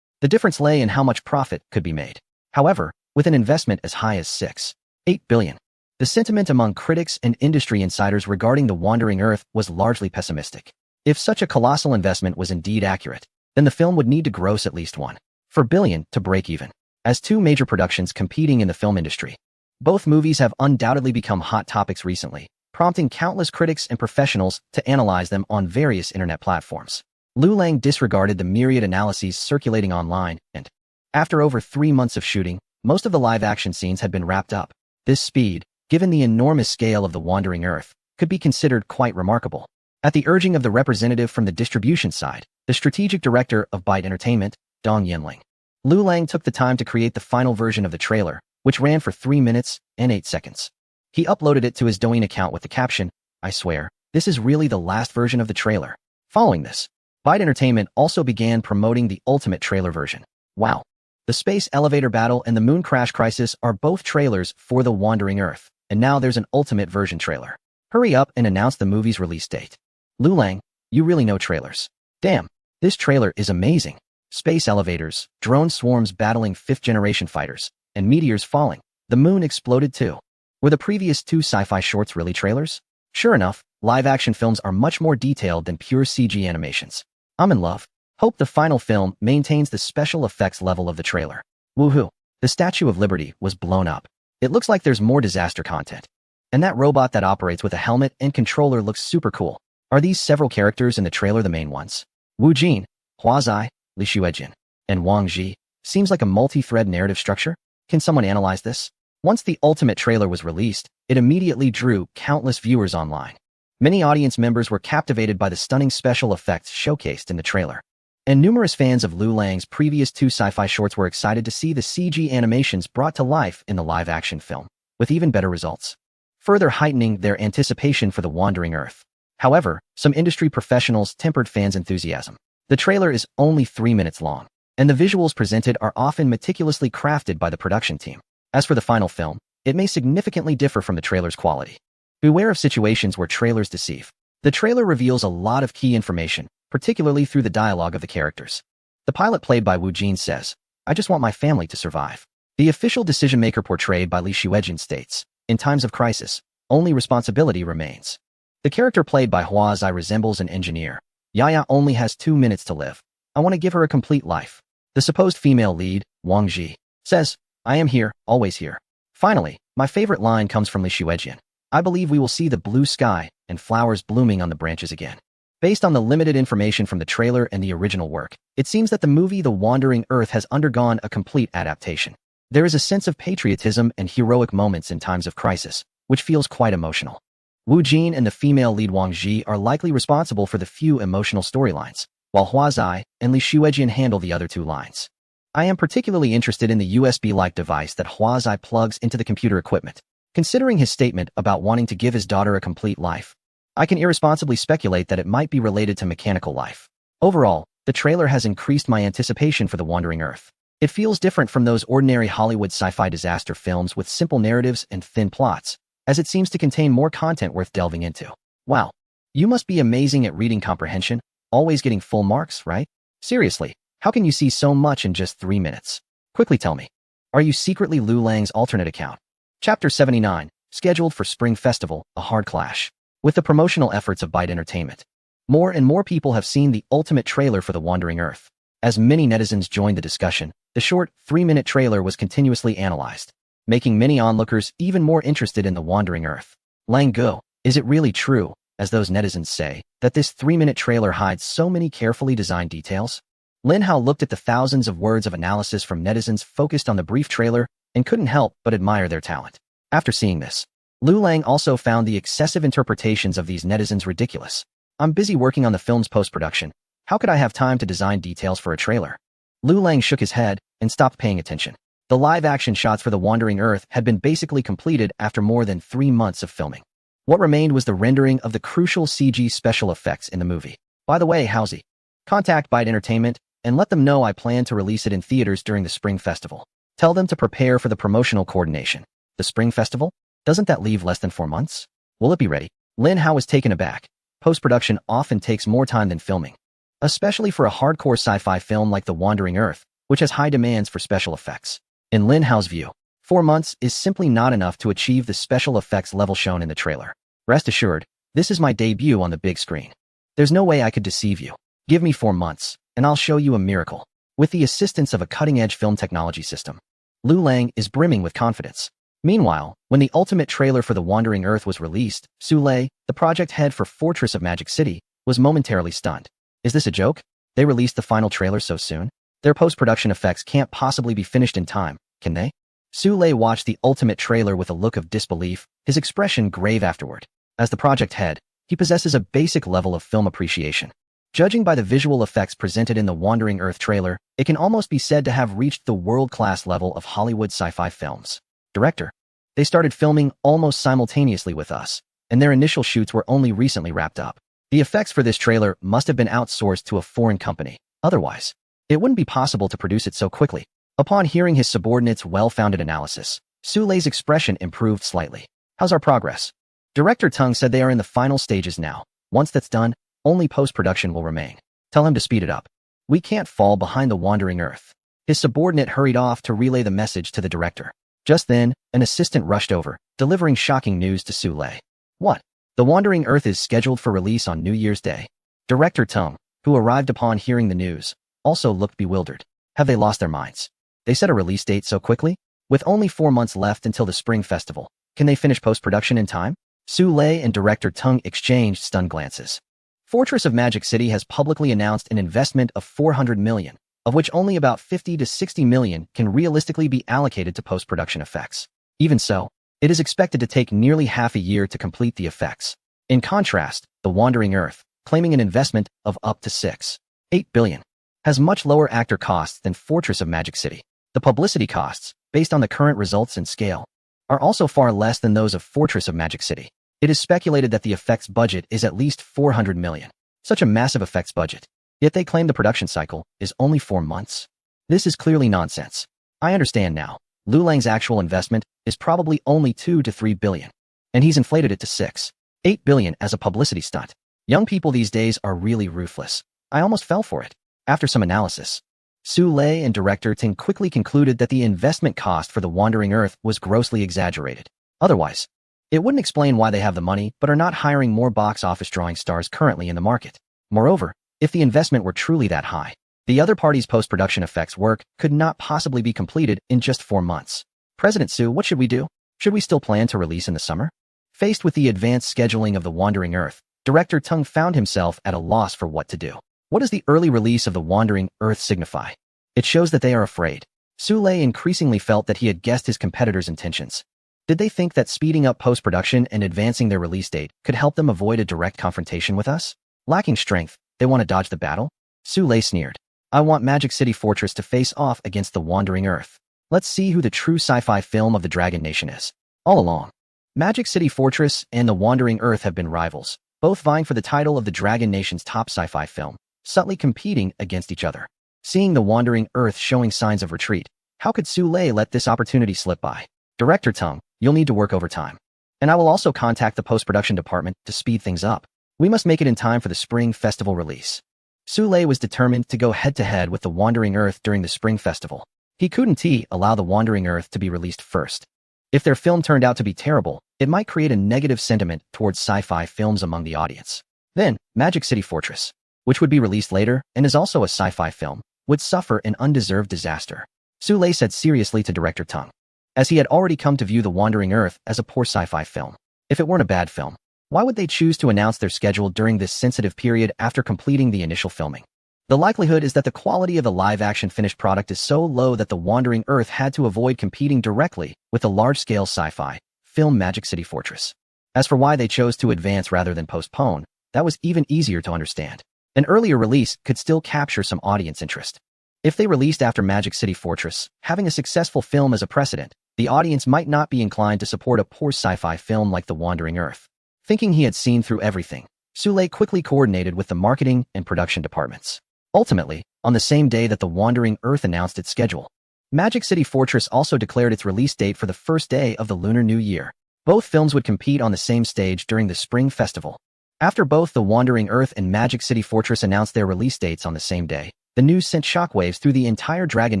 The difference lay in how much profit could be made. However, with an investment as high as $6.8 billion, the sentiment among critics and industry insiders regarding The Wandering Earth was largely pessimistic. If such a colossal investment was indeed accurate, then the film would need to gross at least $1.4 billion to break even. As 2 major productions competing in the film industry, both movies have undoubtedly become hot topics recently, prompting countless critics and professionals to analyze them on various internet platforms. Lu Lang disregarded the myriad analyses circulating online, and after over 3 months of shooting, most of the live-action scenes had been wrapped up. This speed, given the enormous scale of The Wandering Earth, could be considered quite remarkable. At the urging of the representative from the distribution side, the strategic director of Byte Entertainment, Dong Yinling, Lu Lang took the time to create the final version of the trailer, which ran for 3 minutes and 8 seconds. He uploaded it to his Douyin account with the caption, "I swear, this is really the last version of the trailer." Following this, Byte Entertainment also began promoting the ultimate trailer version. Wow. The space elevator battle and the moon crash crisis are both trailers for The Wandering Earth, and now there's an ultimate version trailer. Hurry up and announce the movie's release date. Lu Lang, you really know trailers. Damn, this trailer is amazing. Space elevators, drone swarms battling 5th-generation fighters, and meteors falling. The moon exploded too. Were the previous 2 sci-fi shorts really trailers? Sure enough, live-action films are much more detailed than pure CG animations. I'm in love. Hope the final film maintains the special effects level of the trailer. Woohoo! The Statue of Liberty was blown up. It looks like there's more disaster content. And that robot that operates with a helmet and controller looks super cool. Are these several characters in the trailer the main ones? Wu Jin, Hua Zai, Li Xuejin, and Wang Ji. Seems like a multi-thread narrative structure. Can someone analyze this? Once the ultimate trailer was released, it immediately drew countless viewers online. Many audience members were captivated by the stunning special effects showcased in the trailer. And numerous fans of Liu Lang's previous 2 sci-fi shorts were excited to see the CG animations brought to life in the live-action film, with even better results, further heightening their anticipation for The Wandering Earth. However, some industry professionals tempered fans' enthusiasm. The trailer is only 3 minutes long, and the visuals presented are often meticulously crafted by the production team. As for the final film, it may significantly differ from the trailer's quality. Beware of situations where trailers deceive. The trailer reveals a lot of key information, particularly through the dialogue of the characters. The pilot played by Wu Jin says, "I just want my family to survive." The official decision-maker portrayed by Li Xuejin states, "In times of crisis, only responsibility remains." The character played by Hua Zai resembles an engineer. Yaya only has 2 minutes to live. I want to give her a complete life. The supposed female lead, Wang Ji, says, "I am here, always here." Finally, my favorite line comes from Li Xuejin. "I believe we will see the blue sky and flowers blooming on the branches again." Based on the limited information from the trailer and the original work, it seems that the movie The Wandering Earth has undergone a complete adaptation. There is a sense of patriotism and heroic moments in times of crisis, which feels quite emotional. Wu Jin and the female lead Wang Ji are likely responsible for the few emotional storylines, while Hua Zai and Li Xuejin handle the other 2 lines. I am particularly interested in the USB-like device that Hua Zai plugs into the computer equipment. Considering his statement about wanting to give his daughter a complete life, I can irresponsibly speculate that it might be related to mechanical life. Overall, the trailer has increased my anticipation for The Wandering Earth. It feels different from those ordinary Hollywood sci-fi disaster films with simple narratives and thin plots, as it seems to contain more content worth delving into. Wow. You must be amazing at reading comprehension, always getting full marks, right? Seriously, how can you see so much in just 3 minutes? Quickly tell me. Are you secretly Liu Lang's alternate account? Chapter 79, scheduled for Spring Festival, a hard clash. With the promotional efforts of Byte Entertainment, more and more people have seen the ultimate trailer for The Wandering Earth. As many netizens joined the discussion, the short 3-minute trailer was continuously analyzed, making many onlookers even more interested in The Wandering Earth. Lang Go, is it really true, as those netizens say, that this 3-minute trailer hides so many carefully designed details? Lin Hao looked at the thousands of words of analysis from netizens focused on the brief trailer and couldn't help but admire their talent. After seeing this, Liu Lang also found the excessive interpretations of these netizens ridiculous. "I'm busy working on the film's post-production. How could I have time to design details for a trailer?" Liu Lang shook his head and stopped paying attention. The live-action shots for The Wandering Earth had been basically completed after more than 3 months of filming. What remained was the rendering of the crucial CG special effects in the movie. By the way, Howsy, contact Byte Entertainment and let them know I plan to release it in theaters during the Spring Festival. Tell them to prepare for the promotional coordination. The Spring Festival? Doesn't that leave less than 4 months? Will it be ready? Lin Hao was taken aback. Post-production often takes more time than filming, especially for a hardcore sci-fi film like The Wandering Earth, which has high demands for special effects. In Lin Hao's view, 4 months is simply not enough to achieve the special effects level shown in the trailer. Rest assured, this is my debut on the big screen. There's no way I could deceive you. Give me 4 months, and I'll show you a miracle. With the assistance of a cutting-edge film technology system, Liu Lang is brimming with confidence. Meanwhile, when the ultimate trailer for The Wandering Earth was released, Su Lei, the project head for Fortress of Magic City, was momentarily stunned. Is this a joke? They released the final trailer so soon? Their post-production effects can't possibly be finished in time, can they? Su Lei watched the ultimate trailer with a look of disbelief, his expression grave afterward. As the project head, he possesses a basic level of film appreciation. Judging by the visual effects presented in the Wandering Earth trailer, it can almost be said to have reached the world-class level of Hollywood sci-fi films. Director. They started filming almost simultaneously with us, and their initial shoots were only recently wrapped up. The effects for this trailer must have been outsourced to a foreign company. Otherwise, it wouldn't be possible to produce it so quickly. Upon hearing his subordinate's well-founded analysis, Su Lei's expression improved slightly. How's our progress? Director Tung said they are in the final stages now. Once that's done, only post-production will remain. Tell him to speed it up. We can't fall behind The Wandering Earth. His subordinate hurried off to relay the message to the director. Just then, an assistant rushed over, delivering shocking news to Su Lei. What? The Wandering Earth is scheduled for release on New Year's Day. Director Tung, who arrived upon hearing the news, also looked bewildered. Have they lost their minds? They set a release date so quickly? With only 4 months left until the Spring Festival, can they finish post-production in time? Su Lei and director Tung exchanged stunned glances. Fortress of Magic City has publicly announced an investment of $400 million, of which only about $50 to $60 million can realistically be allocated to post-production effects. Even so, it is expected to take nearly half a year to complete the effects. In contrast, The Wandering Earth, claiming an investment of up to $6.8 billion, has much lower actor costs than Fortress of Magic City. The publicity costs, based on the current results and scale, are also far less than those of Fortress of Magic City. It is speculated that the effects budget is at least $400 million. Such a massive effects budget, yet they claim the production cycle is only 4 months. This is clearly nonsense. I understand now. Liu Lang's actual investment is probably only $2 to $3 billion, and he's inflated it to $6.8 billion as a publicity stunt. Young people these days are really ruthless. I almost fell for it. After some analysis, Su Lei and director Ting quickly concluded that the investment cost for The Wandering Earth was grossly exaggerated. Otherwise, it wouldn't explain why they have the money but are not hiring more box office drawing stars currently in the market. Moreover, if the investment were truly that high, the other party's post-production effects work could not possibly be completed in just 4 months. President Su, what should we do? Should we still plan to release in the summer? Faced with the advanced scheduling of The Wandering Earth, director Tung found himself at a loss for what to do. What does the early release of The Wandering Earth signify? It shows that they are afraid. Su Lei increasingly felt that he had guessed his competitors' intentions. Did they think that speeding up post-production and advancing their release date could help them avoid a direct confrontation with us? Lacking strength, they want to dodge the battle? Su Lei sneered. I want Magic City Fortress to face off against The Wandering Earth. Let's see who the true sci-fi film of the Dragon Nation is. All along, Magic City Fortress and The Wandering Earth have been rivals, both vying for the title of the Dragon Nation's top sci-fi film, subtly competing against each other. Seeing The Wandering Earth showing signs of retreat, how could Su Lei let this opportunity slip by? Director Tung, you'll need to work overtime. And I will also contact the post-production department to speed things up. We must make it in time for the Spring Festival release. Su Lei was determined to go head-to-head with The Wandering Earth during the Spring Festival. He couldn't allow The Wandering Earth to be released first. If their film turned out to be terrible, it might create a negative sentiment towards sci-fi films among the audience. Then, Magic City Fortress, which would be released later and is also a sci-fi film, would suffer an undeserved disaster. Su Lei said seriously to director Tung, as he had already come to view The Wandering Earth as a poor sci-fi film. If it weren't a bad film, why would they choose to announce their schedule during this sensitive period after completing the initial filming? The likelihood is that the quality of the live-action finished product is so low that The Wandering Earth had to avoid competing directly with the large-scale sci-fi film Magic City Fortress. As for why they chose to advance rather than postpone, that was even easier to understand. An earlier release could still capture some audience interest. If they released after Magic City Fortress, having a successful film as a precedent, the audience might not be inclined to support a poor sci-fi film like The Wandering Earth. Thinking he had seen through everything, Su Lei quickly coordinated with the marketing and production departments. Ultimately, on the same day that The Wandering Earth announced its schedule, Magic City Fortress also declared its release date for the first day of the Lunar New Year. Both films would compete on the same stage during the Spring Festival. After both The Wandering Earth and Magic City Fortress announced their release dates on the same day, the news sent shockwaves through the entire Dragon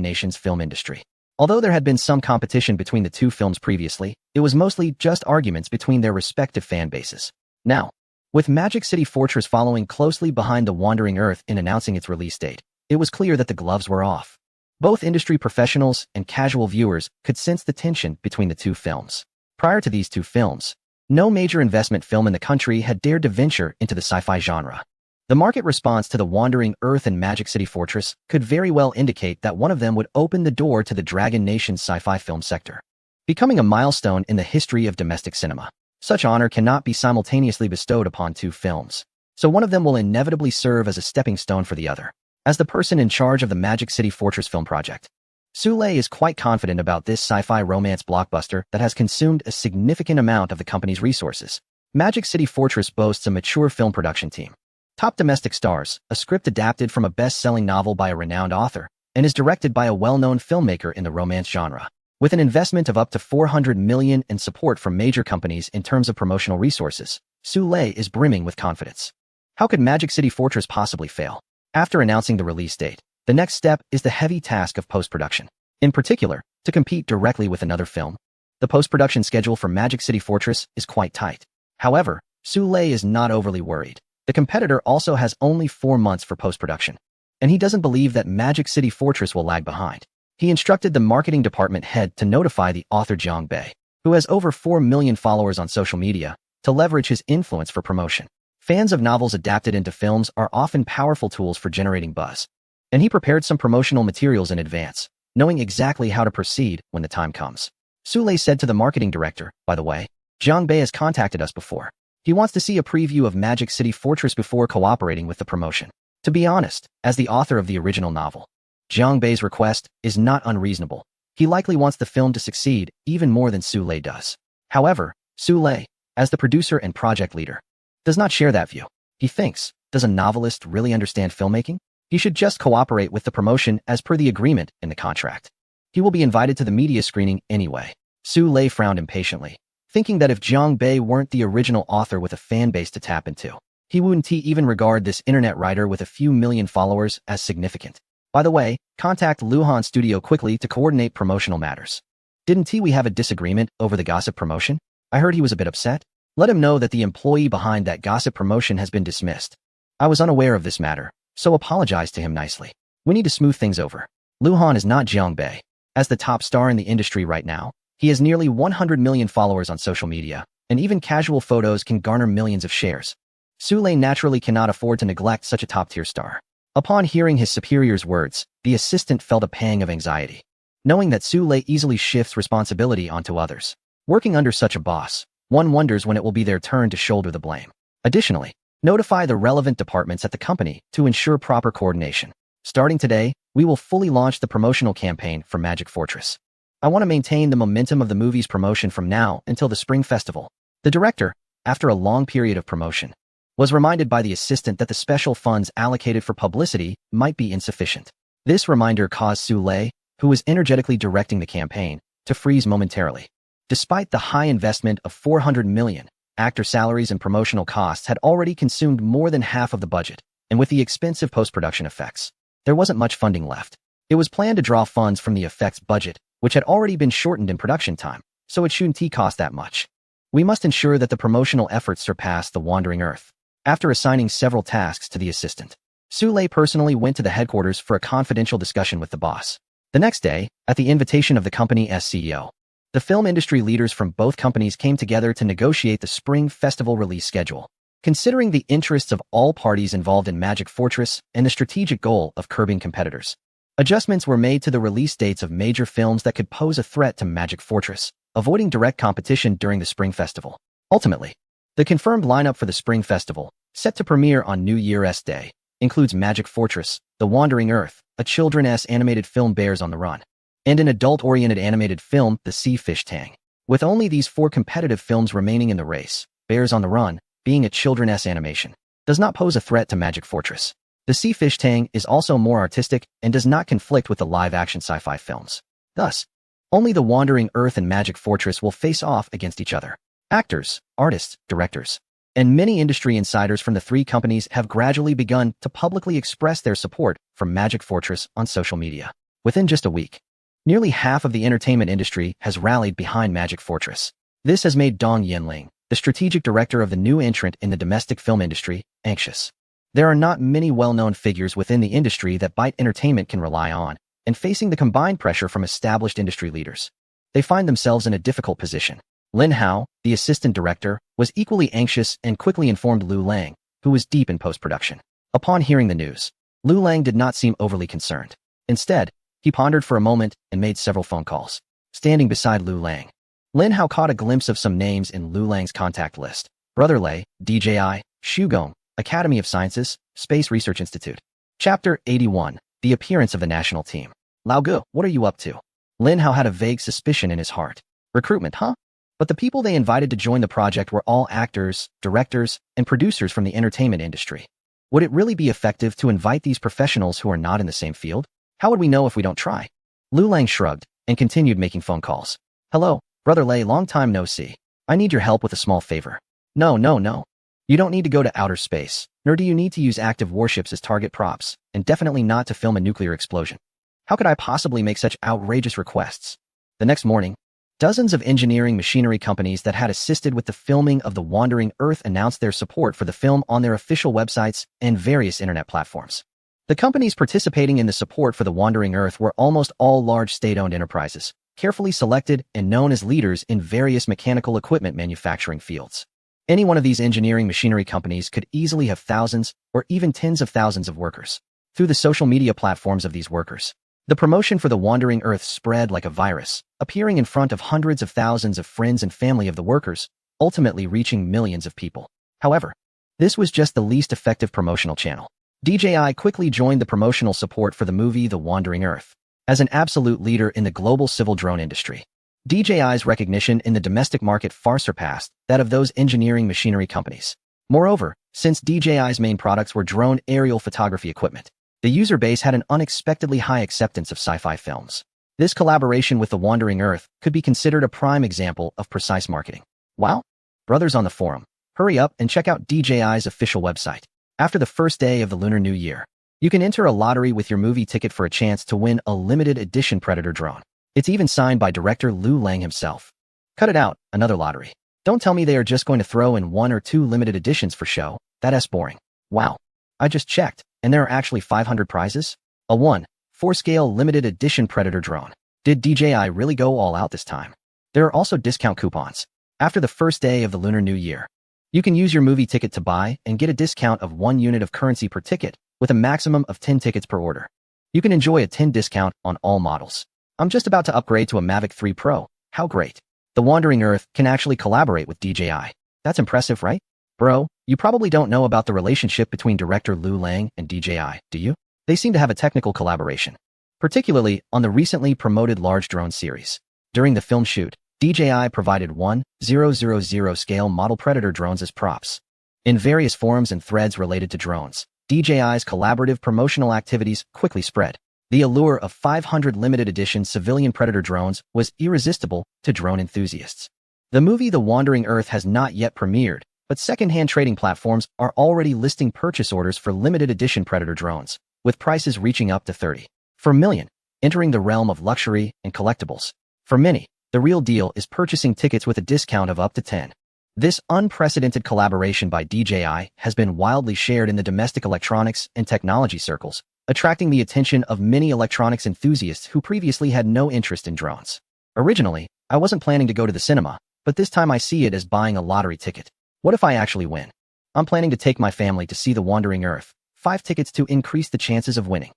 Nation's film industry. Although there had been some competition between the two films previously, it was mostly just arguments between their respective fan bases. Now, with Magic City Fortress following closely behind The Wandering Earth in announcing its release date, it was clear that the gloves were off. Both industry professionals and casual viewers could sense the tension between the two films. Prior to these two films, no major investment film in the country had dared to venture into the sci-fi genre. The market response to The Wandering Earth and Magic City Fortress could very well indicate that one of them would open the door to the Dragon Nation's sci-fi film sector, becoming a milestone in the history of domestic cinema. Such honor cannot be simultaneously bestowed upon two films, so one of them will inevitably serve as a stepping stone for the other. As the person in charge of the Magic City Fortress film project, Su Lei is quite confident about this sci-fi romance blockbuster that has consumed a significant amount of the company's resources. Magic City Fortress boasts a mature film production team, top domestic stars, a script adapted from a best-selling novel by a renowned author, and is directed by a well-known filmmaker in the romance genre. With an investment of up to $400 million and support from major companies in terms of promotional resources, Su Lei is brimming with confidence. How could Magic City Fortress possibly fail? After announcing the release date, the next step is the heavy task of post-production. In particular, to compete directly with another film, the post-production schedule for Magic City Fortress is quite tight. However, Su Lei is not overly worried. The competitor also has only 4 months for post-production, and he doesn't believe that Magic City Fortress will lag behind. He instructed the marketing department head to notify the author Jiang Bei, who has over 4 million followers on social media, to leverage his influence for promotion. Fans of novels adapted into films are often powerful tools for generating buzz, and he prepared some promotional materials in advance, knowing exactly how to proceed when the time comes. Su Lei said to the marketing director, "By the way, Jiang Bei has contacted us before. He wants to see a preview of Magic City Fortress before cooperating with the promotion." To be honest, as the author of the original novel, Jiang Bei's request is not unreasonable. He likely wants the film to succeed even more than Su Lei does. However, Su Lei, as the producer and project leader, does not share that view. He thinks, does a novelist really understand filmmaking? He should just cooperate with the promotion as per the agreement in the contract. He will be invited to the media screening anyway. Su Lei frowned impatiently, thinking that if Jiang Bei weren't the original author with a fan base to tap into, he wouldn't even regard this internet writer with a few million followers as significant. By the way, contact Luhan Studio quickly to coordinate promotional matters. Didn't we have a disagreement over the gossip promotion? I heard he was a bit upset. Let him know that the employee behind that gossip promotion has been dismissed. I was unaware of this matter, so apologize to him nicely. We need to smooth things over. Luhan is not Jiang Bei. As the top star in the industry right now, he has nearly 100 million followers on social media, and even casual photos can garner millions of shares. Su Lei naturally cannot afford to neglect such a top-tier star. Upon hearing his superior's words, the assistant felt a pang of anxiety, knowing that Su Lei easily shifts responsibility onto others. Working under such a boss, one wonders when it will be their turn to shoulder the blame. Additionally, notify the relevant departments at the company to ensure proper coordination. Starting today, we will fully launch the promotional campaign for Magic Fortress. I want to maintain the momentum of the movie's promotion from now until the Spring Festival. The director, after a long period of promotion, was reminded by the assistant that the special funds allocated for publicity might be insufficient. This reminder caused Su Lei, who was energetically directing the campaign, to freeze momentarily. Despite the high investment of 400 million, actor salaries and promotional costs had already consumed more than half of the budget, and with the expensive post-production effects, there wasn't much funding left. It was planned to draw funds from the effects budget, which had already been shortened in production time, so it shouldn't cost that much. We must ensure that the promotional efforts surpass the Wandering Earth. After assigning several tasks to the assistant, Su Lei personally went to the headquarters for a confidential discussion with the boss. The next day, at the invitation of the company's CEO, the film industry leaders from both companies came together to negotiate the Spring Festival release schedule. Considering the interests of all parties involved in Magic Fortress and the strategic goal of curbing competitors, adjustments were made to the release dates of major films that could pose a threat to Magic Fortress, avoiding direct competition during the Spring Festival. Ultimately, the confirmed lineup for the Spring Festival, set to premiere on New Year's Day, includes Magic Fortress, The Wandering Earth, a children's animated film Bears on the Run, and an adult-oriented animated film, The Sea Fish Tang. With only these 4 competitive films remaining in the race, Bears on the Run, being a children's animation, does not pose a threat to Magic Fortress. The Sea Fish Tang is also more artistic and does not conflict with the live-action sci-fi films. Thus, only The Wandering Earth and Magic Fortress will face off against each other. Actors, artists, directors, and many industry insiders from the 3 companies have gradually begun to publicly express their support for Magic Fortress on social media. Within just a week, nearly half of the entertainment industry has rallied behind Magic Fortress. This has made Dong Yinling, the strategic director of the new entrant in the domestic film industry, anxious. There are not many well-known figures within the industry that Byte Entertainment can rely on, and facing the combined pressure from established industry leaders, they find themselves in a difficult position. Lin Hao, the assistant director, was equally anxious and quickly informed Lu Lang, who was deep in post-production. Upon hearing the news, Lu Lang did not seem overly concerned. Instead, he pondered for a moment and made several phone calls. Standing beside Lu Lang, Lin Hao caught a glimpse of some names in Lu Lang's contact list. Brother Lei, DJI, Shugong, Academy of Sciences, Space Research Institute. Chapter 81, The Appearance of the National Team. Lao Gu, what are you up to? Lin Hao had a vague suspicion in his heart. Recruitment, huh? But the people they invited to join the project were all actors, directors, and producers from the entertainment industry. Would it really be effective to invite these professionals who are not in the same field? How would we know if we don't try? Lu Lang shrugged and continued making phone calls. Hello, Brother Lei, long time no see. I need your help with a small favor. No. You don't need to go to outer space, nor do you need to use active warships as target props, and definitely not to film a nuclear explosion. How could I possibly make such outrageous requests? The next morning, dozens of engineering machinery companies that had assisted with the filming of The Wandering Earth announced their support for the film on their official websites and various internet platforms. The companies participating in the support for the Wandering Earth were almost all large state-owned enterprises, carefully selected and known as leaders in various mechanical equipment manufacturing fields. Any one of these engineering machinery companies could easily have thousands or even tens of thousands of workers. Through the social media platforms of these workers, the promotion for the Wandering Earth spread like a virus, appearing in front of hundreds of thousands of friends and family of the workers, ultimately reaching millions of people. However, this was just the least effective promotional channel. DJI quickly joined the promotional support for the movie The Wandering Earth. As an absolute leader in the global civil drone industry, DJI's recognition in the domestic market far surpassed that of those engineering machinery companies. Moreover, since DJI's main products were drone aerial photography equipment, the user base had an unexpectedly high acceptance of sci-fi films. This collaboration with The Wandering Earth could be considered a prime example of precise marketing. Wow! Brothers on the forum, hurry up and check out DJI's official website. After the first day of the Lunar New Year, you can enter a lottery with your movie ticket for a chance to win a limited edition Predator drone. It's even signed by director Liu Lang himself. Cut it out, another lottery. Don't tell me they are just going to throw in 1 or 2 limited editions for show. That's boring. Wow. I just checked, and there are actually 500 prizes? A 1/4 limited edition Predator drone. Did DJI really go all out this time? There are also discount coupons. After the first day of the Lunar New Year, you can use your movie ticket to buy and get a discount of 1 unit of currency per ticket, with a maximum of 10 tickets per order. You can enjoy a 10 discount on all models. I'm just about to upgrade to a Mavic 3 Pro. How great. The Wandering Earth can actually collaborate with DJI. That's impressive, right? Bro, you probably don't know about the relationship between director Liu Lang and DJI, do you? They seem to have a technical collaboration, particularly on the recently promoted large drone series. During the film shoot, DJI provided 1,000 scale model Predator drones as props. In various forums and threads related to drones, DJI's collaborative promotional activities quickly spread. The allure of 500 limited edition civilian Predator drones was irresistible to drone enthusiasts. The movie The Wandering Earth has not yet premiered, but second-hand trading platforms are already listing purchase orders for limited edition Predator drones, with prices reaching up to $34 million, entering the realm of luxury and collectibles. For many, the real deal is purchasing tickets with a discount of up to 10. This unprecedented collaboration by DJI has been wildly shared in the domestic electronics and technology circles, attracting the attention of many electronics enthusiasts who previously had no interest in drones. Originally, I wasn't planning to go to the cinema, but this time I see it as buying a lottery ticket. What if I actually win? I'm planning to take my family to see The Wandering Earth, 5 tickets to increase the chances of winning.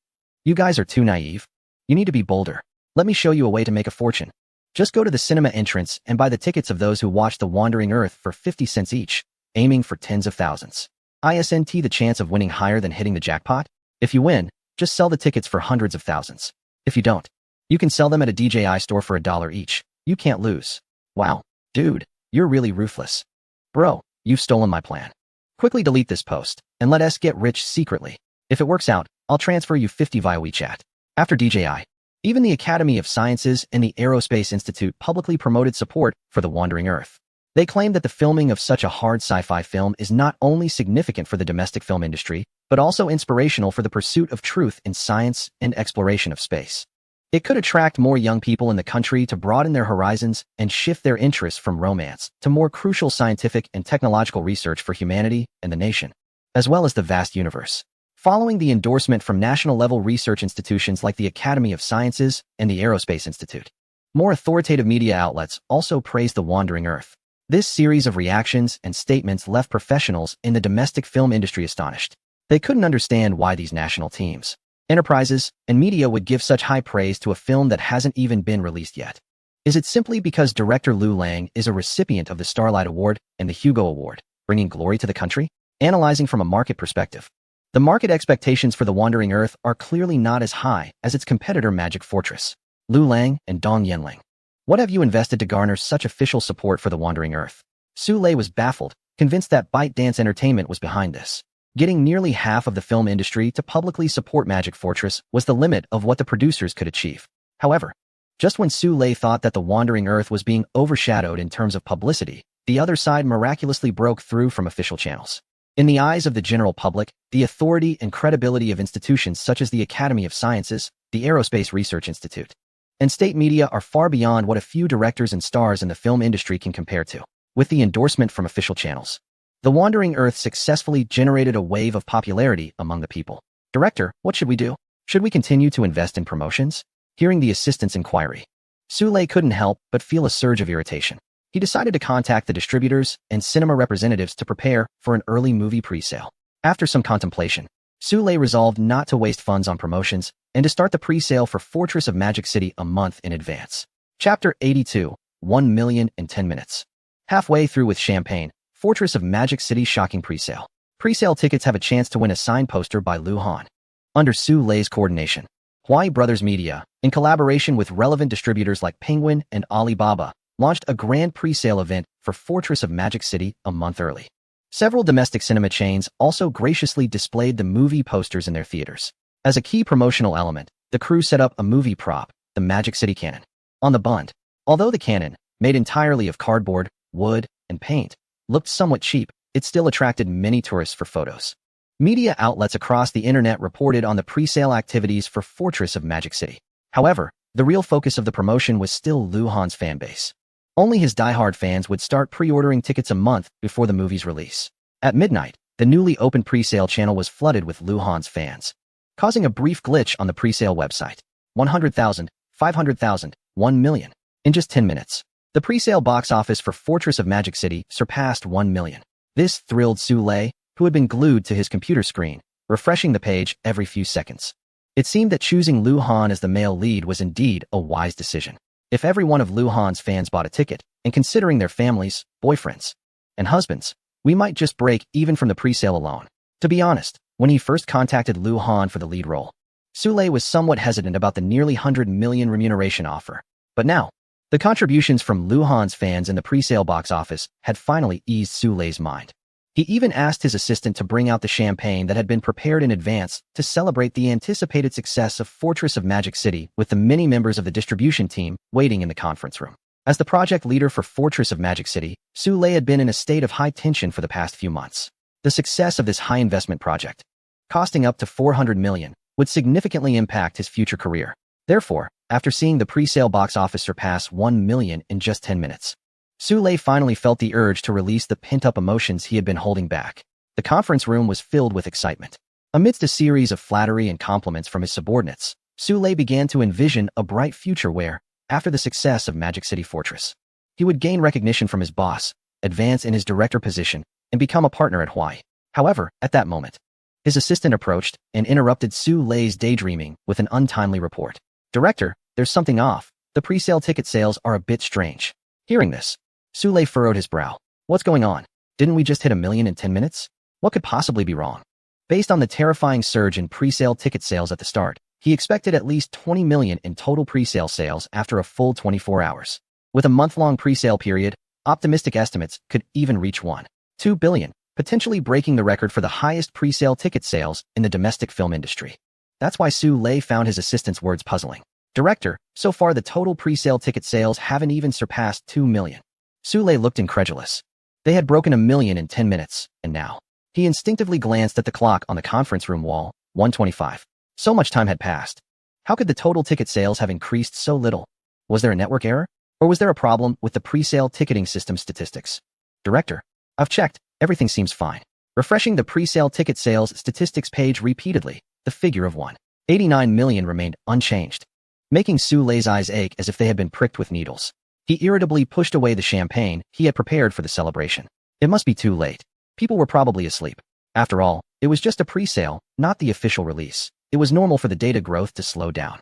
You guys are too naive. You need to be bolder. Let me show you a way to make a fortune. Just go to the cinema entrance and buy the tickets of those who watch The Wandering Earth for 50 cents each, aiming for tens of thousands. Isn't the chance of winning higher than hitting the jackpot? If you win, just sell the tickets for hundreds of thousands. If you don't, you can sell them at a DJI store for $1 each. You can't lose. Wow, dude, you're really ruthless. Bro, you've stolen my plan. Quickly delete this post, and let us get rich secretly. If it works out, I'll transfer you 50 via WeChat. After DJI, even the Academy of Sciences and the Aerospace Institute publicly promoted support for The Wandering Earth. They claim that the filming of such a hard sci-fi film is not only significant for the domestic film industry, but also inspirational for the pursuit of truth in science and exploration of space. It could attract more young people in the country to broaden their horizons and shift their interests from romance to more crucial scientific and technological research for humanity and the nation, as well as the vast universe. Following the endorsement from national-level research institutions like the Academy of Sciences and the Aerospace Institute, more authoritative media outlets also praised The Wandering Earth. This series of reactions and statements left professionals in the domestic film industry astonished. They couldn't understand why these national teams, enterprises, and media would give such high praise to a film that hasn't even been released yet. Is it simply because director Liu Lang is a recipient of the Starlight Award and the Hugo Award, bringing glory to the country? Analyzing from a market perspective, the market expectations for The Wandering Earth are clearly not as high as its competitor Magic Fortress, Liu Lang and Dong Yanling. What have you invested to garner such official support for The Wandering Earth? Su Lei was baffled, convinced that ByteDance Entertainment was behind this. Getting nearly half of the film industry to publicly support Magic Fortress was the limit of what the producers could achieve. However, just when Su Lei thought that The Wandering Earth was being overshadowed in terms of publicity, the other side miraculously broke through from official channels. In the eyes of the general public, the authority and credibility of institutions such as the Academy of Sciences, the Aerospace Research Institute, and state media are far beyond what a few directors and stars in the film industry can compare to. With the endorsement from official channels, The Wandering Earth successfully generated a wave of popularity among the people. Director, what should we do? Should we continue to invest in promotions? Hearing the assistant's inquiry, Sule couldn't help but feel a surge of irritation. He decided to contact the distributors and cinema representatives to prepare for an early movie pre-sale. After some contemplation, Sule resolved not to waste funds on promotions and to start the pre-sale for Fortress of Magic City a month in advance. Chapter 82, 1 million in 10 minutes. Halfway through with champagne, Fortress of Magic City's shocking pre-sale. Pre-sale tickets have a chance to win a signed poster by Lu Han. Under Sule's coordination, Huai Brothers Media, in collaboration with relevant distributors like Penguin and Alibaba, launched a grand pre-sale event for Fortress of Magic City a month early. Several domestic cinema chains also graciously displayed the movie posters in their theaters. As a key promotional element, the crew set up a movie prop, the Magic City Cannon. On the bund, although the cannon, made entirely of cardboard, wood, and paint, looked somewhat cheap, it still attracted many tourists for photos. Media outlets across the internet reported on the pre-sale activities for Fortress of Magic City. However, the real focus of the promotion was still Lu Han's fanbase. Only his diehard fans would start pre-ordering tickets a month before the movie's release. At midnight, the newly opened pre-sale channel was flooded with Lu Han's fans, causing a brief glitch on the pre-sale website. 100,000, 500,000, 1 million. In just 10 minutes, the pre-sale box office for Fortress of Magic City surpassed 1 million. This thrilled Sule, who had been glued to his computer screen, refreshing the page every few seconds. It seemed that choosing Lu Han as the male lead was indeed a wise decision. If every one of Lu Han's fans bought a ticket, and considering their families, boyfriends, and husbands, we might just break even from the pre-sale alone. To be honest, when he first contacted Lu Han for the lead role, Sule was somewhat hesitant about the nearly 100 million remuneration offer. But now, the contributions from Lu Han's fans in the pre-sale box office had finally eased Sule's mind. He even asked his assistant to bring out the champagne that had been prepared in advance to celebrate the anticipated success of Fortress of Magic City, with the many members of the distribution team waiting in the conference room. As the project leader for Fortress of Magic City, Sule had been in a state of high tension for the past few months. The success of this high-investment project, costing up to 400 million, would significantly impact his future career. Therefore, after seeing the pre-sale box office surpass 1 million in just 10 minutes, Sule finally felt the urge to release the pent-up emotions he had been holding back. The conference room was filled with excitement. Amidst a series of flattery and compliments from his subordinates, Sule began to envision a bright future where, after the success of Magic City Fortress, he would gain recognition from his boss, advance in his director position, and become a partner at Huai. However, at that moment, his assistant approached and interrupted Sule's daydreaming with an untimely report. "Director, there's something off. The pre-sale ticket sales are a bit strange." Hearing this, Sule furrowed his brow. "What's going on? Didn't we just hit 1 million in 10 minutes? What could possibly be wrong?" Based on the terrifying surge in pre-sale ticket sales at the start, he expected at least 20 million in total pre-sale sales after a full 24 hours. With a month-long pre-sale period, optimistic estimates could even reach 1.2 billion, potentially breaking the record for the highest pre-sale ticket sales in the domestic film industry. That's why Sule found his assistant's words puzzling. "Director, so far the total pre-sale ticket sales haven't even surpassed 2 million. Sule looked incredulous. They had broken 1 million in 10 minutes, and now. He instinctively glanced at the clock on the conference room wall, 1:25. So much time had passed. How could the total ticket sales have increased so little? Was there a network error? Or was there a problem with the pre-sale ticketing system statistics? "Director, I've checked, everything seems fine." Refreshing the pre-sale ticket sales statistics page repeatedly, the figure of 1.89 million remained unchanged, making Sule's eyes ache as if they had been pricked with needles. He irritably pushed away the champagne he had prepared for the celebration. It must be too late. People were probably asleep. After all, it was just a pre-sale, not the official release. It was normal for the data growth to slow down.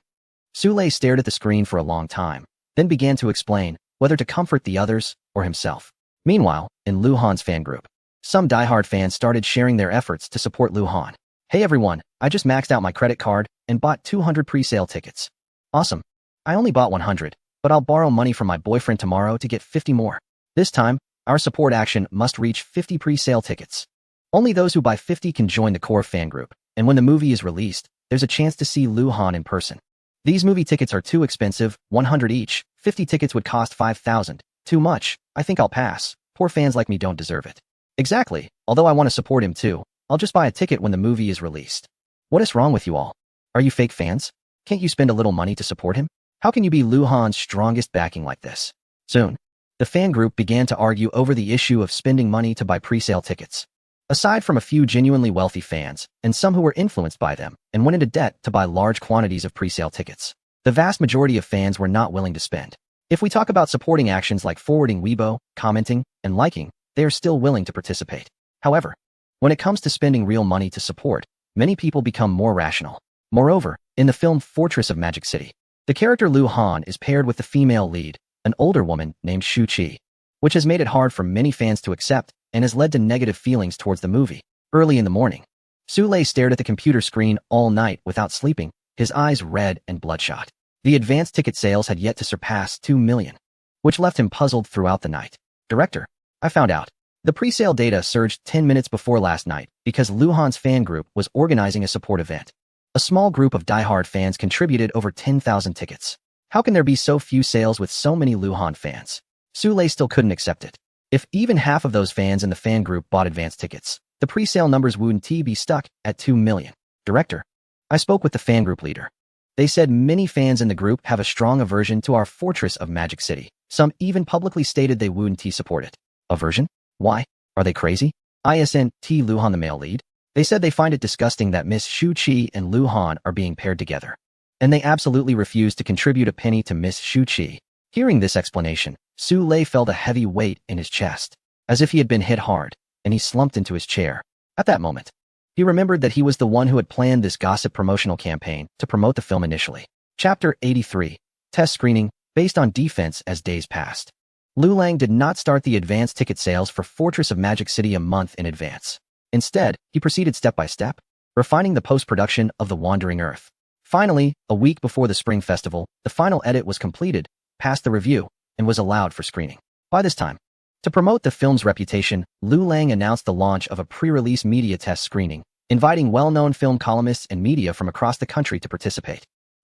Sule stared at the screen for a long time, then began to explain whether to comfort the others or himself. Meanwhile, in Lu Han's fan group, some diehard fans started sharing their efforts to support Lu Han. "Hey everyone, I just maxed out my credit card and bought 200 pre-sale tickets. Awesome. I only bought 100. But I'll borrow money from my boyfriend tomorrow to get 50 more. This time, our support action must reach 50 pre-sale tickets. Only those who buy 50 can join the core fan group, and when the movie is released, there's a chance to see Lu Han in person. These movie tickets are too expensive, 100 each. 50 tickets would cost 5,000. Too much. I think I'll pass. Poor fans like me don't deserve it." "Exactly. Although I want to support him too. I'll just buy a ticket when the movie is released." "What is wrong with you all? Are you fake fans? Can't you spend a little money to support him? How can you be Lu Han's strongest backing like this?" Soon, the fan group began to argue over the issue of spending money to buy pre-sale tickets. Aside from a few genuinely wealthy fans, and some who were influenced by them and went into debt to buy large quantities of pre-sale tickets, the vast majority of fans were not willing to spend. If we talk about supporting actions like forwarding Weibo, commenting, and liking, they are still willing to participate. However, when it comes to spending real money to support, many people become more rational. Moreover, in the film Fortress of Magic City, the character Lu Han is paired with the female lead, an older woman named Shu Qi, which has made it hard for many fans to accept and has led to negative feelings towards the movie. Early in the morning, Su Lei stared at the computer screen all night without sleeping, his eyes red and bloodshot. The advance ticket sales had yet to surpass 2 million, which left him puzzled throughout the night. Director, I found out. The pre-sale data surged 10 minutes before last night because Lu Han's fan group was organizing a support event. A small group of diehard fans contributed over 10,000 tickets. How can there be so few sales with so many Lu Han fans? Su Lei still couldn't accept it. If even half of those fans in the fan group bought advance tickets, the pre-sale numbers wouldn't be stuck at 2 million. Director, I spoke with the fan group leader. They said many fans in the group have a strong aversion to our Fortress of Magic City. Some even publicly stated they wouldn't support it. Aversion? Why? Are they crazy? ISNT Lu Han, the male lead. They said they find it disgusting that Miss Shu Qi and Lu Han are being paired together. And they absolutely refuse to contribute a penny to Miss Shu Qi. Hearing this explanation, Su Lei felt a heavy weight in his chest, as if he had been hit hard, and he slumped into his chair. At that moment, he remembered that he was the one who had planned this gossip promotional campaign to promote the film initially. Chapter 83. Test Screening, based on defense as days passed. Lu Lang did not start the advance ticket sales for Fortress of Magic City a month in advance. Instead, he proceeded step by step, refining the post-production of The Wandering Earth. Finally, a week before the Spring Festival, the final edit was completed, passed the review, and was allowed for screening. By this time, to promote the film's reputation, Lu Lang announced the launch of a pre-release media test screening, inviting well-known film columnists and media from across the country to participate.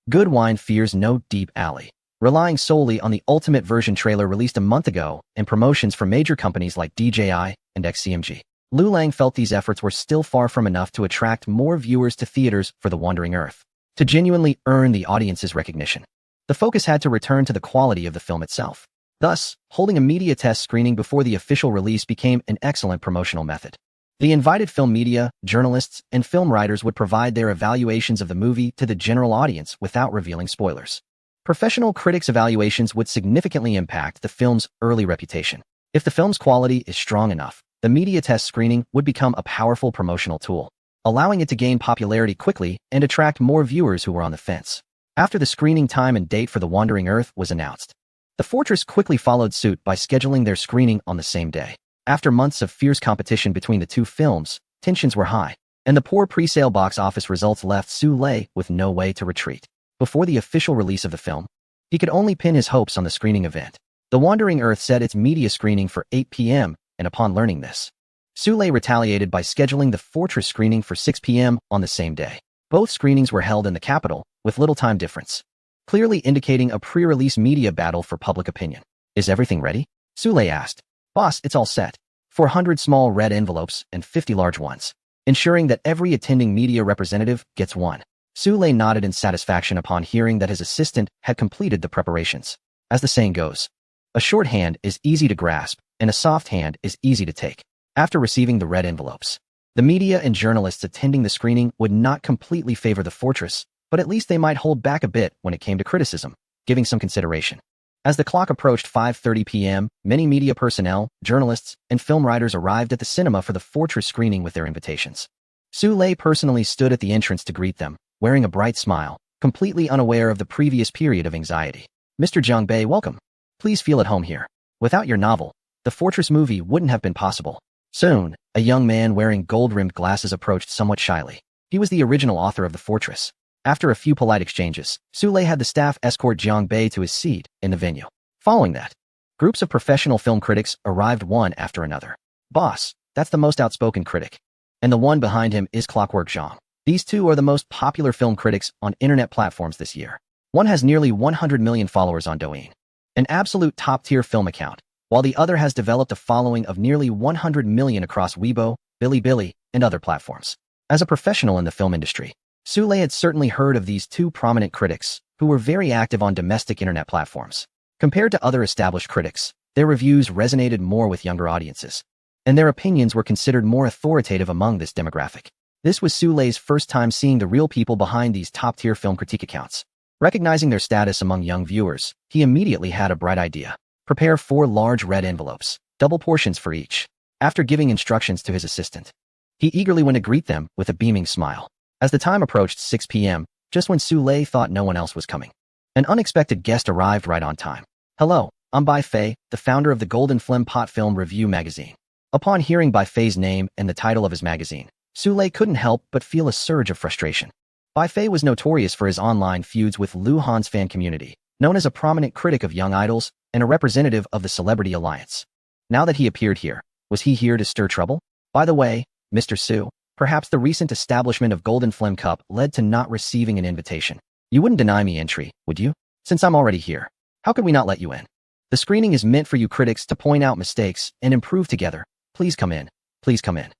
Good wine fears no deep alley. Relying solely on the Ultimate Version trailer released a month ago and promotions from major companies like DJI and XCMG, Lu Lang felt these efforts were still far from enough to attract more viewers to theaters for The Wandering Earth. To genuinely earn the audience's recognition, the focus had to return to the quality of the film itself. Thus, holding a media test screening before the official release became an excellent promotional method. The invited film media, journalists, and film writers would provide their evaluations of the movie to the general audience without revealing spoilers. Professional critics' evaluations would significantly impact the film's early reputation. If the film's quality is strong enough, the media test screening would become a powerful promotional tool, allowing it to gain popularity quickly and attract more viewers who were on the fence. After the screening time and date for The Wandering Earth was announced, the Fortress quickly followed suit by scheduling their screening on the same day. After months of fierce competition between the two films, tensions were high, and the poor pre-sale box office results left Su Lei with no way to retreat. Before the official release of the film, he could only pin his hopes on the screening event. The Wandering Earth set its media screening for 8 p.m., and upon learning this, Su Lei retaliated by scheduling the Fortress screening for 6 p.m. on the same day. Both screenings were held in the capital, with little time difference, clearly indicating a pre-release media battle for public opinion. Is everything ready? Su Lei asked. Boss, it's all set. 400 small red envelopes and 50 large ones, ensuring that every attending media representative gets one. Su Lei nodded in satisfaction upon hearing that his assistant had completed the preparations. As the saying goes, a short hand is easy to grasp, and a soft hand is easy to take. After receiving the red envelopes, the media and journalists attending the screening would not completely favor the Fortress, but at least they might hold back a bit when it came to criticism, giving some consideration. As the clock approached 5:30 p.m., many media personnel, journalists, and film writers arrived at the cinema for the Fortress screening with their invitations. Su Lei personally stood at the entrance to greet them, wearing a bright smile, completely unaware of the previous period of anxiety. Mr. Jiang Bei, welcome. Please feel at home here. Without your novel, the Fortress movie wouldn't have been possible. Soon, a young man wearing gold-rimmed glasses approached somewhat shyly. He was the original author of The Fortress. After a few polite exchanges, Su Lei had the staff escort Jiang Bei to his seat in the venue. Following that, groups of professional film critics arrived one after another. Boss, that's the most outspoken critic. And the one behind him is Clockwork Zhang. These two are the most popular film critics on internet platforms this year. One has nearly 100 million followers on Douyin, an absolute top-tier film account, while the other has developed a following of nearly 100 million across Weibo, Bilibili, and other platforms. As a professional in the film industry, Su Lei had certainly heard of these two prominent critics, who were very active on domestic internet platforms. Compared to other established critics, their reviews resonated more with younger audiences. and their opinions were considered more authoritative among this demographic. This was Su Lei's first time seeing the real people behind these top-tier film critique accounts. Recognizing their status among young viewers, he immediately had a bright idea. Prepare 4 large red envelopes, double portions for each. After giving instructions to his assistant, he eagerly went to greet them with a beaming smile. As the time approached 6 p.m., just when Su Lei thought no one else was coming, an unexpected guest arrived right on time. Hello, I'm Bai Fei, the founder of the Golden Phlegm Pot Film Review magazine. Upon hearing Bai Fei's name and the title of his magazine, Su Lei couldn't help but feel a surge of frustration. Bai Fei was notorious for his online feuds with Lu Han's fan community, known as a prominent critic of young idols and a representative of the Celebrity Alliance. Now that he appeared here, was he here to stir trouble? By the way, Mr. Su, perhaps the recent establishment of Golden Phlegm Cup led to not receiving an invitation. You wouldn't deny me entry, would you? Since I'm already here, how could we not let you in? The screening is meant for you critics to point out mistakes and improve together. Please come in. Please come in.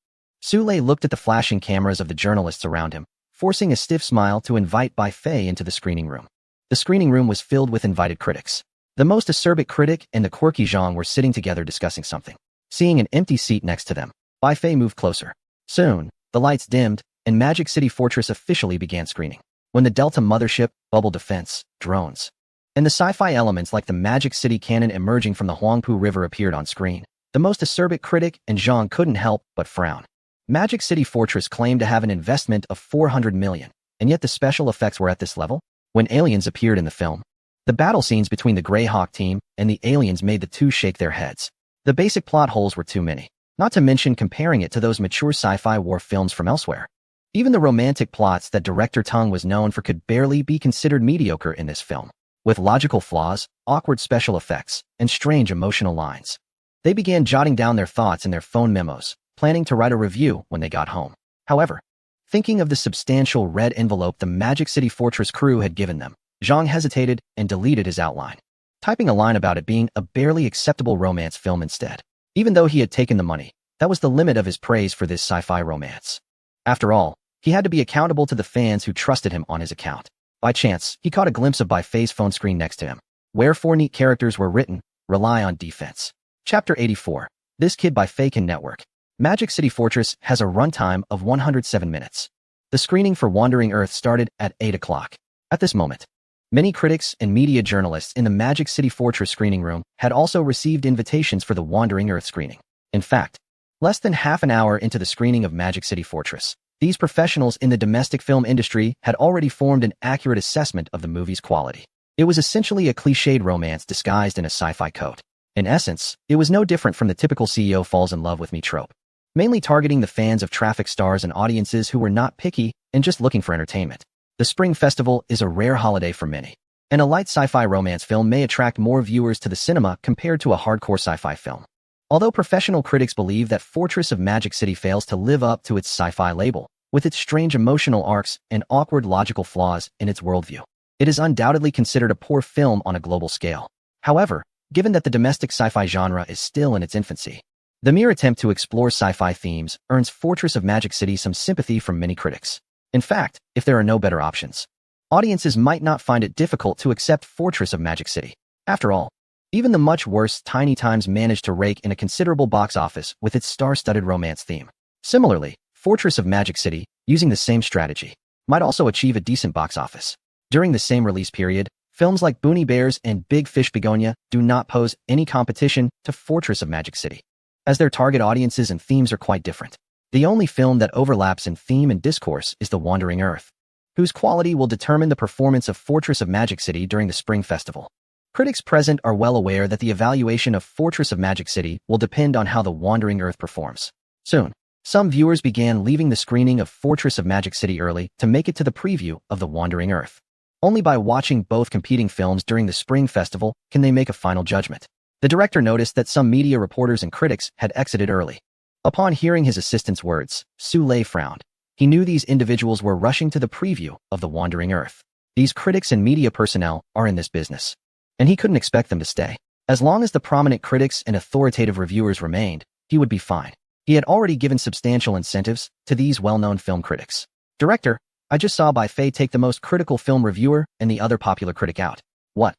Su Lei looked at the flashing cameras of the journalists around him, forcing a stiff smile to invite Bai Fei into the screening room. The screening room was filled with invited critics. The most acerbic critic and the quirky Zhang were sitting together discussing something. Seeing an empty seat next to them, Bai Fei moved closer. Soon, the lights dimmed, and Magic City Fortress officially began screening. When the Delta Mothership, Bubble Defense, drones, and the sci-fi elements like the Magic City cannon emerging from the Huangpu River appeared on screen, the most acerbic critic and Zhang couldn't help but frown. Magic City Fortress claimed to have an investment of 400 million, and yet the special effects were at this level? When aliens appeared in the film, the battle scenes between the Greyhawk team and the aliens made the two shake their heads. The basic plot holes were too many, not to mention comparing it to those mature sci-fi war films from elsewhere. Even the romantic plots that director Tung was known for could barely be considered mediocre in this film. With logical flaws, awkward special effects, and strange emotional lines. They began jotting down their thoughts in their phone memos, planning to write a review when they got home. However, thinking of the substantial red envelope the Magic City Fortress crew had given them, Zhang hesitated and deleted his outline, typing a line about it being a barely acceptable romance film instead. Even though he had taken the money, that was the limit of his praise for this sci-fi romance. After all, he had to be accountable to the fans who trusted him on his account. By chance, he caught a glimpse of Bai Fei's phone screen next to him, where 4 neat characters were written, rely on defense. Chapter 84. This Kid Bai Fei Can Network. Magic City Fortress has a runtime of 107 minutes. The screening for Wandering Earth started at 8 o'clock. At this moment, many critics and media journalists in the Magic City Fortress screening room had also received invitations for the Wandering Earth screening. In fact, less than half an hour into the screening of Magic City Fortress, these professionals in the domestic film industry had already formed an accurate assessment of the movie's quality. It was essentially a cliched romance disguised in a sci-fi coat. In essence, it was no different from the typical CEO falls in love with me trope, mainly targeting the fans of traffic stars and audiences who were not picky and just looking for entertainment. The Spring Festival is a rare holiday for many, and a light sci-fi romance film may attract more viewers to the cinema compared to a hardcore sci-fi film. Although professional critics believe that Fortress of Magic City fails to live up to its sci-fi label, with its strange emotional arcs and awkward logical flaws in its worldview, it is undoubtedly considered a poor film on a global scale. However, given that the domestic sci-fi genre is still in its infancy, the mere attempt to explore sci-fi themes earns Fortress of Magic City some sympathy from many critics. In fact, if there are no better options, audiences might not find it difficult to accept Fortress of Magic City. After all, even the much worse Tiny Times managed to rake in a considerable box office with its star-studded romance theme. Similarly, Fortress of Magic City, using the same strategy, might also achieve a decent box office. During the same release period, films like Boonie Bears and Big Fish Begonia do not pose any competition to Fortress of Magic City, as their target audiences and themes are quite different. The only film that overlaps in theme and discourse is The Wandering Earth, whose quality will determine the performance of Fortress of Magic City during the Spring Festival. Critics present are well aware that the evaluation of Fortress of Magic City will depend on how The Wandering Earth performs. Soon, some viewers began leaving the screening of Fortress of Magic City early to make it to the preview of The Wandering Earth. Only by watching both competing films during the Spring Festival can they make a final judgment. The director noticed that some media reporters and critics had exited early. Upon hearing his assistant's words, Su Lei frowned. He knew these individuals were rushing to the preview of The Wandering Earth. These critics and media personnel are in this business, and he couldn't expect them to stay. As long as the prominent critics and authoritative reviewers remained, he would be fine. He had already given substantial incentives to these well-known film critics. Director, I just saw Bai Fei take the most critical film reviewer and the other popular critic out. What?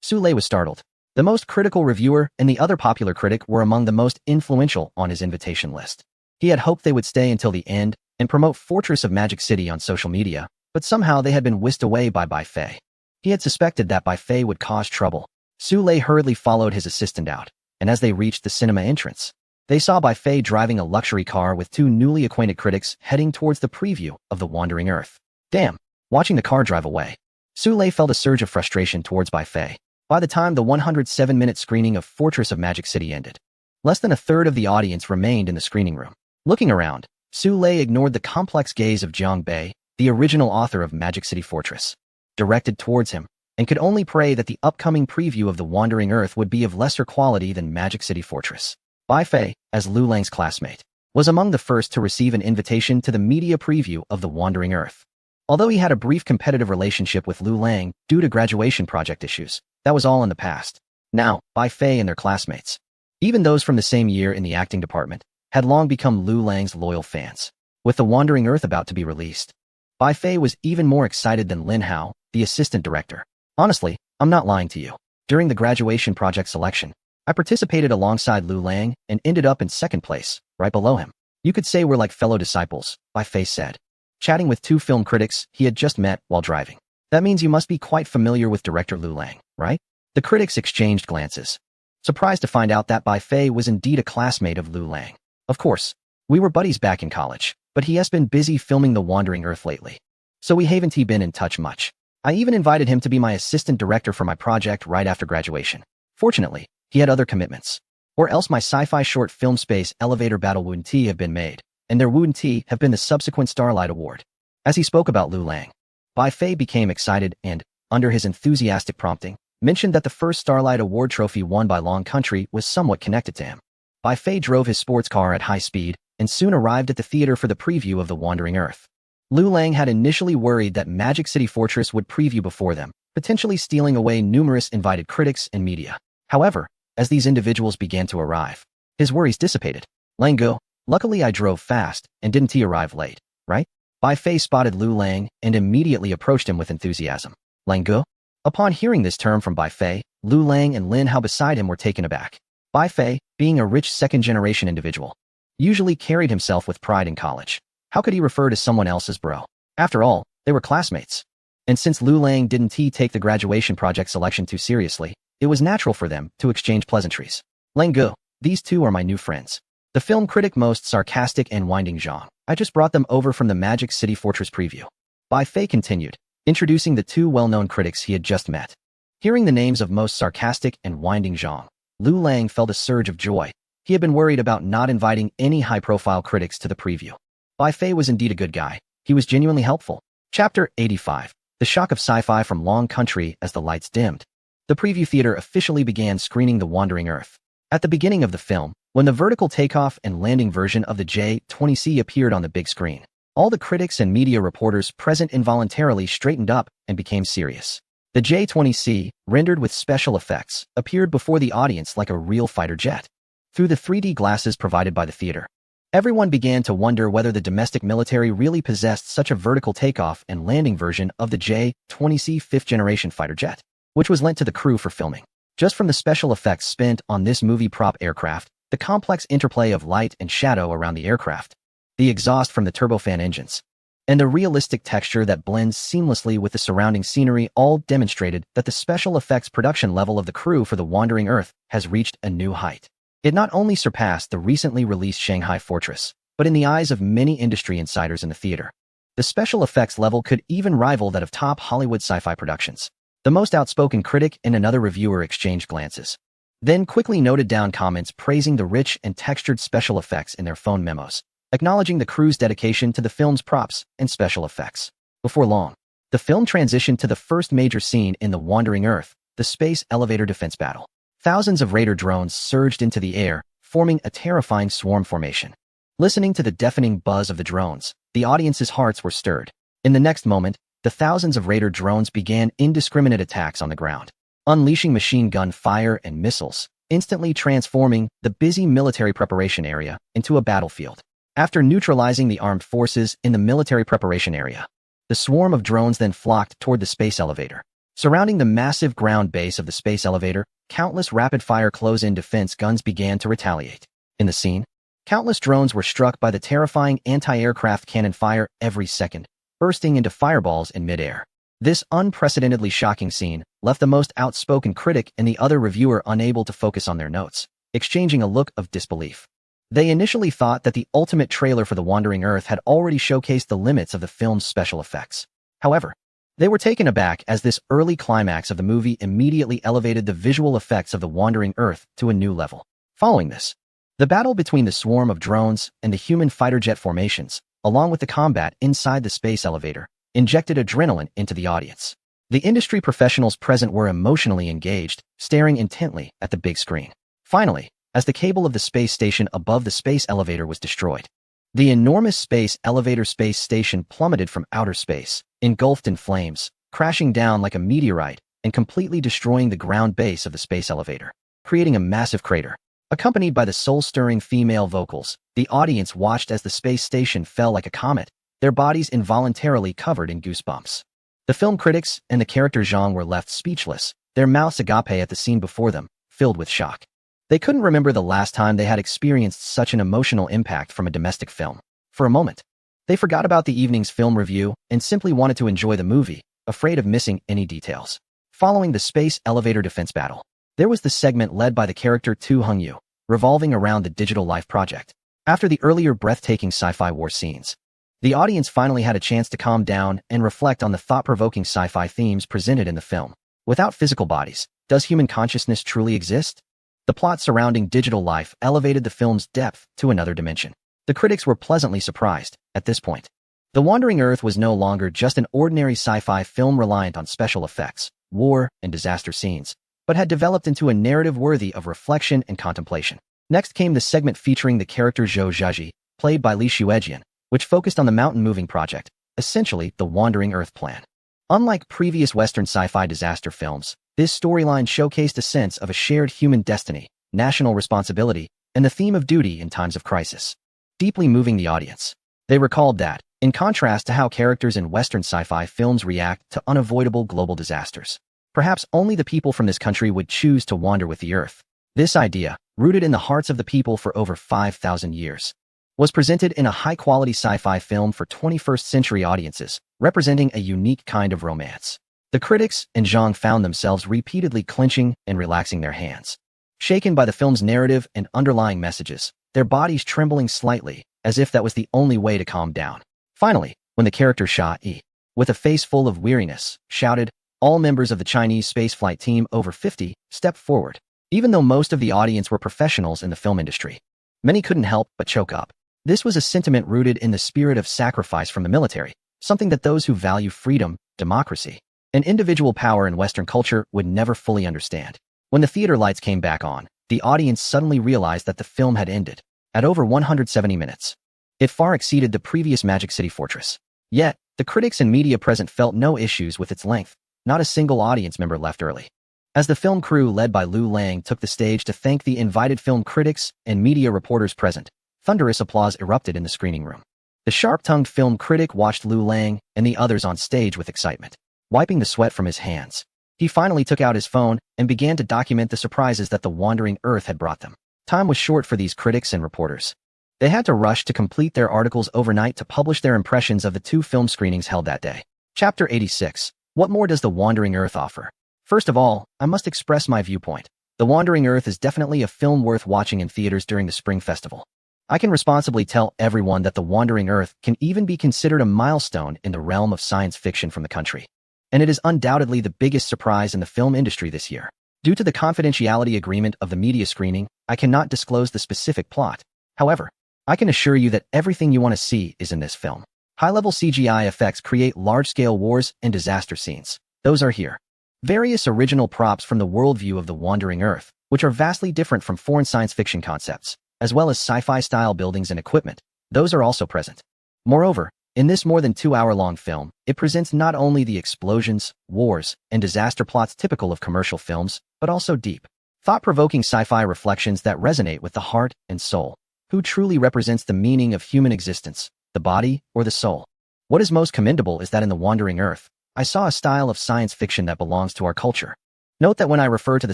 Su Lei was startled. The most critical reviewer and the other popular critic were among the most influential on his invitation list. He had hoped they would stay until the end and promote Fortress of Magic City on social media, but somehow they had been whisked away by Bai Fei. He had suspected that Bai Fei would cause trouble. Su Lei hurriedly followed his assistant out, and as they reached the cinema entrance, they saw Bai Fei driving a luxury car with two newly acquainted critics heading towards the preview of The Wandering Earth. Damn! Watching the car drive away, Su Lei felt a surge of frustration towards Bai Fei. By the time the 107-minute screening of Fortress of Magic City ended, less than a third of the audience remained in the screening room. Looking around, Su Lei ignored the complex gaze of Jiang Bei, the original author of Magic City Fortress, directed towards him, and could only pray that the upcoming preview of The Wandering Earth would be of lesser quality than Magic City Fortress. Bai Fei, as Lu Lang's classmate, was among the first to receive an invitation to the media preview of The Wandering Earth. Although he had a brief competitive relationship with Lu Lang due to graduation project issues, that was all in the past. Now, Bai Fei and their classmates, even those from the same year in the acting department, had long become Lu Lang's loyal fans. With The Wandering Earth about to be released, Bai Fei was even more excited than Lin Hao, the assistant director. Honestly, I'm not lying to you. During the graduation project selection, I participated alongside Lu Lang and ended up in second place, right below him. You could say we're like fellow disciples, Bai Fei said, chatting with two film critics he had just met while driving. That means you must be quite familiar with director Lu Lang, right? The critics exchanged glances, surprised to find out that Bai Fei was indeed a classmate of Lu Lang. Of course, we were buddies back in college, but he has been busy filming The Wandering Earth lately, so we haven't been in touch much. I even invited him to be my assistant director for my project right after graduation. Fortunately, he had other commitments, or else my sci-fi short film Space Elevator Battle Wound T have been made, and their Wound T have been the subsequent Starlight Award. As he spoke about Lu Lang, Bai Fei became excited and, under his enthusiastic prompting, mentioned that the first Starlight Award trophy won by Long Country was somewhat connected to him. Bai Fei drove his sports car at high speed and soon arrived at the theater for the preview of The Wandering Earth. Lu Lang had initially worried that Magic City Fortress would preview before them, potentially stealing away numerous invited critics and media. However, as these individuals began to arrive, his worries dissipated. Lang go, luckily I drove fast and didn't arrive late, right? Bai Fei spotted Lu Lang and immediately approached him with enthusiasm. Lang go? Upon hearing this term from Bai Fei, Lu Lang and Lin Hao beside him were taken aback. Bai Fei, being a rich second-generation individual, usually carried himself with pride in college. How could he refer to someone else as bro? After all, they were classmates. And since Lu Lang didn't take the graduation project selection too seriously, it was natural for them to exchange pleasantries. Lang go, these two are my new friends. The film critic most sarcastic and winding Zhang. I just brought them over from the Magic City Fortress preview. Bai Fei continued, introducing the two well-known critics he had just met. Hearing the names of most sarcastic and winding Zhang, Lu Lang felt a surge of joy. He had been worried about not inviting any high-profile critics to the preview. Bai Fei was indeed a good guy. He was genuinely helpful. Chapter 85. The shock of sci-fi from Long Country as the lights dimmed. The preview theater officially began screening The Wandering Earth. At the beginning of the film, when the vertical takeoff and landing version of the J-20C appeared on the big screen, all the critics and media reporters present involuntarily straightened up and became serious. The J-20C, rendered with special effects, appeared before the audience like a real fighter jet. Through the 3D glasses provided by the theater, everyone began to wonder whether the domestic military really possessed such a vertical takeoff and landing version of the J-20C fifth-generation fighter jet, which was lent to the crew for filming. Just from the special effects spent on this movie prop aircraft, the complex interplay of light and shadow around the aircraft, the exhaust from the turbofan engines, and the realistic texture that blends seamlessly with the surrounding scenery all demonstrated that the special effects production level of the crew for The Wandering Earth has reached a new height. It not only surpassed the recently released Shanghai Fortress, but in the eyes of many industry insiders in the theater, the special effects level could even rival that of top Hollywood sci-fi productions. The most outspoken critic and another reviewer exchanged glances, then quickly noted down comments praising the rich and textured special effects in their phone memos, acknowledging the crew's dedication to the film's props and special effects. Before long, the film transitioned to the first major scene in The Wandering Earth, the space elevator defense battle. Thousands of Raider drones surged into the air, forming a terrifying swarm formation. Listening to the deafening buzz of the drones, the audience's hearts were stirred. In the next moment, the thousands of Raider drones began indiscriminate attacks on the ground, unleashing machine gun fire and missiles, instantly transforming the busy military preparation area into a battlefield. After neutralizing the armed forces in the military preparation area, the swarm of drones then flocked toward the space elevator. Surrounding the massive ground base of the space elevator, countless rapid-fire close-in defense guns began to retaliate. In the scene, countless drones were struck by the terrifying anti-aircraft cannon fire every second, bursting into fireballs in midair. This unprecedentedly shocking scene left the most outspoken critic and the other reviewer unable to focus on their notes, exchanging a look of disbelief. They initially thought that the ultimate trailer for The Wandering Earth had already showcased the limits of the film's special effects. However, they were taken aback as this early climax of the movie immediately elevated the visual effects of The Wandering Earth to a new level. Following this, the battle between the swarm of drones and the human fighter jet formations, along with the combat inside the space elevator, injected adrenaline into the audience. The industry professionals present were emotionally engaged, staring intently at the big screen. Finally, as the cable of the space station above the space elevator was destroyed, the enormous space elevator space station plummeted from outer space, engulfed in flames, crashing down like a meteorite and completely destroying the ground base of the space elevator, creating a massive crater. Accompanied by the soul-stirring female vocals, the audience watched as the space station fell like a comet, their bodies involuntarily covered in goosebumps. The film critics and the character Zhang were left speechless, their mouths agape at the scene before them, filled with shock. They couldn't remember the last time they had experienced such an emotional impact from a domestic film. For a moment, they forgot about the evening's film review and simply wanted to enjoy the movie, afraid of missing any details. Following the space elevator defense battle, there was the segment led by the character Tu Hongyu, revolving around the Digital Life project. After the earlier breathtaking sci-fi war scenes, the audience finally had a chance to calm down and reflect on the thought-provoking sci-fi themes presented in the film. Without physical bodies, does human consciousness truly exist? The plot surrounding Digital Life elevated the film's depth to another dimension. The critics were pleasantly surprised at this point. The Wandering Earth was no longer just an ordinary sci-fi film reliant on special effects, war, and disaster scenes, but had developed into a narrative worthy of reflection and contemplation. Next came the segment featuring the character Zhou Zhaji, played by Li Xuejian, which focused on the mountain-moving project, essentially the Wandering Earth plan. Unlike previous Western sci-fi disaster films, this storyline showcased a sense of a shared human destiny, national responsibility, and the theme of duty in times of crisis, deeply moving the audience. They recalled that, in contrast to how characters in Western sci-fi films react to unavoidable global disasters, perhaps only the people from this country would choose to wander with the Earth. This idea, rooted in the hearts of the people for over 5,000 years, was presented in a high-quality sci-fi film for 21st-century audiences, representing a unique kind of romance. The critics and Zhang found themselves repeatedly clenching and relaxing their hands, shaken by the film's narrative and underlying messages, their bodies trembling slightly, as if that was the only way to calm down. Finally, when the character Xia Yi, with a face full of weariness, shouted, all members of the Chinese spaceflight team over 50 stepped forward. Even though most of the audience were professionals in the film industry, many couldn't help but choke up. This was a sentiment rooted in the spirit of sacrifice from the military, something that those who value freedom, democracy, and individual power in Western culture would never fully understand. When the theater lights came back on, the audience suddenly realized that the film had ended. At over 170 minutes, it far exceeded the previous Magic City Fortress. Yet, the critics and media present felt no issues with its length. Not a single audience member left early. As the film crew led by Lu Lang took the stage to thank the invited film critics and media reporters present, thunderous applause erupted in the screening room. The sharp-tongued film critic watched Lu Lang and the others on stage with excitement. Wiping the sweat from his hands, he finally took out his phone and began to document the surprises that the Wandering Earth had brought them. Time was short for these critics and reporters. They had to rush to complete their articles overnight to publish their impressions of the 2 film screenings held that day. Chapter 86. What more does The Wandering Earth offer? First of all, I must express my viewpoint. The Wandering Earth is definitely a film worth watching in theaters during the Spring Festival. I can responsibly tell everyone that The Wandering Earth can even be considered a milestone in the realm of science fiction from the country. And it is undoubtedly the biggest surprise in the film industry this year. Due to the confidentiality agreement of the media screening, I cannot disclose the specific plot. However, I can assure you that everything you want to see is in this film. High-level CGI effects create large-scale wars and disaster scenes. Those are here. Various original props from the worldview of The Wandering Earth, which are vastly different from foreign science fiction concepts, as well as sci-fi style buildings and equipment. Those are also present. Moreover, in this more than 2-hour-long film, it presents not only the explosions, wars, and disaster plots typical of commercial films, but also deep, thought-provoking sci-fi reflections that resonate with the heart and soul. Who truly represents the meaning of human existence, the body or the soul? What is most commendable is that in The Wandering Earth, I saw a style of science fiction that belongs to our culture. Note that when I refer to the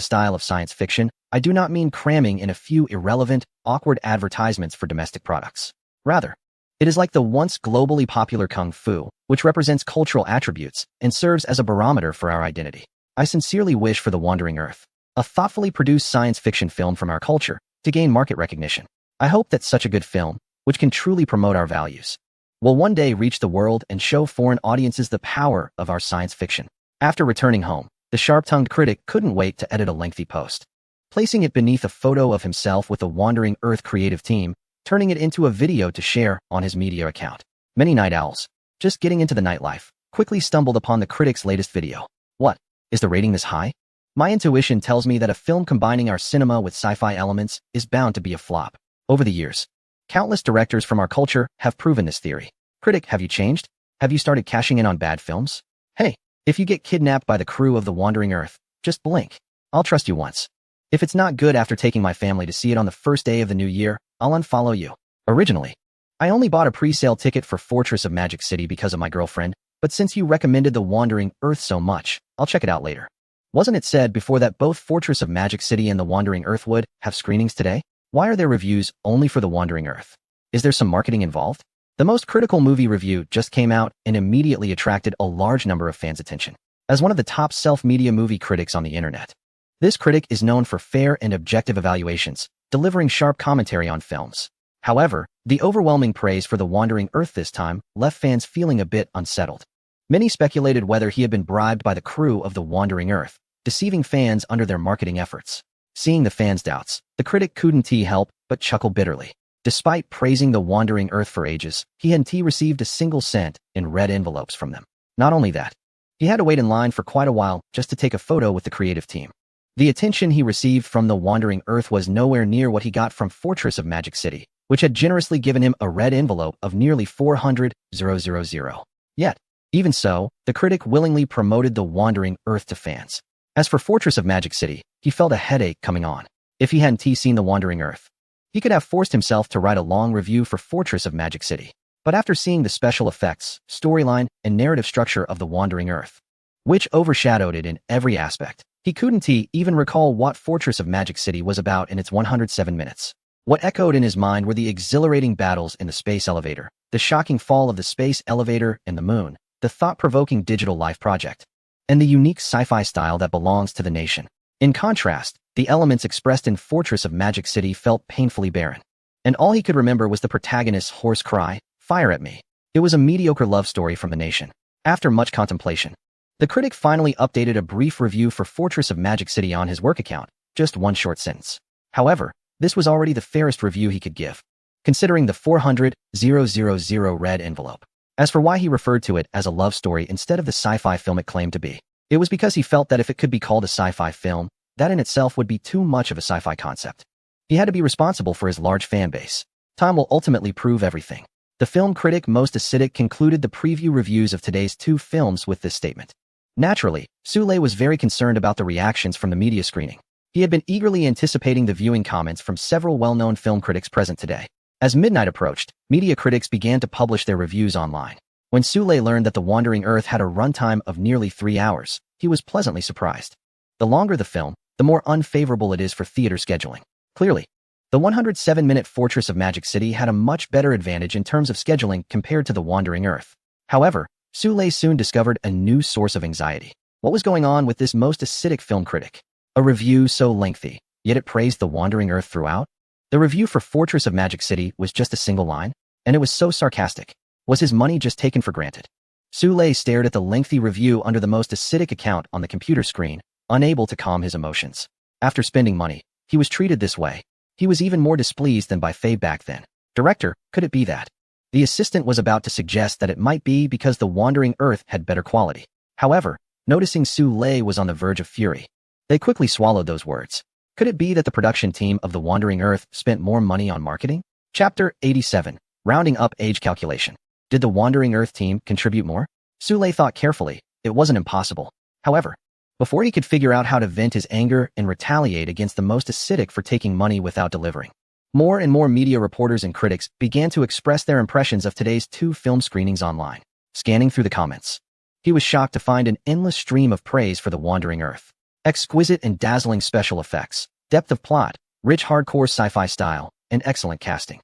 style of science fiction, I do not mean cramming in a few irrelevant, awkward advertisements for domestic products. Rather, it is like the once globally popular kung fu, which represents cultural attributes and serves as a barometer for our identity. I sincerely wish for The Wandering Earth, a thoughtfully produced science fiction film from our culture, to gain market recognition. I hope that such a good film, which can truly promote our values, will one day reach the world and show foreign audiences the power of our science fiction. After returning home, the sharp-tongued critic couldn't wait to edit a lengthy post, placing it beneath a photo of himself with the Wandering Earth creative team, turning it into a video to share on his media account. Many night owls, just getting into the nightlife, quickly stumbled upon the critic's latest video. What? Is the rating this high? My intuition tells me that a film combining our cinema with sci-fi elements is bound to be a flop. Over the years, countless directors from our culture have proven this theory. Critic, have you changed? Have you started cashing in on bad films? Hey, if you get kidnapped by the crew of The Wandering Earth, just blink. I'll trust you once. If it's not good after taking my family to see it on the first day of the new year, I'll unfollow you. Originally, I only bought a pre-sale ticket for Fortress of Magic City because of my girlfriend, but since you recommended The Wandering Earth so much, I'll check it out later. Wasn't it said before that both Fortress of Magic City and The Wandering Earth would have screenings today? Why are there reviews only for The Wandering Earth? Is there some marketing involved? The most critical movie review just came out and immediately attracted a large number of fans' attention. As one of the top self-media movie critics on the internet, this critic is known for fair and objective evaluations, delivering sharp commentary on films. However, the overwhelming praise for The Wandering Earth this time left fans feeling a bit unsettled. Many speculated whether he had been bribed by the crew of The Wandering Earth, deceiving fans under their marketing efforts. Seeing the fans' doubts, the critic couldn't help but chuckle bitterly. Despite praising The Wandering Earth for ages, he hadn't received a single cent in red envelopes from them. Not only that, he had to wait in line for quite a while just to take a photo with the creative team. The attention he received from The Wandering Earth was nowhere near what he got from Fortress of Magic City, which had generously given him a red envelope of nearly 400,000. Yet, even so, the critic willingly promoted The Wandering Earth to fans. As for Fortress of Magic City, he felt a headache coming on. If he hadn't seen The Wandering Earth, he could have forced himself to write a long review for Fortress of Magic City. But after seeing the special effects, storyline, and narrative structure of The Wandering Earth, which overshadowed it in every aspect, he couldn't even recall what Fortress of Magic City was about in its 107 minutes. What echoed in his mind were the exhilarating battles in the space elevator, the shocking fall of the space elevator and the moon, the thought-provoking digital life project, and the unique sci-fi style that belongs to the nation. In contrast, the elements expressed in Fortress of Magic City felt painfully barren, and all he could remember was the protagonist's hoarse cry, "Fire at me." It was a mediocre love story from the nation. After much contemplation, the critic finally updated a brief review for Fortress of Magic City on his work account, just one short sentence. However, this was already the fairest review he could give, considering the 400,000 red envelope. As for why he referred to it as a love story instead of the sci-fi film it claimed to be, it was because he felt that if it could be called a sci-fi film, that in itself would be too much of a sci-fi concept. He had to be responsible for his large fan base. Time will ultimately prove everything. The film critic most acidic concluded the preview reviews of today's two films with this statement. Naturally, Sule was very concerned about the reactions from the media screening. He had been eagerly anticipating the viewing comments from several well-known film critics present today. As midnight approached, media critics began to publish their reviews online. When Sule learned that The Wandering Earth had a runtime of nearly 3 hours, he was pleasantly surprised. The longer the film, the more unfavorable it is for theater scheduling. Clearly, the 107-minute Fortress of Magic City had a much better advantage in terms of scheduling compared to The Wandering Earth. However, Sule soon discovered a new source of anxiety. What was going on with this most acidic film critic? A review so lengthy, yet it praised The Wandering Earth throughout? The review for Fortress of Magic City was just a single line, and it was so sarcastic. Was his money just taken for granted? Sule stared at the lengthy review under the most acidic account on the computer screen, unable to calm his emotions. After spending money, he was treated this way. He was even more displeased than by Faye back then. Director, could it be that? The assistant was about to suggest that it might be because The Wandering Earth had better quality. However, noticing Sule was on the verge of fury, they quickly swallowed those words. Could it be that the production team of The Wandering Earth spent more money on marketing? Chapter 87. Rounding up age calculation. Did The Wandering Earth team contribute more? Sule thought carefully. It wasn't impossible. However, before he could figure out how to vent his anger and retaliate against the most acidic for taking money without delivering, more and more media reporters and critics began to express their impressions of today's two film screenings online. Scanning through the comments, he was shocked to find an endless stream of praise for The Wandering Earth. Exquisite and dazzling special effects, depth of plot, rich hardcore sci-fi style, and excellent casting.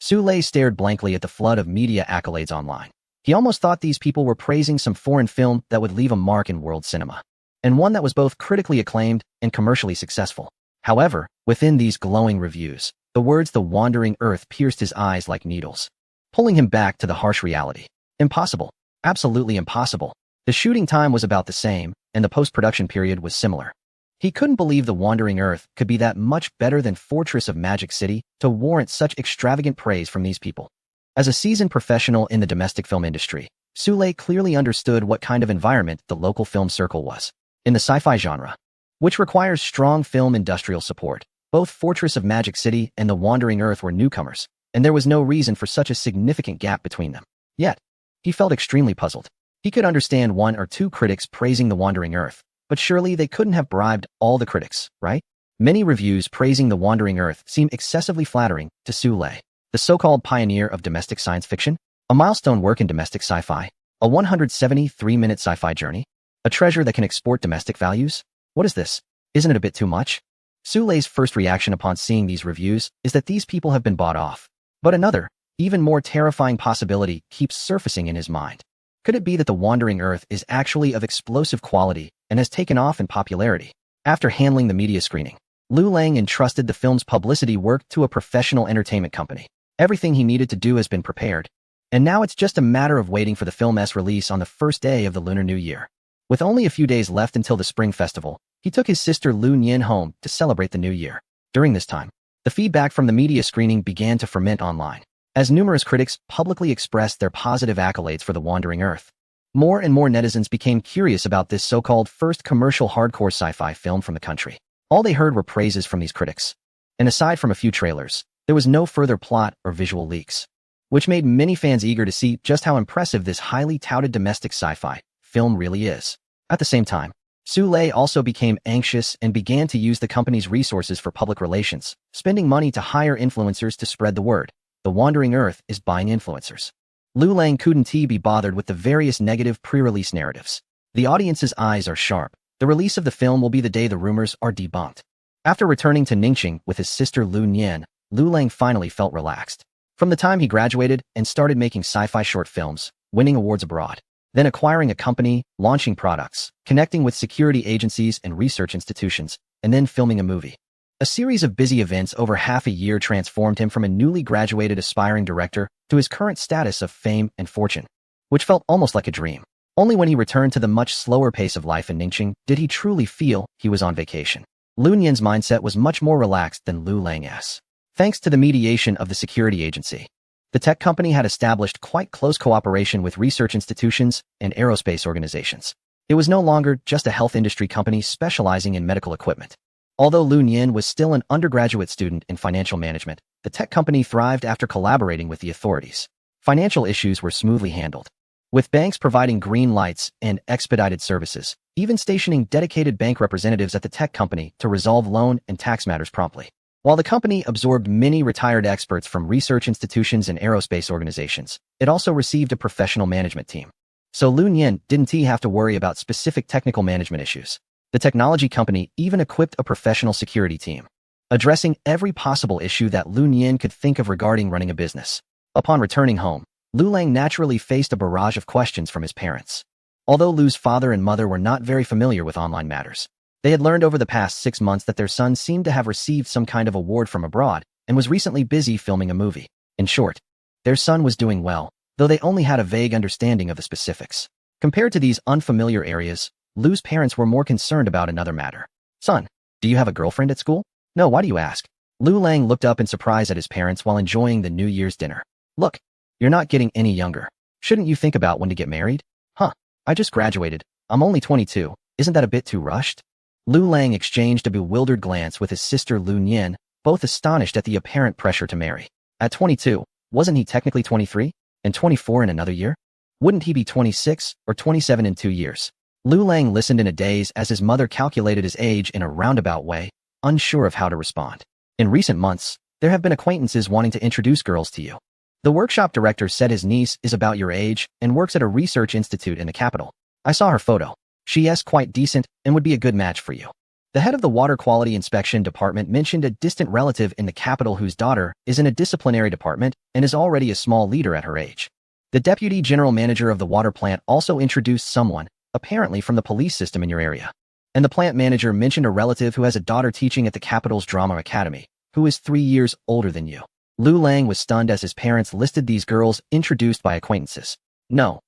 Sule stared blankly at the flood of media accolades online. He almost thought these people were praising some foreign film that would leave a mark in world cinema, and one that was both critically acclaimed and commercially successful. However, within these glowing reviews, the words "The Wandering Earth" pierced his eyes like needles, pulling him back to the harsh reality. Impossible. Absolutely impossible. The shooting time was about the same, and the post-production period was similar. He couldn't believe The Wandering Earth could be that much better than Fortress of Magic City to warrant such extravagant praise from these people. As a seasoned professional in the domestic film industry, Sule clearly understood what kind of environment the local film circle was. In the sci-fi genre, which requires strong film industrial support, both Fortress of Magic City and The Wandering Earth were newcomers, and there was no reason for such a significant gap between them. Yet, he felt extremely puzzled. He could understand one or two critics praising The Wandering Earth, but surely they couldn't have bribed all the critics, right? Many reviews praising The Wandering Earth seem excessively flattering to Sule, the so-called pioneer of domestic science fiction, a milestone work in domestic sci-fi, a 173-minute sci-fi journey, a treasure that can export domestic values. What is this? Isn't it a bit too much? Sule's first reaction upon seeing these reviews is that these people have been bought off. But another, even more terrifying possibility keeps surfacing in his mind. Could it be that The Wandering Earth is actually of explosive quality and has taken off in popularity? After handling the media screening, Liu Lang entrusted the film's publicity work to a professional entertainment company. Everything he needed to do has been prepared, and now it's just a matter of waiting for the film's release on the first day of the Lunar New Year. With only a few days left until the Spring Festival, he took his sister Lu Nian home to celebrate the new year. During this time, the feedback from the media screening began to ferment online, as numerous critics publicly expressed their positive accolades for The Wandering Earth. More and more netizens became curious about this so-called first commercial hardcore sci-fi film from the country. All they heard were praises from these critics. And aside from a few trailers, there was no further plot or visual leaks, which made many fans eager to see just how impressive this highly touted domestic sci-fi film really is. At the same time, Sule also became anxious and began to use the company's resources for public relations, spending money to hire influencers to spread the word. The Wandering Earth is buying influencers. Liu Lang couldn't be bothered with the various negative pre-release narratives. The audience's eyes are sharp. The release of the film will be the day the rumors are debunked. After returning to Ningxing with his sister Lu Nian, Liu Lang finally felt relaxed. From the time he graduated and started making sci-fi short films, winning awards abroad, then acquiring a company, launching products, connecting with security agencies and research institutions, and then filming a movie. A series of busy events over half a year transformed him from a newly graduated aspiring director to his current status of fame and fortune, which felt almost like a dream. Only when he returned to the much slower pace of life in Ningxing did he truly feel he was on vacation. Lu Nian's mindset was much more relaxed than Liu Lang's. Thanks to the mediation of the security agency, the tech company had established quite close cooperation with research institutions and aerospace organizations. It was no longer just a health industry company specializing in medical equipment. Although Lu Nian was still an undergraduate student in financial management, the tech company thrived after collaborating with the authorities. Financial issues were smoothly handled, with banks providing green lights and expedited services, even stationing dedicated bank representatives at the tech company to resolve loan and tax matters promptly. While the company absorbed many retired experts from research institutions and aerospace organizations, it also received a professional management team. So Lu Nian didn't have to worry about specific technical management issues. The technology company even equipped a professional security team, addressing every possible issue that Lu Nian could think of regarding running a business. Upon returning home, Liu Lang naturally faced a barrage of questions from his parents. Although Lu's father and mother were not very familiar with online matters, they had learned over the past 6 months that their son seemed to have received some kind of award from abroad and was recently busy filming a movie. In short, their son was doing well, though they only had a vague understanding of the specifics. Compared to these unfamiliar areas, Lu's parents were more concerned about another matter. Son, do you have a girlfriend at school? No, why do you ask? Liu Lang looked up in surprise at his parents while enjoying the New Year's dinner. Look, you're not getting any younger. Shouldn't you think about when to get married? Huh, I just graduated. I'm only 22. Isn't that a bit too rushed? Liu Lang exchanged a bewildered glance with his sister Lu Nian, both astonished at the apparent pressure to marry. At 22, wasn't he technically 23? And 24 in another year? Wouldn't he be 26 or 27 in 2 years? Liu Lang listened in a daze as his mother calculated his age in a roundabout way, unsure of how to respond. In recent months, there have been acquaintances wanting to introduce girls to you. The workshop director said his niece is about your age and works at a research institute in the capital. I saw her photo. She's quite decent and would be a good match for you. The head of the Water Quality Inspection Department mentioned a distant relative in the capital whose daughter is in a disciplinary department and is already a small leader at her age. The deputy general manager of the water plant also introduced someone, apparently from the police system in your area. And the plant manager mentioned a relative who has a daughter teaching at the capital's drama academy, who is 3 years older than you. Lu Lang was stunned as his parents listed these girls introduced by acquaintances. No,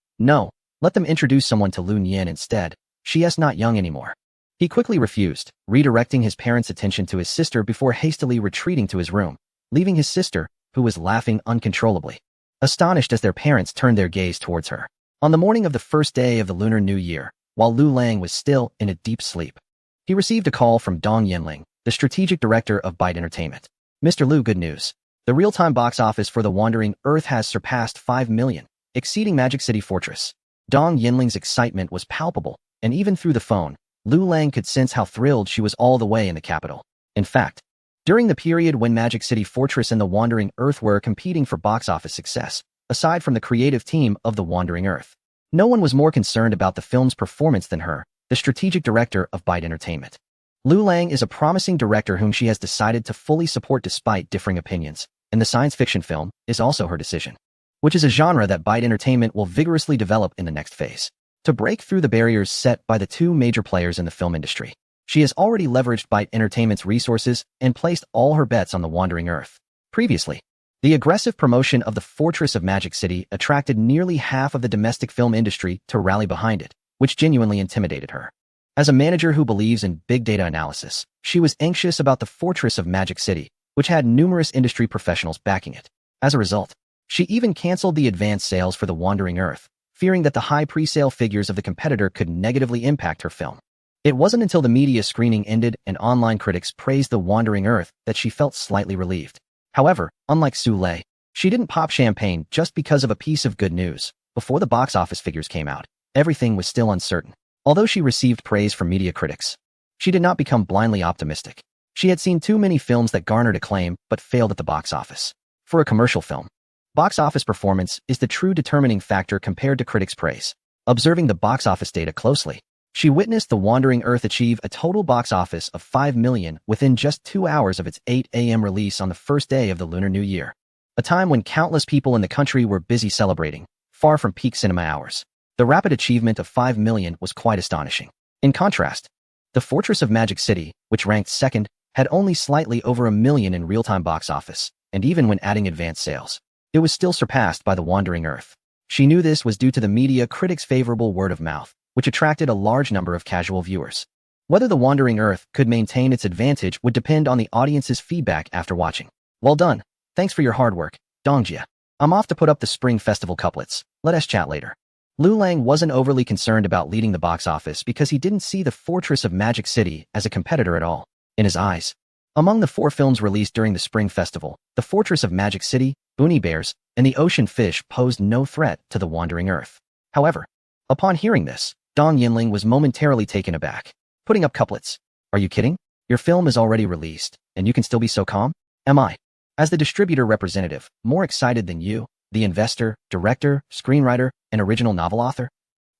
let them introduce someone to Lu Nian instead. She is not young anymore. He quickly refused, redirecting his parents' attention to his sister before hastily retreating to his room, leaving his sister, who was laughing uncontrollably, astonished as their parents turned their gaze towards her. On the morning of the first day of the Lunar New Year, while Lu Lang was still in a deep sleep, he received a call from Dong Yinling, the strategic director of Byte Entertainment. Mr. Lu, good news. The real-time box office for The Wandering Earth has surpassed 5 million, exceeding Magic City Fortress. Dong Yinling's excitement was palpable, and even through the phone, Lu Lang could sense how thrilled she was all the way in the capital. In fact, during the period when Magic City Fortress and The Wandering Earth were competing for box office success, aside from the creative team of The Wandering Earth, no one was more concerned about the film's performance than her, the strategic director of Byte Entertainment. Lu Lang is a promising director whom she has decided to fully support despite differing opinions, and the science fiction film is also her decision, which is a genre that Byte Entertainment will vigorously develop in the next phase. To break through the barriers set by the two major players in the film industry, she has already leveraged Byte Entertainment's resources and placed all her bets on The Wandering Earth. Previously, the aggressive promotion of the Fortress of Magic City attracted nearly half of the domestic film industry to rally behind it, which genuinely intimidated her. As a manager who believes in big data analysis, she was anxious about the Fortress of Magic City, which had numerous industry professionals backing it. As a result, she even canceled the advance sales for The Wandering Earth, fearing that the high pre-sale figures of the competitor could negatively impact her film. It wasn't until the media screening ended and online critics praised The Wandering Earth that she felt slightly relieved. However, unlike Su Lei, she didn't pop champagne just because of a piece of good news. Before the box office figures came out, everything was still uncertain. Although she received praise from media critics, she did not become blindly optimistic. She had seen too many films that garnered acclaim but failed at the box office. For a commercial film, box office performance is the true determining factor compared to critics' praise. Observing the box office data closely, she witnessed The Wandering Earth achieve a total box office of 5 million within just 2 hours of its 8 a.m. release on the first day of the Lunar New Year, a time when countless people in the country were busy celebrating, far from peak cinema hours. The rapid achievement of 5 million was quite astonishing. In contrast, The Fortress of Magic City, which ranked second, had only slightly over 1 million in real-time box office, and even when adding advance sales, it was still surpassed by The Wandering Earth. She knew this was due to the media critics' favorable word of mouth, which attracted a large number of casual viewers. Whether The Wandering Earth could maintain its advantage would depend on the audience's feedback after watching. Well done. Thanks for your hard work, Dongjia. I'm off to put up the Spring Festival couplets. Let us chat later. Lu Lang wasn't overly concerned about leading the box office because he didn't see the Fortress of Magic City as a competitor at all. In his eyes, among the 4 films released during the Spring Festival, The Fortress of Magic City, Boonie Bears, and The Ocean Fish posed no threat to The Wandering Earth. However, upon hearing this, Dong Yinling was momentarily taken aback, putting up couplets. Are you kidding? Your film is already released, and you can still be so calm? Am I, as the distributor representative, more excited than you, the investor, director, screenwriter, and original novel author?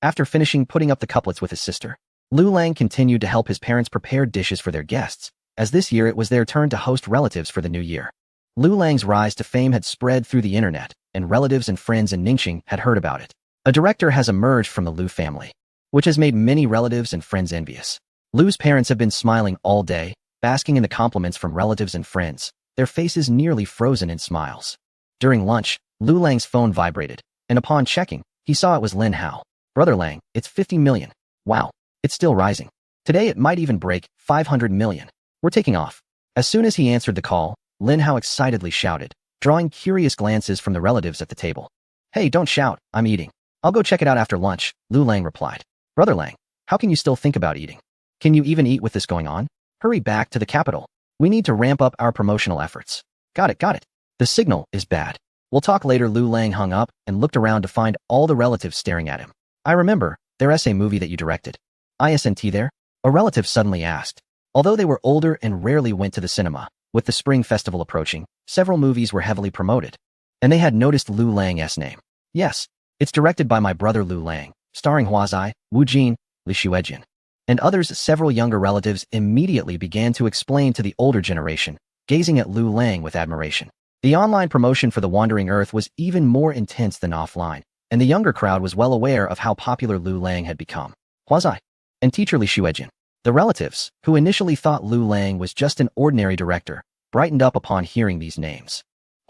After finishing putting up the couplets with his sister, Lu Lang continued to help his parents prepare dishes for their guests, as this year it was their turn to host relatives for the new year. Lu Lang's rise to fame had spread through the internet, and relatives and friends in Ningxing had heard about it. A director has emerged from the Lu family, which has made many relatives and friends envious. Lu's parents have been smiling all day, basking in the compliments from relatives and friends, their faces nearly frozen in smiles. During lunch, Lu Lang's phone vibrated, and upon checking, he saw it was Lin Hao. Brother Lang, it's 50 million. Wow, it's still rising. Today it might even break 500 million. We're taking off. As soon as he answered the call, Lin Hao excitedly shouted, drawing curious glances from the relatives at the table. Hey, don't shout, I'm eating. I'll go check it out after lunch, Lu Lang replied. Brother Lang, how can you still think about eating? Can you even eat with this going on? Hurry back to the capital. We need to ramp up our promotional efforts. Got it. The signal is bad. We'll talk later. Lu Lang hung up and looked around to find all the relatives staring at him. I remember, there's a movie that you directed. Isn't there? A relative suddenly asked. Although they were older and rarely went to the cinema, with the Spring Festival approaching, several movies were heavily promoted, and they had noticed Lu Lang's name. Yes, it's directed by my brother Lu Lang, starring Hua Zai, Wu Jin, Li Shuejian, and others. Several younger relatives immediately began to explain to the older generation, gazing at Lu Lang with admiration. The online promotion for The Wandering Earth was even more intense than offline, and the younger crowd was well aware of how popular Lu Lang had become. Huazai and teacher Li Shuejian. The relatives, who initially thought Lu Lang was just an ordinary director, brightened up upon hearing these names.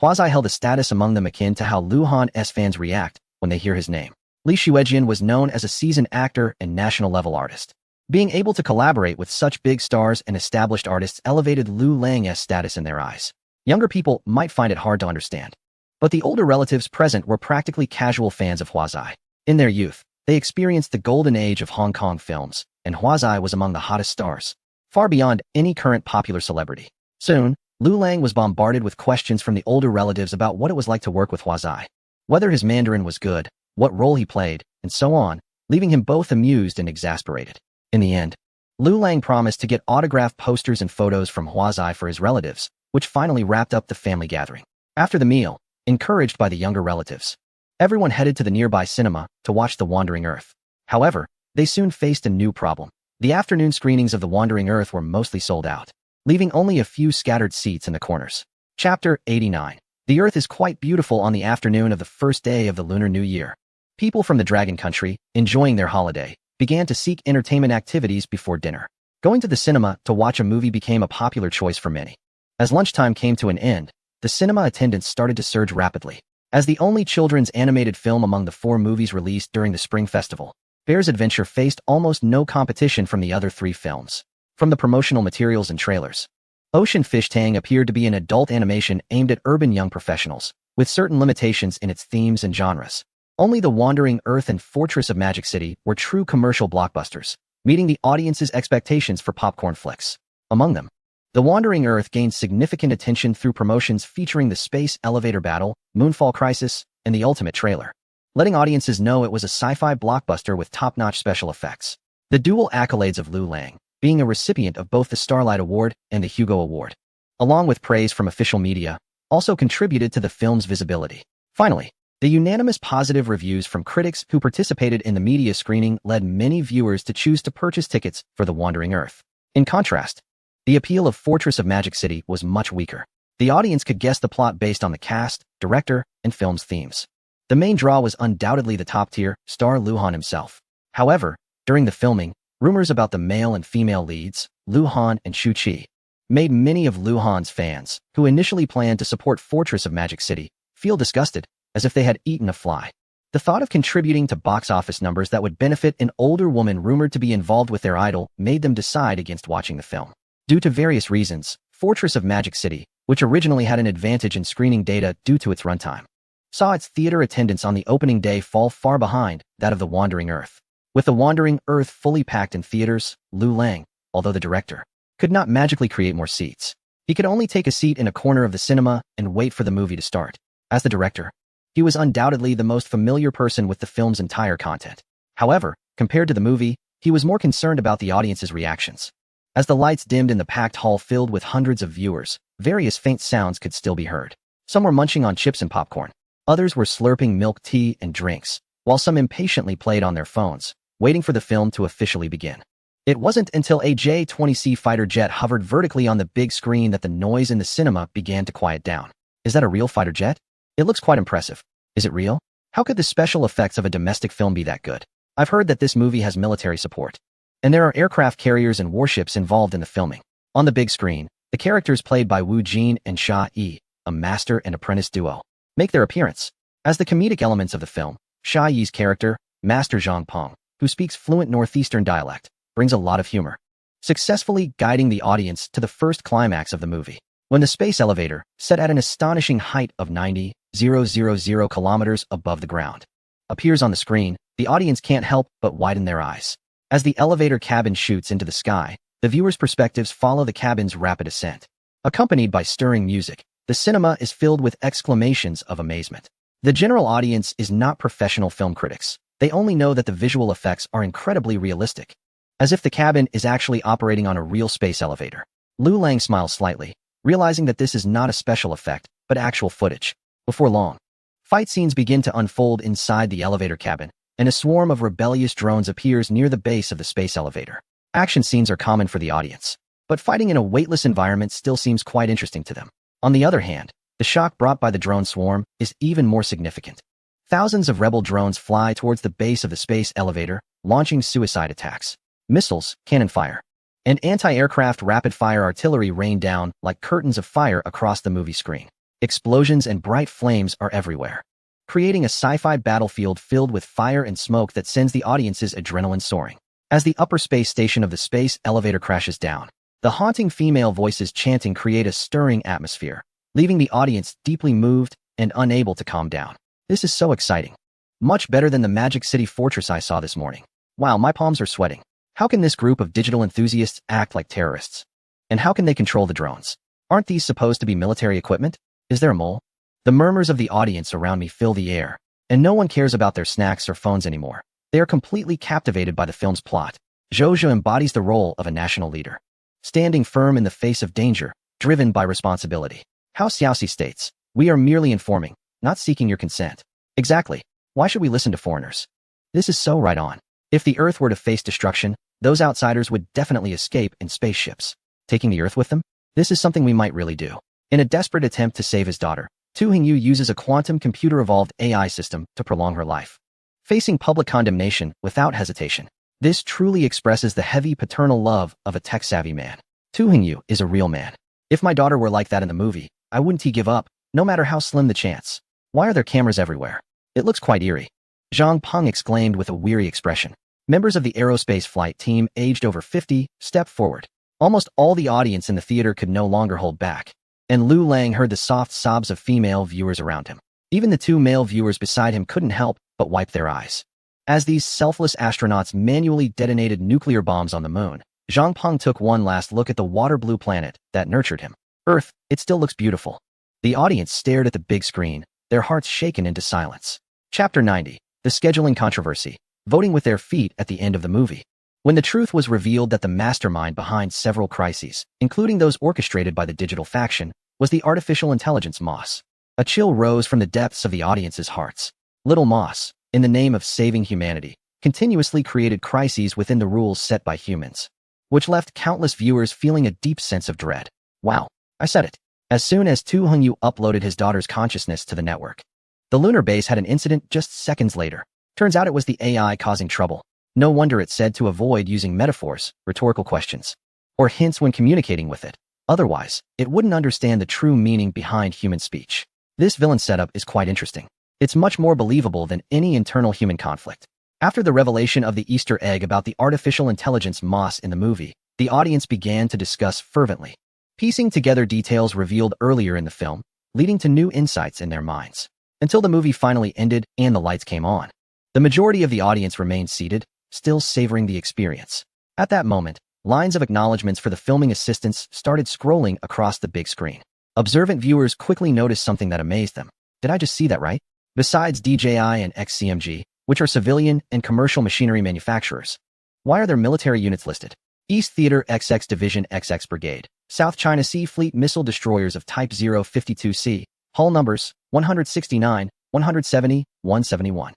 Huazai held a status among them akin to how Lu Han's fans react when they hear his name. Li Shuejian was known as a seasoned actor and national-level artist. Being able to collaborate with such big stars and established artists elevated Lu Lang's status in their eyes. Younger people might find it hard to understand. But the older relatives present were practically casual fans of Huazai. In their youth, they experienced the golden age of Hong Kong films, and Huazai was among the hottest stars, far beyond any current popular celebrity. Soon, Lu Lang was bombarded with questions from the older relatives about what it was like to work with Huazai, whether his Mandarin was good, what role he played, and so on, leaving him both amused and exasperated. In the end, Lu Lang promised to get autographed posters and photos from Huazai for his relatives, which finally wrapped up the family gathering. After the meal, encouraged by the younger relatives, everyone headed to the nearby cinema to watch The Wandering Earth. However, they soon faced a new problem. The afternoon screenings of The Wandering Earth were mostly sold out, leaving only a few scattered seats in the corners. Chapter 89. The Earth is quite beautiful on the afternoon of the first day of the Lunar New Year. People from the Dragon Country, enjoying their holiday, began to seek entertainment activities before dinner. Going to the cinema to watch a movie became a popular choice for many. As lunchtime came to an end, the cinema attendance started to surge rapidly. As the only children's animated film among the 4 movies released during the Spring Festival, Bear's Adventure faced almost no competition from the other 3 films. From the promotional materials and trailers, Ocean Fish Tang appeared to be an adult animation aimed at urban young professionals, with certain limitations in its themes and genres. Only The Wandering Earth and Fortress of Magic City were true commercial blockbusters, meeting the audience's expectations for popcorn flicks. Among them, The Wandering Earth gained significant attention through promotions featuring the space elevator battle, Moonfall Crisis, and the ultimate trailer, letting audiences know it was a sci-fi blockbuster with top-notch special effects. The dual accolades of Lu Lang, being a recipient of both the Starlight Award and the Hugo Award, along with praise from official media, also contributed to the film's visibility. Finally, the unanimous positive reviews from critics who participated in the media screening led many viewers to choose to purchase tickets for The Wandering Earth. In contrast, the appeal of Fortress of Magic City was much weaker. The audience could guess the plot based on the cast, director, and film's themes. The main draw was undoubtedly the top-tier star Lu Han himself. However, during the filming, rumors about the male and female leads, Lu Han and Shu Qi, made many of Lu Han's fans, who initially planned to support Fortress of Magic City, feel disgusted, as if they had eaten a fly. The thought of contributing to box office numbers that would benefit an older woman rumored to be involved with their idol made them decide against watching the film. Due to various reasons, Fortress of Magic City, which originally had an advantage in screening data due to its runtime, saw its theater attendance on the opening day fall far behind that of The Wandering Earth. With The Wandering Earth fully packed in theaters, Lu Lang, although the director, could not magically create more seats. He could only take a seat in a corner of the cinema and wait for the movie to start. As the director, he was undoubtedly the most familiar person with the film's entire content. However, compared to the movie, he was more concerned about the audience's reactions. As the lights dimmed in the packed hall filled with hundreds of viewers, various faint sounds could still be heard. Some were munching on chips and popcorn. Others were slurping milk tea and drinks, while some impatiently played on their phones, waiting for the film to officially begin. It wasn't until a J-20C fighter jet hovered vertically on the big screen that the noise in the cinema began to quiet down. Is that a real fighter jet? It looks quite impressive. Is it real? How could the special effects of a domestic film be that good? I've heard that this movie has military support, and there are aircraft carriers and warships involved in the filming. On the big screen, the characters played by Wu Jin and Xia Yi, a master and apprentice duo, make their appearance. As the comedic elements of the film, Xia Yi's character, Master Zhang Peng, who speaks fluent northeastern dialect, brings a lot of humor, successfully guiding the audience to the first climax of the movie. When the space elevator, set at an astonishing height of 90,000 kilometers above the ground, appears on the screen, the audience can't help but widen their eyes. As the elevator cabin shoots into the sky, the viewer's perspectives follow the cabin's rapid ascent. Accompanied by stirring music, the cinema is filled with exclamations of amazement. The general audience is not professional film critics. They only know that the visual effects are incredibly realistic, as if the cabin is actually operating on a real space elevator. Lu Lang smiles slightly, realizing that this is not a special effect, but actual footage. Before long, fight scenes begin to unfold inside the elevator cabin, and a swarm of rebellious drones appears near the base of the space elevator. Action scenes are common for the audience, but fighting in a weightless environment still seems quite interesting to them. On the other hand, the shock brought by the drone swarm is even more significant. Thousands of rebel drones fly towards the base of the space elevator, launching suicide attacks. Missiles, cannon fire, and anti-aircraft rapid-fire artillery rain down like curtains of fire across the movie screen. Explosions and bright flames are everywhere, creating a sci-fi battlefield filled with fire and smoke that sends the audience's adrenaline soaring. As the upper space station of the space elevator crashes down, the haunting female voices chanting create a stirring atmosphere, leaving the audience deeply moved and unable to calm down. This is so exciting. Much better than the Magic City Fortress I saw this morning. Wow, my palms are sweating. How can this group of digital enthusiasts act like terrorists? And how can they control the drones? Aren't these supposed to be military equipment? Is there a mole? The murmurs of the audience around me fill the air, and no one cares about their snacks or phones anymore. They are completely captivated by the film's plot. Jojo embodies the role of a national leader, standing firm in the face of danger, driven by responsibility. How Xiaoxi states, "We are merely informing, not seeking your consent." Exactly. Why should we listen to foreigners? This is so right on. If the Earth were to face destruction, those outsiders would definitely escape in spaceships. Taking the Earth with them? This is something we might really do. In a desperate attempt to save his daughter, Tu Hingyu uses a quantum computer-evolved AI system to prolong her life, facing public condemnation without hesitation. This truly expresses the heavy paternal love of a tech-savvy man. Tu Hingyu is a real man. If my daughter were like that in the movie, I wouldn't give up, no matter how slim the chance. Why are there cameras everywhere? It looks quite eerie. Zhang Peng exclaimed with a weary expression. Members of the aerospace flight team, aged over 50, stepped forward. Almost all the audience in the theater could no longer hold back, and Lu Lang heard the soft sobs of female viewers around him. Even the two male viewers beside him couldn't help but wipe their eyes. As these selfless astronauts manually detonated nuclear bombs on the moon, Zhang Peng took one last look at the water-blue planet that nurtured him. Earth, it still looks beautiful. The audience stared at the big screen, their hearts shaken into silence. Chapter 90. The scheduling controversy. Voting with their feet at the end of the movie. When the truth was revealed that the mastermind behind several crises, including those orchestrated by the digital faction, was the artificial intelligence Moss, a chill rose from the depths of the audience's hearts. Little Moss, in the name of saving humanity, continuously created crises within the rules set by humans, which left countless viewers feeling a deep sense of dread. Wow, I said it. As soon as Tu Hongyu uploaded his daughter's consciousness to the network, the lunar base had an incident just seconds later. Turns out it was the AI causing trouble. No wonder it said to avoid using metaphors, rhetorical questions, or hints when communicating with it. Otherwise, it wouldn't understand the true meaning behind human speech. This villain setup is quite interesting. It's much more believable than any internal human conflict. After the revelation of the Easter egg about the artificial intelligence Moss in the movie, the audience began to discuss fervently, piecing together details revealed earlier in the film, leading to new insights in their minds. Until the movie finally ended and the lights came on. The majority of the audience remained seated, still savoring the experience. At that moment, lines of acknowledgments for the filming assistants started scrolling across the big screen. Observant viewers quickly noticed something that amazed them. Did I just see that right? Besides DJI and XCMG, which are civilian and commercial machinery manufacturers, why are their military units listed? East Theater XX Division XX Brigade, South China Sea Fleet missile destroyers of Type 052C, hull numbers 169, 170, 171.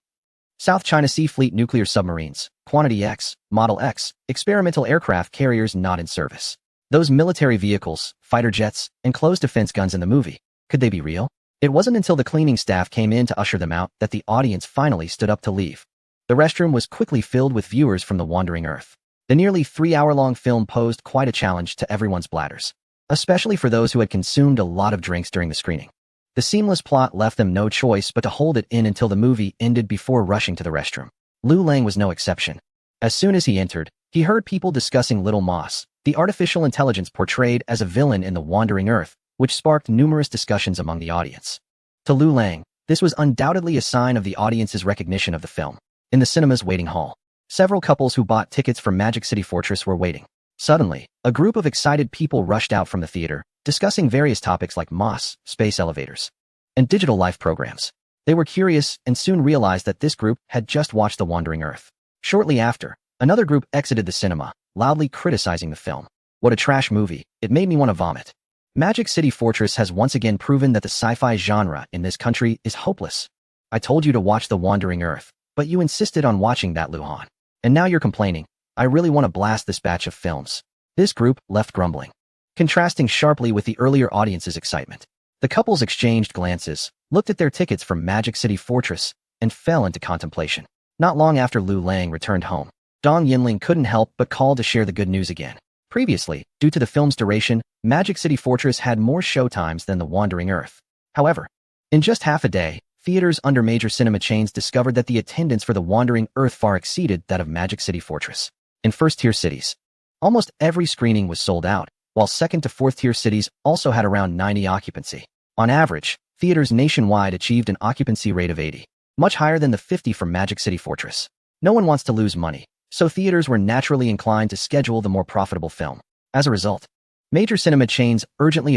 South China Sea Fleet nuclear submarines, Quantity X, Model X, experimental aircraft carriers not in service. Those military vehicles, fighter jets, and closed defense guns in the movie, could they be real? It wasn't until the cleaning staff came in to usher them out that the audience finally stood up to leave. The restroom was quickly filled with viewers from the wandering Earth. The nearly 3-hour-long film posed quite a challenge to everyone's bladders, especially for those who had consumed a lot of drinks during the screening. The seamless plot left them no choice but to hold it in until the movie ended before rushing to the restroom. Lu Lang was no exception. As soon as he entered, he heard people discussing Little Moss, the artificial intelligence portrayed as a villain in The Wandering Earth, which sparked numerous discussions among the audience. To Lu Lang, this was undoubtedly a sign of the audience's recognition of the film. In the cinema's waiting hall, several couples who bought tickets for Magic City Fortress were waiting. Suddenly, a group of excited people rushed out from the theater, discussing various topics like Moss, space elevators, and digital life programs. They were curious and soon realized that this group had just watched The Wandering Earth. Shortly after, another group exited the cinema, loudly criticizing the film. What a trash movie, it made me want to vomit. Magic City Fortress has once again proven that the sci-fi genre in this country is hopeless. I told you to watch The Wandering Earth, But you insisted on watching that, Luhan. And now you're complaining. I really want to blast this batch of films. This group left grumbling, contrasting sharply with the earlier audience's excitement. The couples exchanged glances, looked at their tickets from Magic City Fortress, and fell into contemplation. Not long after Lu Lang returned home, Dong Yinling couldn't help but call to share the good news again. Previously, due to the film's duration, Magic City Fortress had more showtimes than The Wandering Earth. However, in just half a day, theaters under major cinema chains discovered that the attendance for The Wandering Earth far exceeded that of Magic City Fortress. In first-tier cities, almost every screening was sold out, while second to fourth-tier cities also had around 90% occupancy. On average, theaters nationwide achieved an occupancy rate of 80%, much higher than the 50% from Magic City Fortress. No one wants to lose money, so theaters were naturally inclined to schedule the more profitable film. As a result, major cinema chains urgently